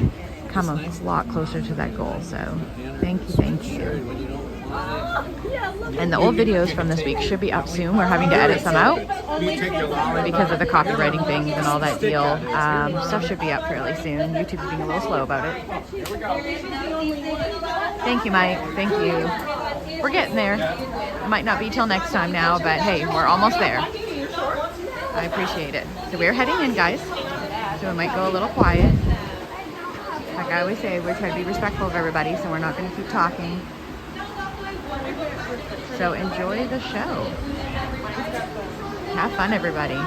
Speaker 1: come a lot closer to that goal. So thank you, thank you. And the old videos from this week should be up soon. We're having to edit some out because of the copywriting things and all that deal. Stuff should be up fairly soon. YouTube's being a little slow about it. Thank you, Mike. Thank you. We're getting there. It might not be till next time now, but hey, we're almost there. I appreciate it. So we're heading in, guys. So it might go a little quiet. Like I always say, we're trying to be respectful of everybody, so we're not going to keep talking. So enjoy the show. Have fun, everybody.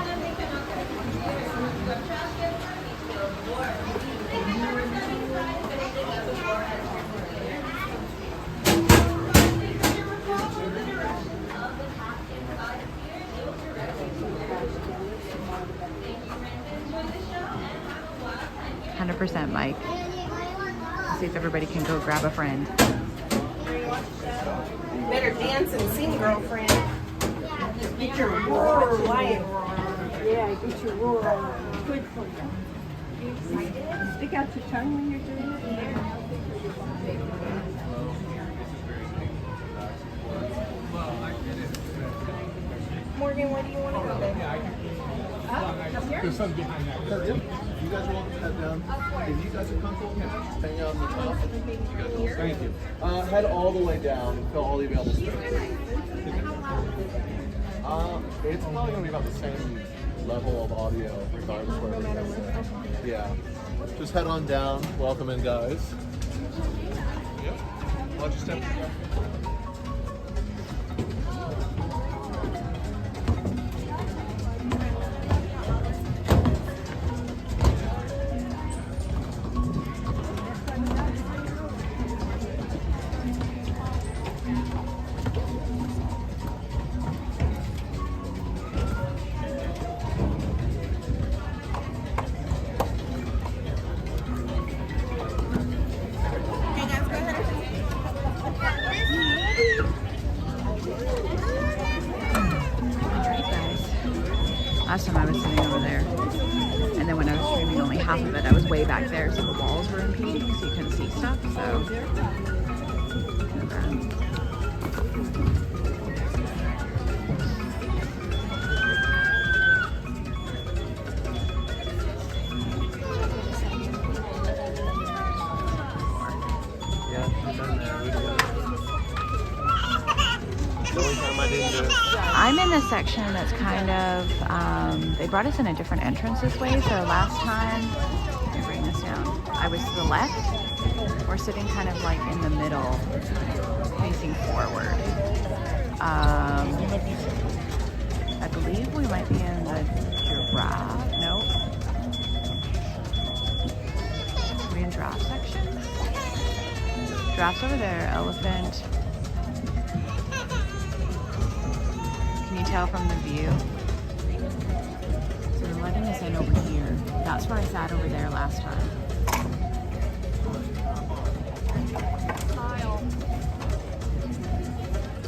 Speaker 1: 100%, Mike. Let's see if everybody can go grab a friend.
Speaker 5: Better dance and sing, girlfriend. Get your roar lion. Yeah, get your roar on. Good for you. Stick out your tongue when you're doing it. Morgan, where do you want to go, baby? Up here?
Speaker 11: There's something behind that curtain. You guys want to head down? If you guys are comfortable, hang out on the top. Thank you. Head all the way down and fill all the available space. It's probably going to be about the same level of audio regardless where we go. Yeah. Just head on down. Welcome in, guys. Yep. Watch your step.
Speaker 10: only time I didn't do it.
Speaker 1: I'm in a section that's kind of, they brought us in a different entrance this way, so last time, let me bring this down, I was to the left. We're sitting kind of like in the middle, facing forward. I believe we might be in the giraffe, nope. Are we in giraffe section? Giraffe's over there, elephant. Can you tell from the view? So they're letting us in over here. That's where I sat over there last time.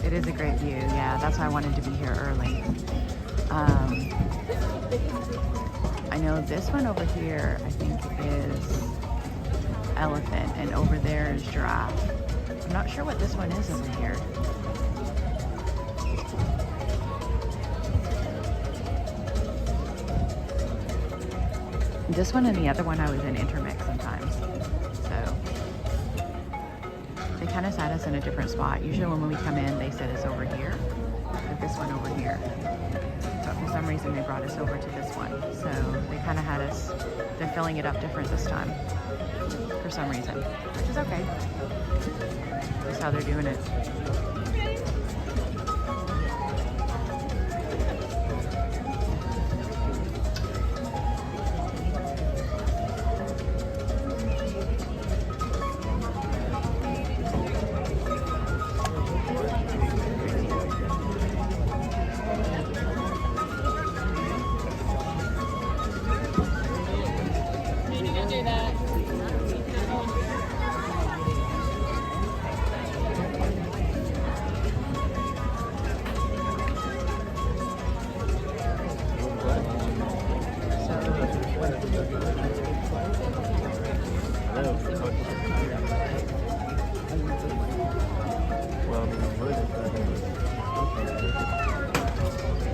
Speaker 1: It is a great view, yeah. That's why I wanted to be here early. I know this one over here, I think is elephant, and over there is giraffe. I'm not sure what this one is over here. This one and the other one I was in intermix sometimes. So they kind of sat us in a different spot. Usually when we come in, they set us over here, but this one over here. But for some some reason they brought us over to this one. So they kind of had us, they're filling it up different this time for some reason, which is okay. That's how they're doing it.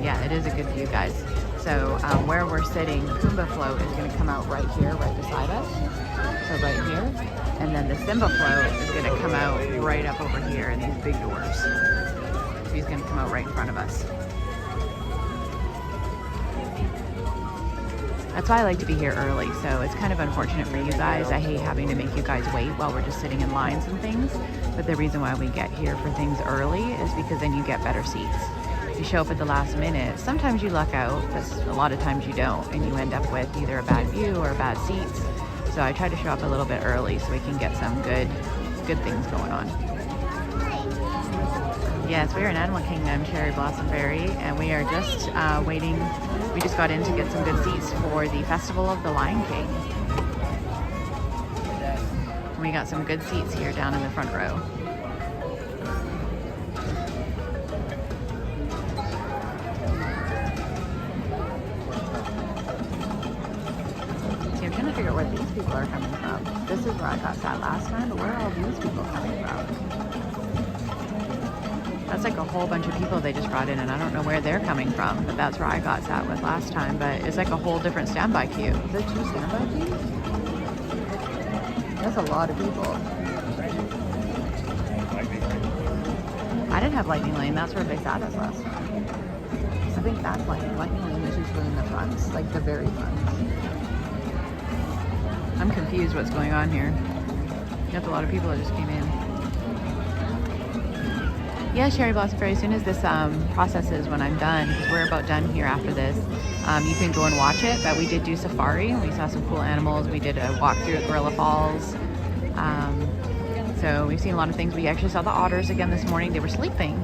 Speaker 1: Yeah, it is a good view, guys. So where we're sitting, Pumbaa float is going to come out right here, right beside us. So right here. And then the Simba float is going to come out right up over here in these big doors. So he's going to come out right in front of us. That's why I like to be here early. So it's kind of unfortunate for you guys. I hate having to make you guys wait while we're just sitting in lines and things. But the reason why we get here for things early is because then you get better seats. You show up at the last minute, sometimes you luck out, but a lot of times you don't, and you end up with either a bad view or bad seats. So I try to show up a little bit early so we can get some good things going on. Yes, we are in Animal Kingdom, Cherry Blossom Berry, and we are just waiting. We just got in to get some good seats for the Festival of the Lion King. We got some good seats here down in the front row. See, I'm trying to figure out where these people are coming from. This is where I got sat last time, but where are all these people coming from? That's like a whole bunch of people they just brought in, and I don't know where they're coming from, but that's where I got sat with last time. But it's like a whole different standby queue. Is there 2 standby queues? That's a lot of people. I didn't have Lightning Lane. That's where they sat us last time. I think that's Lightning Lane is usually in the fronts, like the very fronts. I'm confused what's going on here. That's a lot of people that just came in. Yeah, Cherry Blossom Fairy, as soon as this processes, when I'm done, because we're about done here after this, you can go and watch it. But we did do safari. We saw some cool animals. We did a walk through at Gorilla Falls. So we've seen a lot of things. We actually saw the otters again this morning. They were sleeping,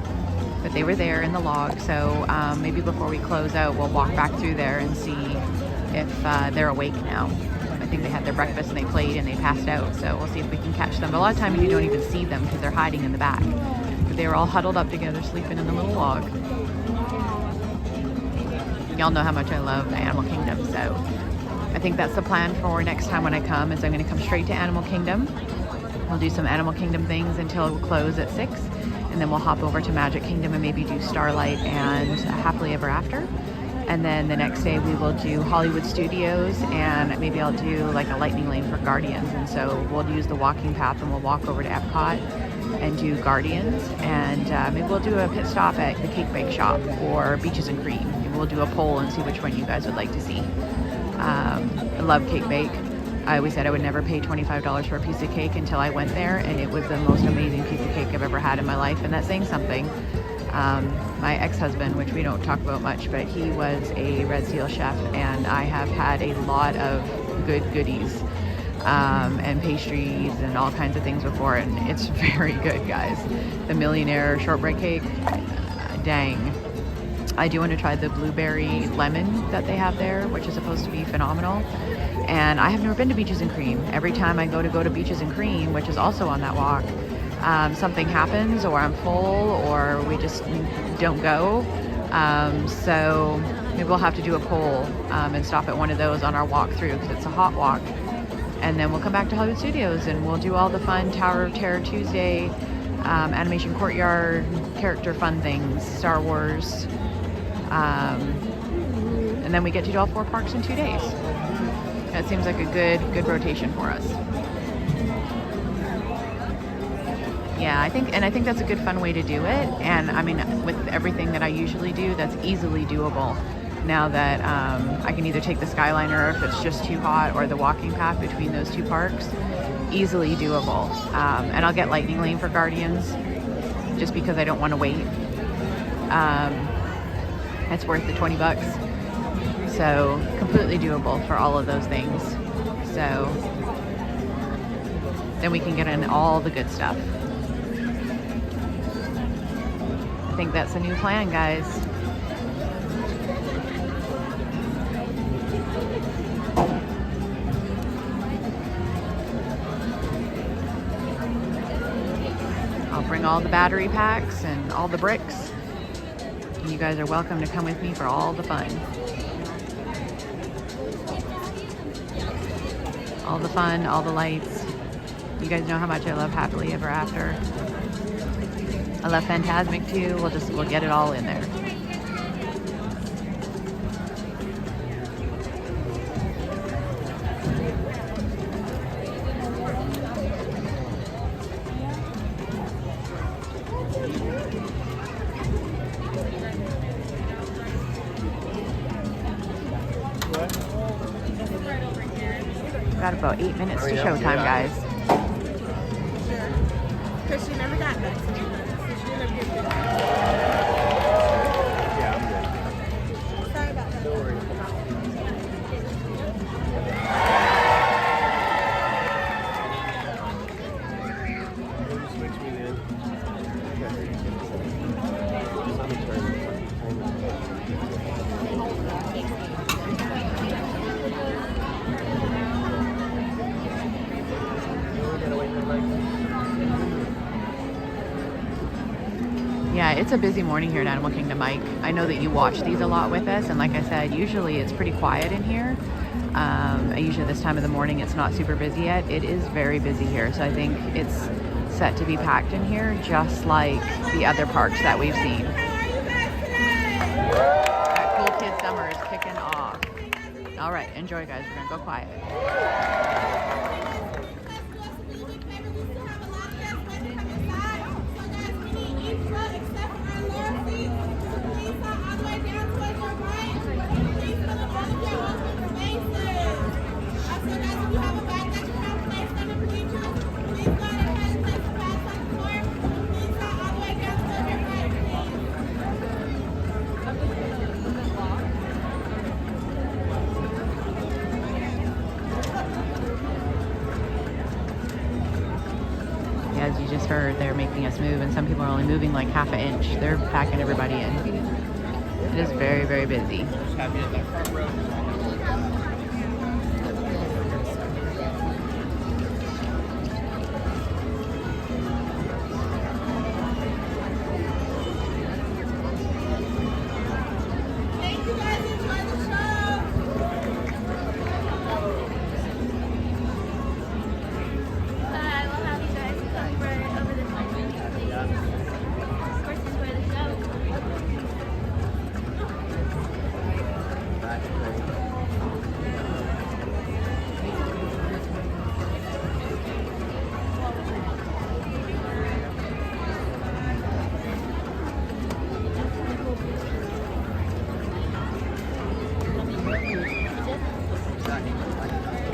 Speaker 1: but they were there in the log. So maybe before we close out, we'll walk back through there and see if they're awake now. I think they had their breakfast and they played and they passed out. So we'll see if we can catch them. But a lot of times you don't even see them because they're hiding in the back. They were all huddled up together, sleeping in the little log. Y'all know how much I love Animal Kingdom, so I think that's the plan for next time when I come, is I'm going to come straight to Animal Kingdom. We'll do some Animal Kingdom things until we close at 6, and then we'll hop over to Magic Kingdom and maybe do Starlight and Happily Ever After. And then the next day we will do Hollywood Studios, and maybe I'll do like a Lightning Lane for Guardians. And so we'll use the walking path and we'll walk over to Epcot and do Guardians, and maybe we'll do a pit stop at the Cake Bake Shop or Beaches and Cream. Maybe we'll do a poll and see which one you guys would like to see. I love Cake Bake. I always said I would never pay $25 for a piece of cake until I went there, and it was the most amazing piece of cake I've ever had in my life, and that's saying something. My ex-husband, which we don't talk about much, but he was a Red Seal chef, and I have had a lot of good goodies and pastries and all kinds of things before, and it's very good, guys. The Millionaire shortbread cake, dang. I do want to try the blueberry lemon that they have there, which is supposed to be phenomenal. And I have never been to Beaches and Cream. Every time I go to Beaches and Cream, which is also on that walk, something happens, or I'm full, or we just don't go. So maybe we'll have to do a poll and stop at one of those on our walk through, because it's a hot walk. And then we'll come back to Hollywood Studios and we'll do all the fun Tower of Terror Tuesday, Animation Courtyard, character fun things, Star Wars. And then we get to do all 4 parks in 2 days. That seems like a good rotation for us. Yeah, I think that's a good fun way to do it. And I mean, with everything that I usually do, that's easily doable. now that I can either take the Skyliner if it's just too hot, or the walking path between those two parks. Easily doable. And I'll get Lightning Lane for Guardians just because I don't want to wait. It's worth the 20 bucks. So completely doable for all of those things. So then we can get in all the good stuff. I think that's a new plan, guys. I'll bring all the battery packs and all the bricks. You guys are welcome to come with me for all the fun. All the fun, all the lights. You guys know how much I love Happily Ever After. I love Fantasmic too. We'll get it all in there. Got about 8 minutes to showtime, guys.
Speaker 5: Because she never got that.
Speaker 10: Yeah, I'm good.
Speaker 5: Sorry about that.
Speaker 10: Don't worry. Switch me then. I'm gonna
Speaker 1: Yeah, it's a busy morning here at Animal Kingdom, Mike. I know that you watch these a lot with us, and like I said, usually it's pretty quiet in here. Usually this time of the morning it's not super busy yet. It is very busy here, so I think it's set to be packed in here, just like the other parks that we've seen. That Cool Kids Summer is kicking off. All right, enjoy, guys. We're gonna go quiet. As you just heard, they're making us move, and some people are only moving like half an inch. They're packing everybody in. It is very, very busy.
Speaker 2: Just have you in that front row.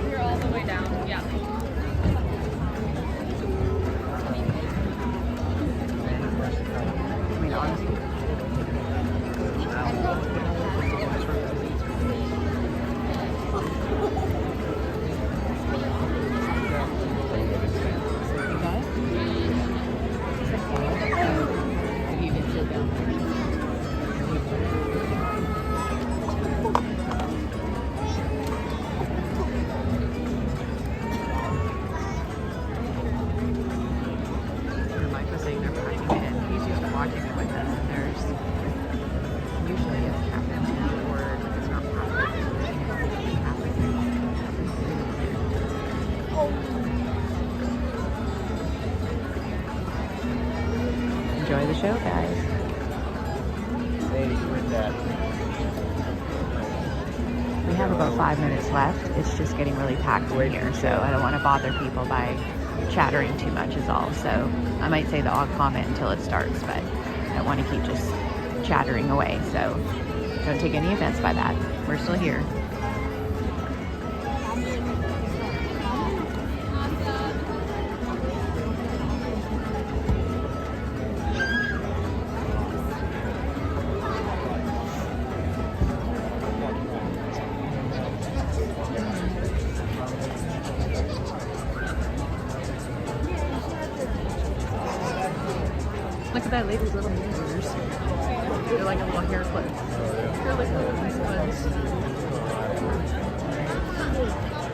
Speaker 9: You're all the way down. Yeah.
Speaker 1: I mean, honestly. Mike was saying they're packing it in. He's used to watching it with us. There's usually a captain or it's not packed. Enjoy the show, guys.
Speaker 10: Hey, with that.
Speaker 1: We have about 5 minutes left. It's just getting really packed in here, so I don't want to bother people by chattering too much is all. So I might say the odd comment until it starts, but I don't want to keep just chattering away. So Don't take any offense by that. We're still here. Look at that lady's little mini ears. They're like a little hair clip. They're like little nice ones.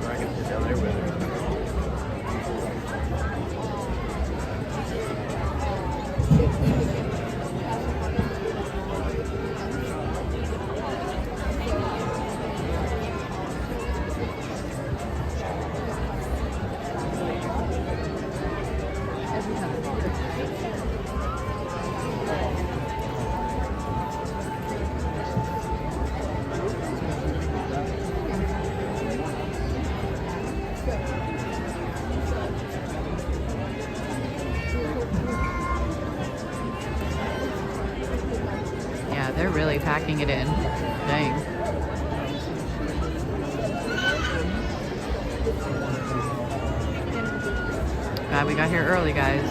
Speaker 10: I can sit down there with her.
Speaker 1: Yeah, they're really packing it in. Dang. Glad we got here early, guys.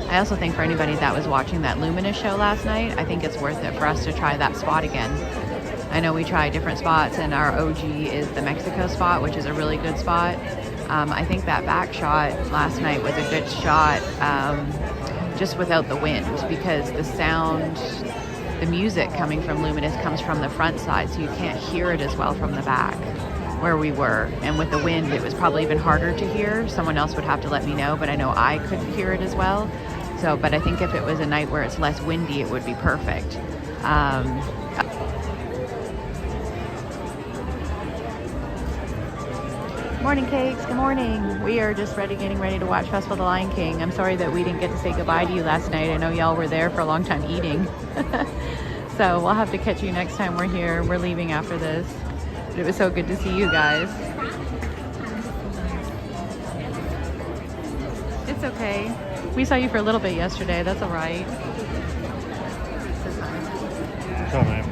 Speaker 1: I also think for anybody that was watching that Luminous show last night, I think it's worth it for us to try that spot again. I know we tried different spots, and our OG is the Mexico spot, which is a really good spot. I think that back shot last night was a good shot, just without the wind, because the sound, the music coming from Luminous comes from the front side, so you can't hear it as well from the back where we were. And with the wind, it was probably even harder to hear. Someone else would have to let me know, but I know I couldn't hear it as well. So, but I think if it was a night where it's less windy, it would be perfect. Morning, Cakes. Good morning. We are just getting ready to watch Festival of the Lion King. I'm sorry that we didn't get to say goodbye to you last night. I know y'all were there for a long time eating. So we'll have to catch you next time we're here. We're leaving after this. But it was so good to see you guys. It's okay. We saw you for a little bit yesterday. That's all right.
Speaker 12: Come on.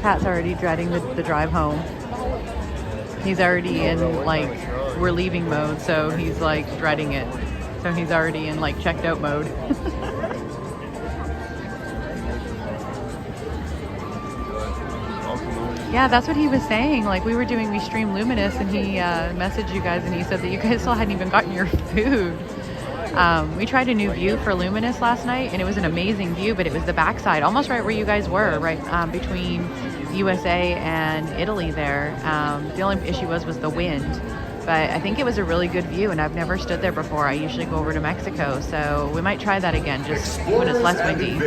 Speaker 1: Pat's already dreading the drive home. He's already in like we're leaving mode, so he's like dreading it. So he's already in like checked out mode. Yeah, that's what he was saying. Like we streamed Luminous, and he messaged you guys, and he said that you guys still hadn't even gotten your food. We tried a new view for Luminous last night, and it was an amazing view, but it was the backside, almost right where you guys were, right between USA and Italy there. The only issue was the wind, but I think it was a really good view, and I've never stood there before. I usually go over to Mexico, so we might try that again, just when it's less windy.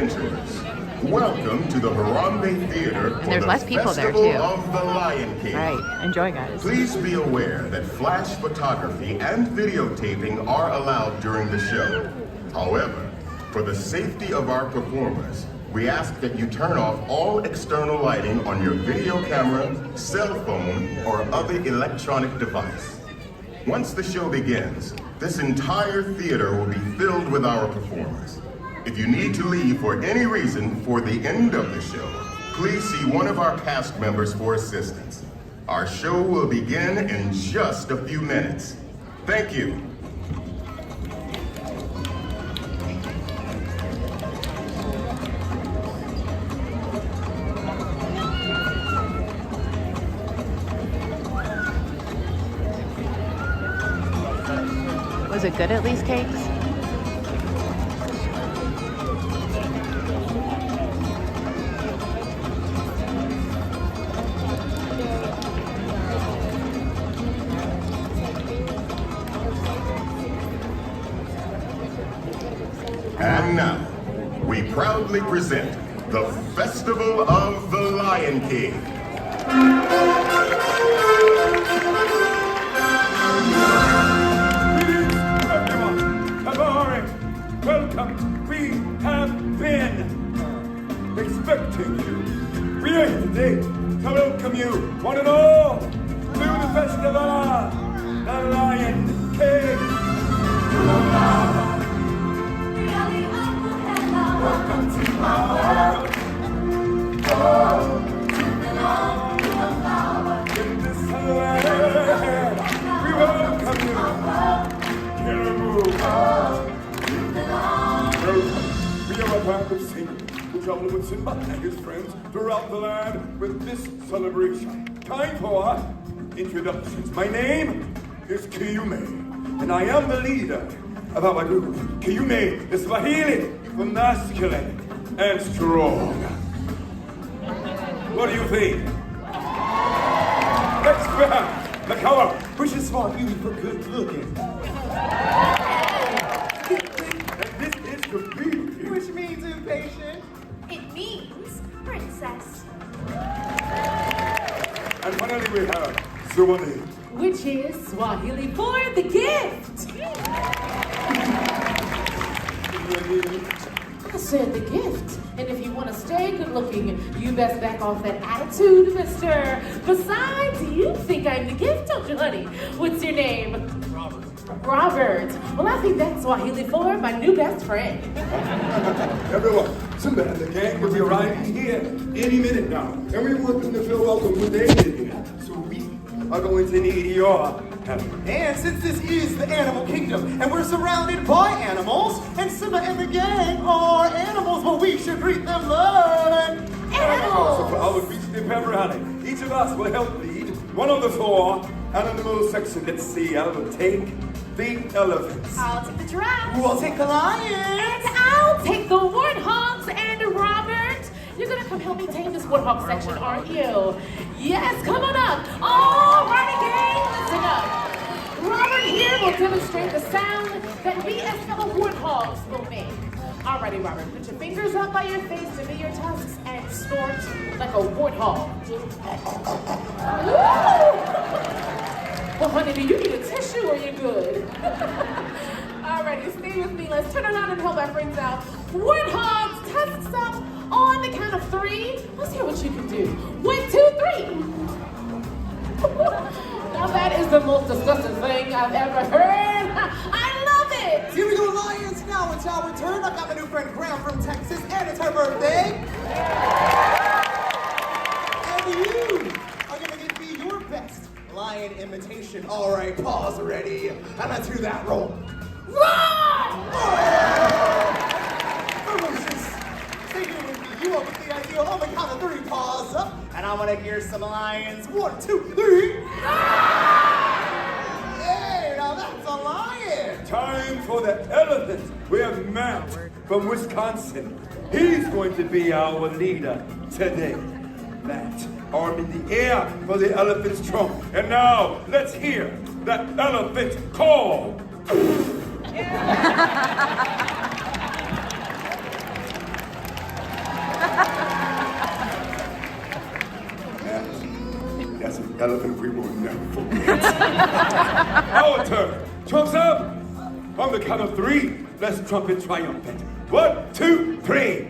Speaker 13: Welcome to the Harambe Theater
Speaker 1: And there's less people there
Speaker 13: Festival
Speaker 1: too.
Speaker 13: of the Lion King.
Speaker 1: All right, enjoy, guys.
Speaker 13: Please be aware that flash photography and videotaping are allowed during the show. However, for the safety of our performers, we ask that you turn off all external lighting on your video camera, cell phone, or other electronic device. Once the show begins, this entire theater will be filled with our performers. If you need to leave for any reason for the end of the show, please see one of our cast members for assistance. Our show will begin in just a few minutes. Thank you.
Speaker 1: Was it good at least, Cakes?
Speaker 13: And now, we proudly present the Festival of the Lion King.
Speaker 14: Welcome. We have been expecting you. We are here today to welcome you, one and all, to the Festival of the Lion King. We are a band of singers who travel with Simba and his friends throughout the land with this celebration. Time for introductions. My name is Kiyume, and I am the leader of our group. Kiyume is Swahili for masculine and strong. What do you think? Next we have Makawa, which is Swahili for good looking. And this is Kabiru,
Speaker 2: Which means impatient.
Speaker 9: It means princess.
Speaker 14: and finally we have Suwani.
Speaker 15: Which is Swahili for the gift. I said the gift. And if you want to stay good looking, you best back off that attitude, mister. Besides, you think I'm the gift, don't you, honey? What's your name?
Speaker 2: Robert.
Speaker 15: Robert. Well, I think that's Swahili for my new best friend.
Speaker 14: Everyone, Simba and the gang will be arriving here any minute now. And we want them to feel welcome when they get here. So we are going to need your help.
Speaker 2: And since this is the animal kingdom, and we're surrounded by animals, and Simba and the gang are animals, well, we should greet them love and
Speaker 14: So for our greet the rally, each of us will help lead one of the four animal section. Let's see, I will take the elephants.
Speaker 9: I'll take the giraffe.
Speaker 2: Who will take the lions?
Speaker 15: And I'll take the warthogs. And Robert, you're gonna come help me tame this warthog section, aren't you? Yes, come on up. All righty, gang, listen up. Robert here will demonstrate the sound that we as fellow warthogs will make. Alrighty, Robert, put your fingers up by your face to be your tusks and snort like a warthog. Well, honey, do you need a tissue or you good? Alrighty, stay with me. Let's turn around and help our friends out. Warthogs, tusks up on the count of 3. Let's hear what you can do. 1, 2, 3. Now that is the most disgusting thing I've ever heard. I love it.
Speaker 2: Here we go, lions. Now it's our turn. I've got my new friend Graham from Texas, and it's her birthday. And you are going to give me your best lion imitation. All right, pause ready. And let's do that roll.
Speaker 15: Run!
Speaker 2: Ferocious. Stay here with me. You up with the idea on the count of 3, pause up. And I'm going to hear some lions. 1, 2, 3. Hey, now that's a lion.
Speaker 14: Time for the elephant. We have Matt from Wisconsin. He's going to be our leader today. Matt, arm in the air for the elephant's trunk. And now, let's hear that elephant call. That's an elephant we will never forget. Our turn. Trunks up. On the count of 3, let's trumpet triumphant. 1, 2, 3.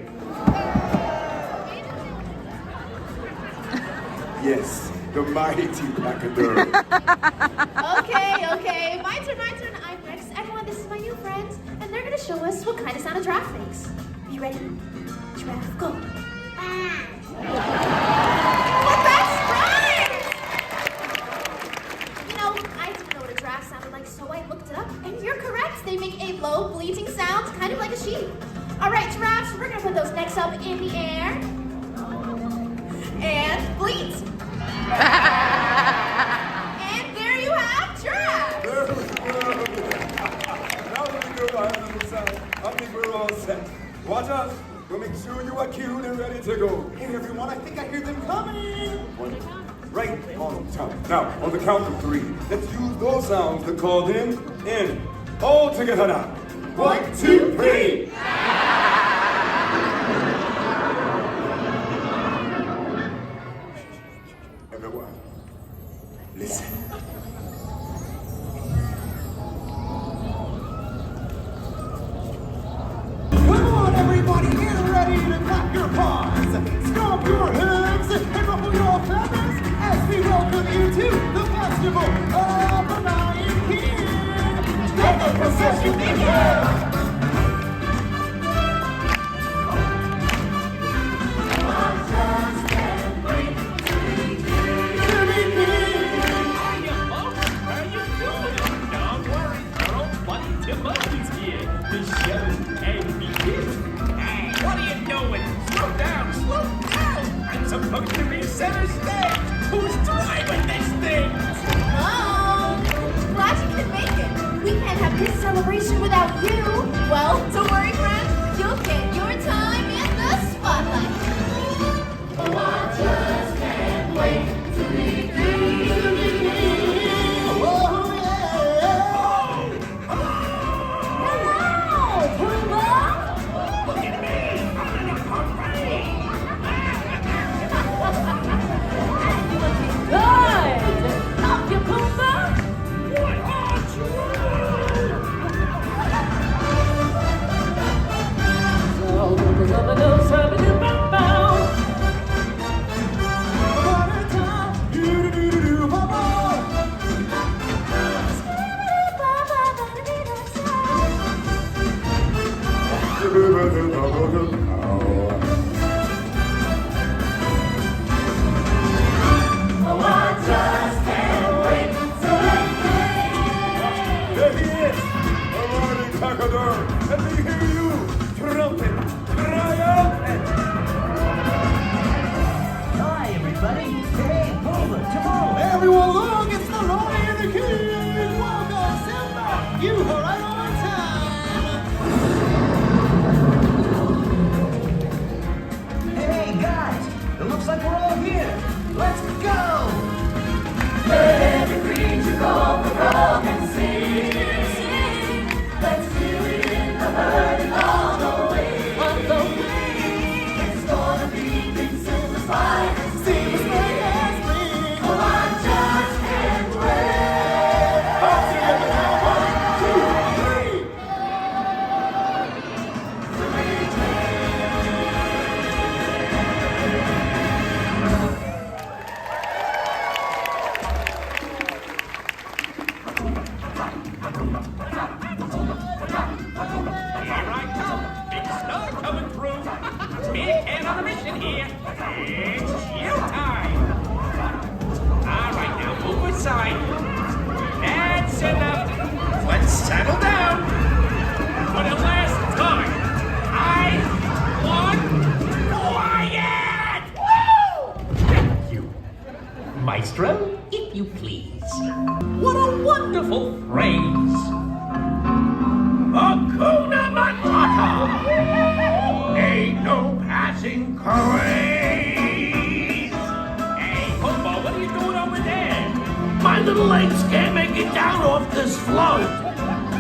Speaker 14: Yes, the mighty Pandora.
Speaker 9: Okay. My turn. I'm next. Everyone, this is my new friends, and they're gonna show us what kind of sound a giraffe makes. Are you ready? Giraffe, go. But that's right! You know, I didn't know what a giraffe sounded like, so I looked it up, and you're correct. They make a low, bleating sound, kind of like a sheep. All right, giraffes, we're gonna put those necks up in the air. And bleat. And there you have giraffe.
Speaker 14: Now that we do our little sound, I think we're all set. Watch out. We'll make sure you are cute and ready to go.
Speaker 2: Hey, everyone, I think I hear them coming.
Speaker 14: Right on time. Now, on the count of 3, let's use those sounds to call them in. All together now. 1, 2, 3. Everyone, listen.
Speaker 2: Come on, everybody, get ready to clap your paws, stomp your hooves, and ruffle your feathers as we welcome you to the festival of the Lion King. Let the procession begin!
Speaker 7: How you doing? Don't worry, girl. Buddy Timber.
Speaker 16: He's here to show and begin. Hey, what are you doing? Slow down, slow down! I'm supposed to be center stage! Who's driving this thing?
Speaker 9: Oh, glad you could make it. We can't have this celebration without you. Well, don't worry, friend. You'll get your time in the spotlight.
Speaker 2: Oh, I just can't wait to be free. Oh, yeah.
Speaker 9: Hello, Pookiebug.
Speaker 16: Look at me! I'm in a parade!
Speaker 15: Good! Up you Pookiebug!
Speaker 16: What are you?
Speaker 2: Oh, I just can't wait to
Speaker 14: There he is, the Lord Tackador. Let me hear you, trumpet, triumphant.
Speaker 17: Hi, everybody. Hey, Pooba, come on.
Speaker 2: Everyone look, it's the Lordy and the King! Welcome, Simba! You are right on time!
Speaker 17: Hey, guys. It looks like we're all here. Let's go.
Speaker 2: Let every creature go for rock and sing. Let's feel it in the herd and all the way. It's gonna be King Simba's fire. Sing, sing, sing. Oh, I just can't wait. I'll sing it now. 1, 2, 3.
Speaker 16: Here I come! Big star coming through! Big hand on the mission here! It's showtime! Alright, now move aside. That's enough! Let's settle down! For the last time, I want quiet! Woo! Thank you. Maestro, if you please. What a wonderful phrase! Hakuna Matata! Ain't no passing craze! Hey, Pumbo, what are you doing over there? My little legs can't make it down off this float!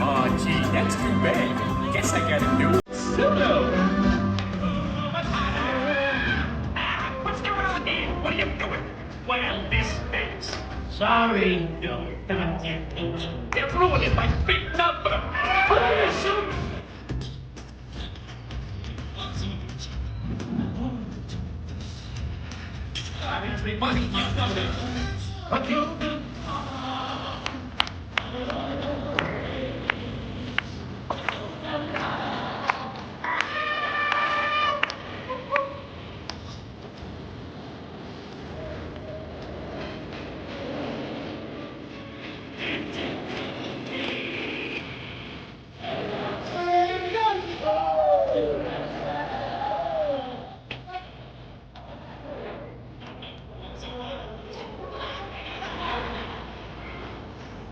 Speaker 16: Oh, gee, that's too bad. Guess I gotta do it solo! What's going on here? What are you doing? Well, this is... Sorry. They're ruining my big number! Everybody, you got it. Okay.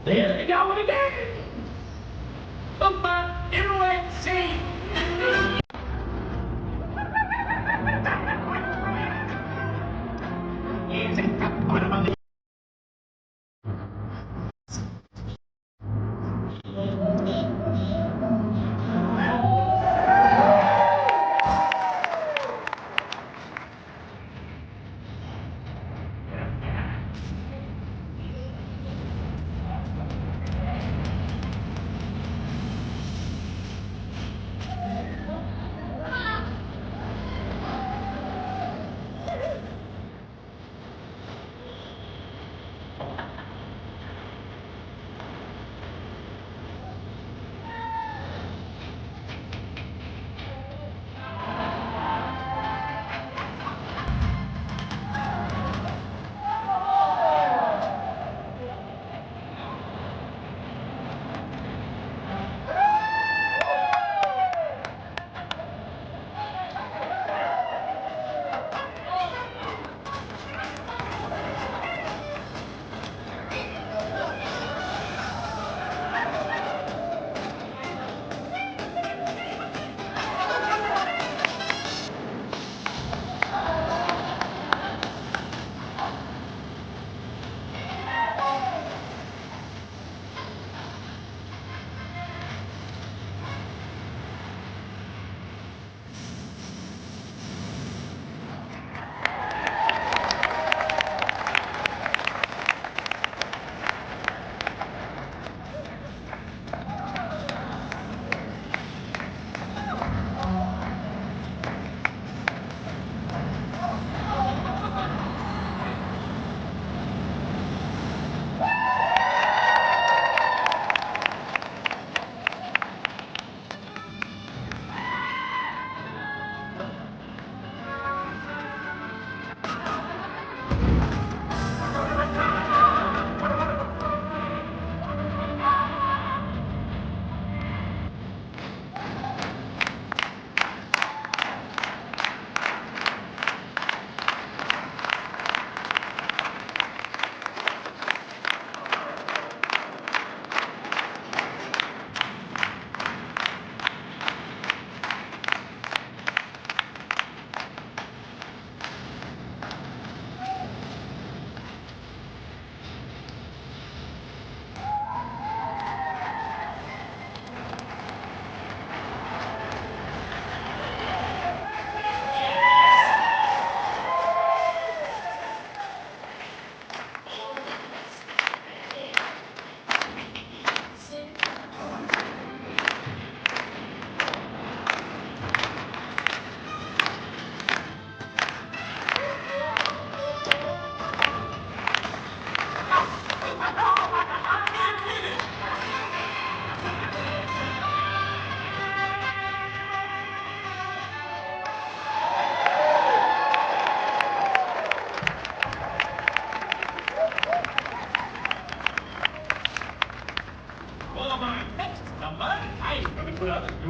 Speaker 16: There they go again! Pumba, see!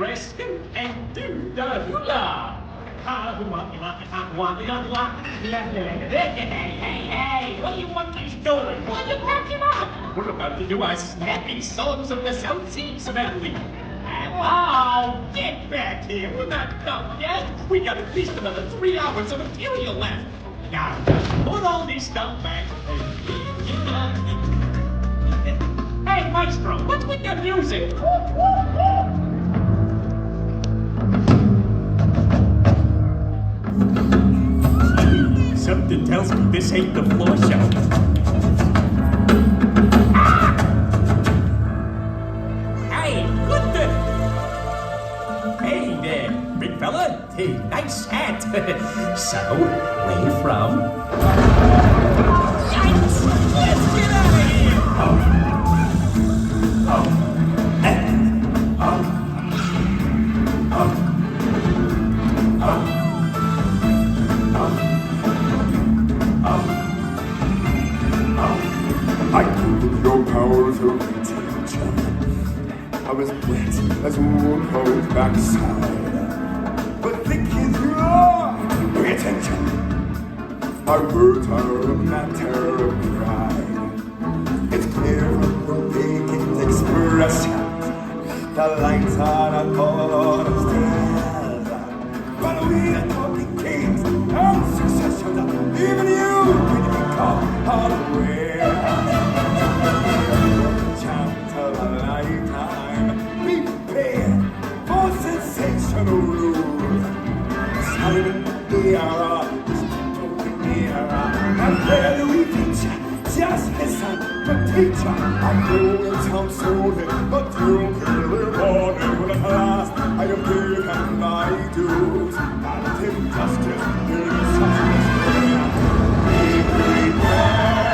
Speaker 16: Everest and do the hula. Hey, what do you want us doing? Why you packing up? We're about to do our snappy songs of the South Seas medley. Oh, get back here. We're not done yet. We got at least another 3 hours of material left. Now, just put all this stuff back. Hey, Maestro, what's with the music? Something tells me this ain't the floor show. Ah! Hey, what the? Hey there, big fella. Hey, nice hat. So, where you from? Yikes! Let's get out of here!
Speaker 14: I needed your powers of retention. I was wet as a woman's backside. But think is your pay attention. Our words are a matter of pride. It's clear from the vacant expression. The lights are not all of but we are talking kings and successions. Even you can become unaware. Chance of a lifetime. Be prepared for sensational rules. Silent the era, spoken the era. And where do we teach? Just listen, the teacher. I know it sounds soothing, but you feel the warning. When at last I am big and I do. And injustice is such be prepared.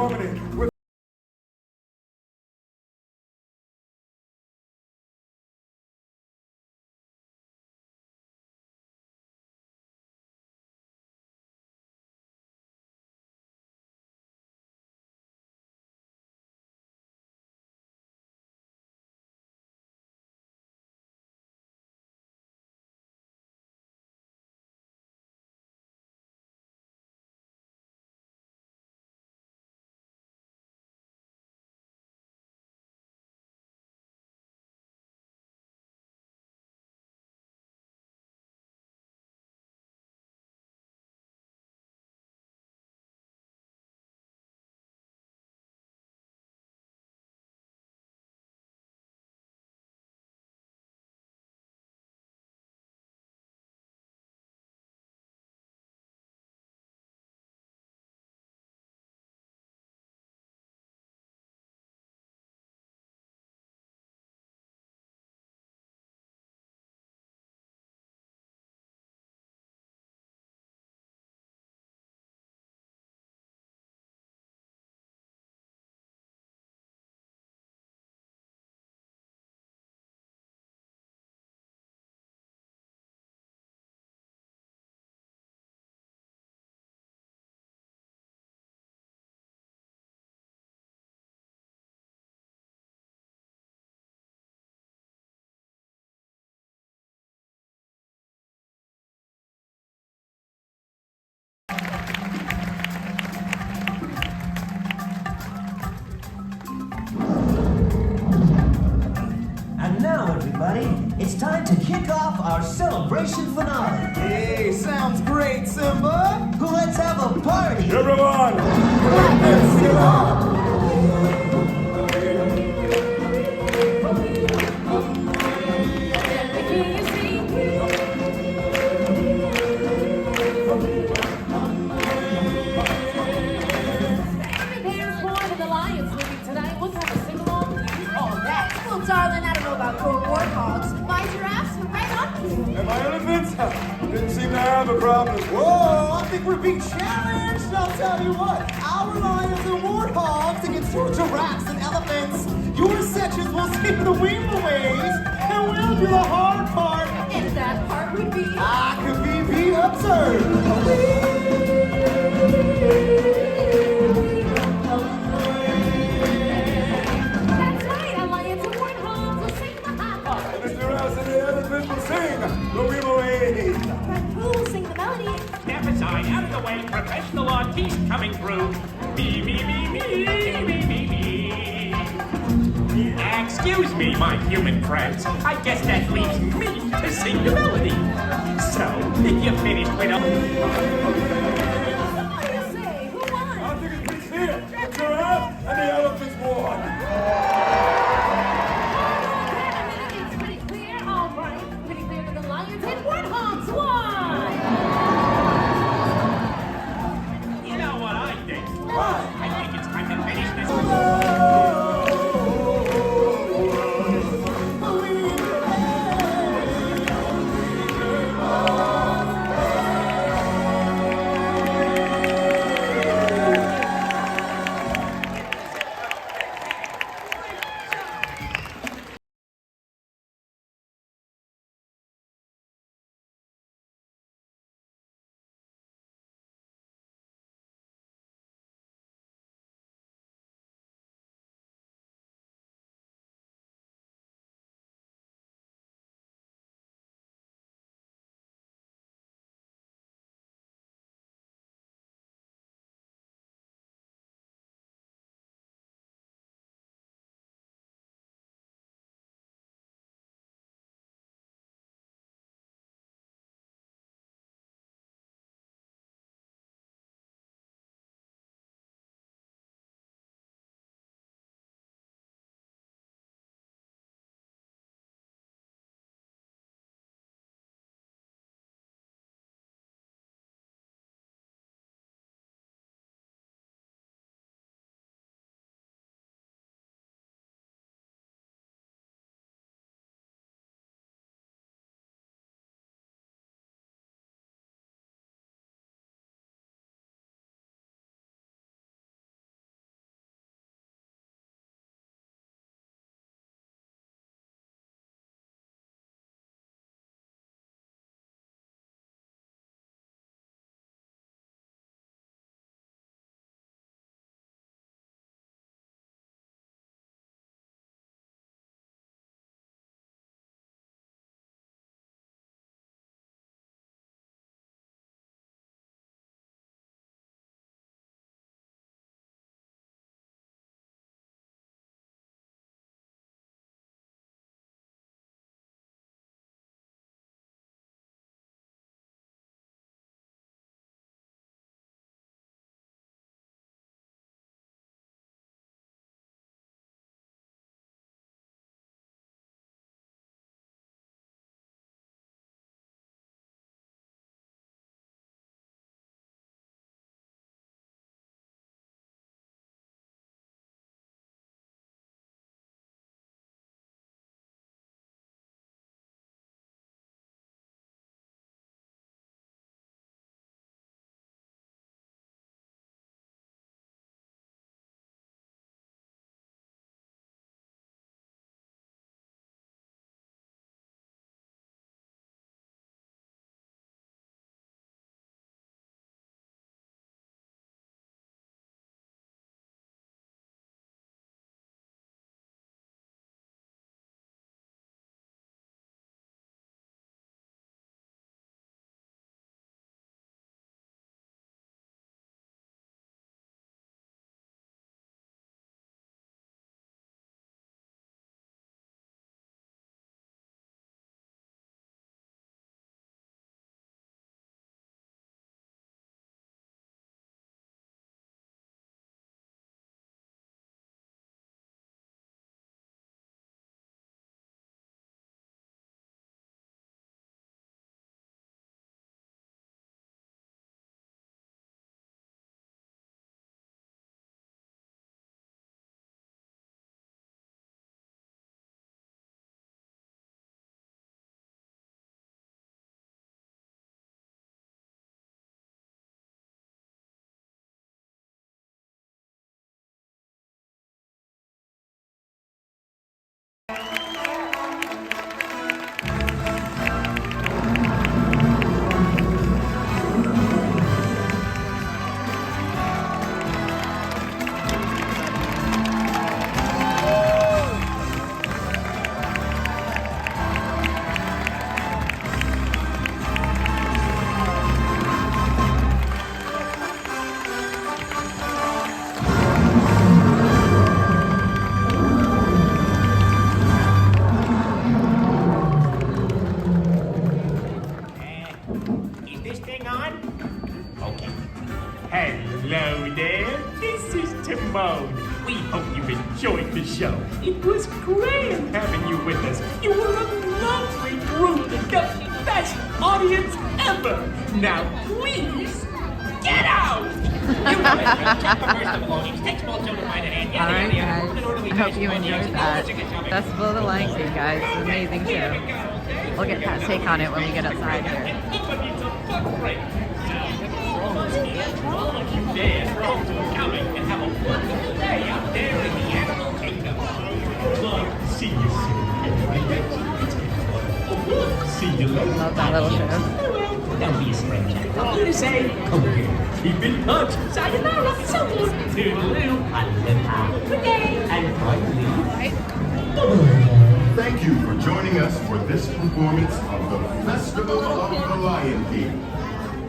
Speaker 14: harmony with
Speaker 17: And now, everybody, it's time to kick off our celebration finale.
Speaker 2: Hey, sounds great, Simba.
Speaker 17: Let's have a party.
Speaker 14: everyone.
Speaker 2: Let's get on.
Speaker 9: Well, darling, I don't know about your warthogs. My giraffes are right on cue.
Speaker 14: And my elephants didn't seem to have a problem.
Speaker 2: Whoa, I think we're being challenged. I'll tell you what, our lions and warthogs against your giraffes and elephants. Your sections will skip the wheelways, and we'll do the hard part.
Speaker 9: And that part would be...
Speaker 2: I could be observed.
Speaker 15: That's right, Alliance of Warthogs will sing the hot part.
Speaker 14: And the giraffes and the elephants will sing the Weeble.
Speaker 9: But who will sing the melody?
Speaker 16: Step aside, out of the way, professional artiste coming through. Me, me, me, me, me, me, me. Excuse me, my human friends. I guess that leaves me to sing the melody. So, if you're finished with
Speaker 9: What do you say? Who won?
Speaker 14: I think it's pretty clear. The giraffes and the elephants won.
Speaker 15: It's pretty clear, all right. Pretty clear that the Lions and Warthogs won.
Speaker 16: You know what I think? What? I think it's time to finish this. grand having you with us. You were a lovely group, the best audience ever. Now, please, get out!
Speaker 1: Alright guys, I hope you enjoyed that. Festival of the Lion King, guys. It's an amazing show. We'll get Pat's take on it when we get outside here.
Speaker 16: See you soon.
Speaker 1: Love that little show.
Speaker 16: Don't be a stranger. I'm here to say, come here. Keep in touch. Sayonara. So good. Toodaloo. Aloha. Good day. And finally,
Speaker 13: Thank you for joining us for this performance of the Festival of the Lion King.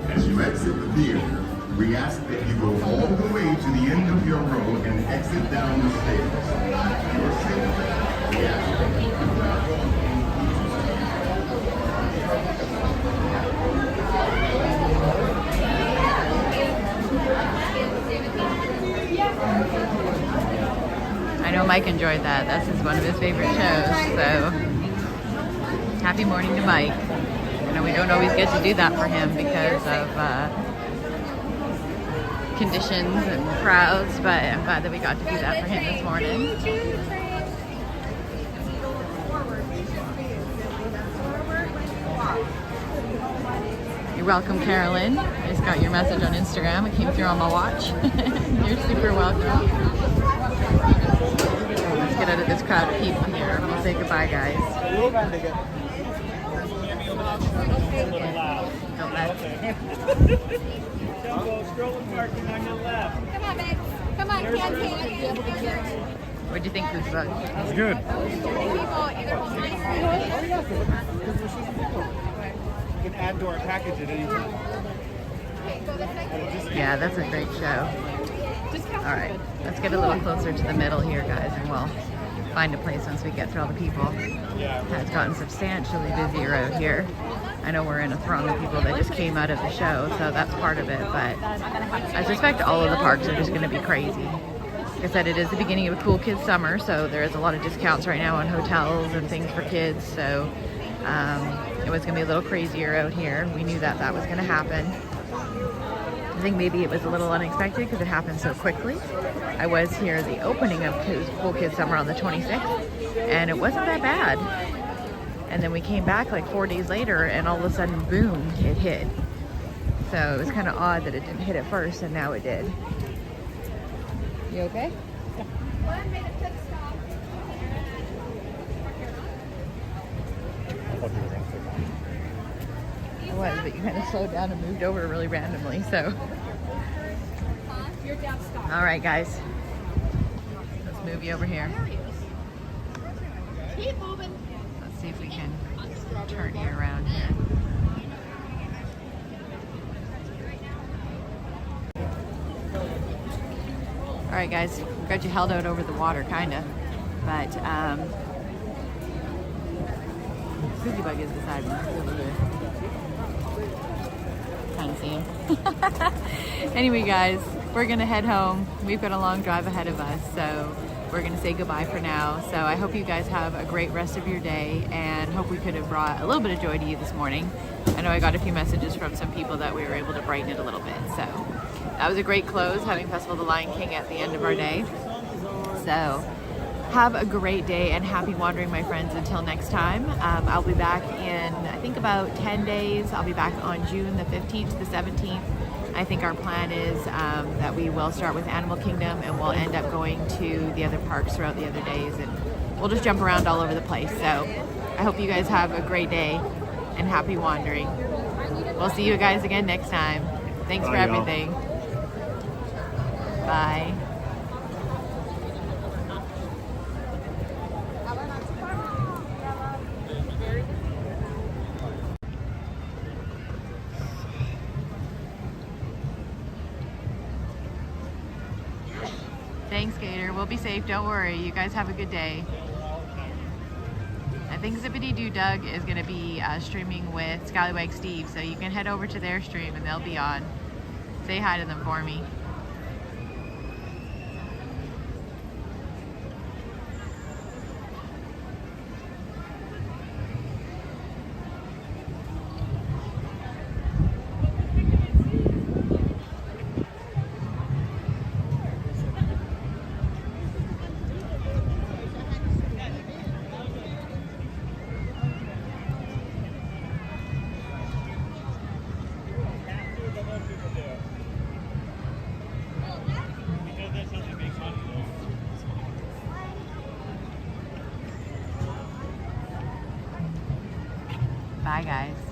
Speaker 13: As you exit the theater, we ask that you go all the way to the end of your row and exit down the stairs. Your safety. We ask that you do not go.
Speaker 1: I know Mike enjoyed that. That's one of his favorite shows, so happy morning to Mike. You know, we don't always get to do that for him because of conditions and crowds, but I'm glad that we got to do that for him this morning. You're welcome, Carolyn. I just got your message on Instagram. It came through on my watch. You're super welcome. Let's get out of this crowd of people here. We'll say goodbye, guys. Don't
Speaker 18: go strolling parking on your left.
Speaker 8: Come on, babe. Come on, can't
Speaker 1: What'd you think, Pookiebug?
Speaker 12: It's good.
Speaker 18: You can add to our package at any time.
Speaker 1: Yeah, that's a great show. All right, let's get a little closer to the middle here, guys, and we'll find a place once we get through all the people. It's gotten substantially busier out here. I know we're in a throng of people that just came out of the show, so that's part of it, but I suspect all of the parks are just going to be crazy. Like I said, it is the beginning of a cool kids summer, so there is a lot of discounts right now on hotels and things for kids, so it was going to be a little crazier out here. We knew that that was going to happen. I think maybe it was a little unexpected because it happened so quickly. I was here the opening of Cool Kids Summer on the 26th, and it wasn't that bad. And then we came back like 4 days later, and all of a sudden, boom, it hit. So it was kind of odd that it didn't hit at first, and now it did. You okay? I was, but you kind of slowed down and moved over really randomly, so. All right, guys. Let's move you over here.
Speaker 8: Keep moving.
Speaker 1: Let's see if we can turn you around here. All right, guys. Got you held out over the water, kind of. But, Pookiebug is beside me. He's over here. Kind of see him. Anyway, guys, we're gonna head home. We've got a long drive ahead of us, so we're gonna say goodbye for now. So I hope you guys have a great rest of your day, and hope we could have brought a little bit of joy to you this morning. I know I got a few messages from some people that we were able to brighten it a little bit. So that was a great close, having Festival of the Lion King at the end of our day. So have a great day and happy wandering, my friends, until next time. I'll be back in, I think, about 10 days. I'll be back on June the 15th to the 17th. I think our plan is that we will start with Animal Kingdom, and we'll end up going to the other parks throughout the other days, and we'll just jump around all over the place. So I hope you guys have a great day and happy wandering. We'll see you guys again next time. Thanks for everything. Bye. Thanks, Gator. We'll be safe. Don't worry. You guys have a good day. I think Zippity Doo Doug is going to be streaming with Scallywag Steve, so you can head over to their stream and they'll be on. Say hi to them for me. Bye, guys.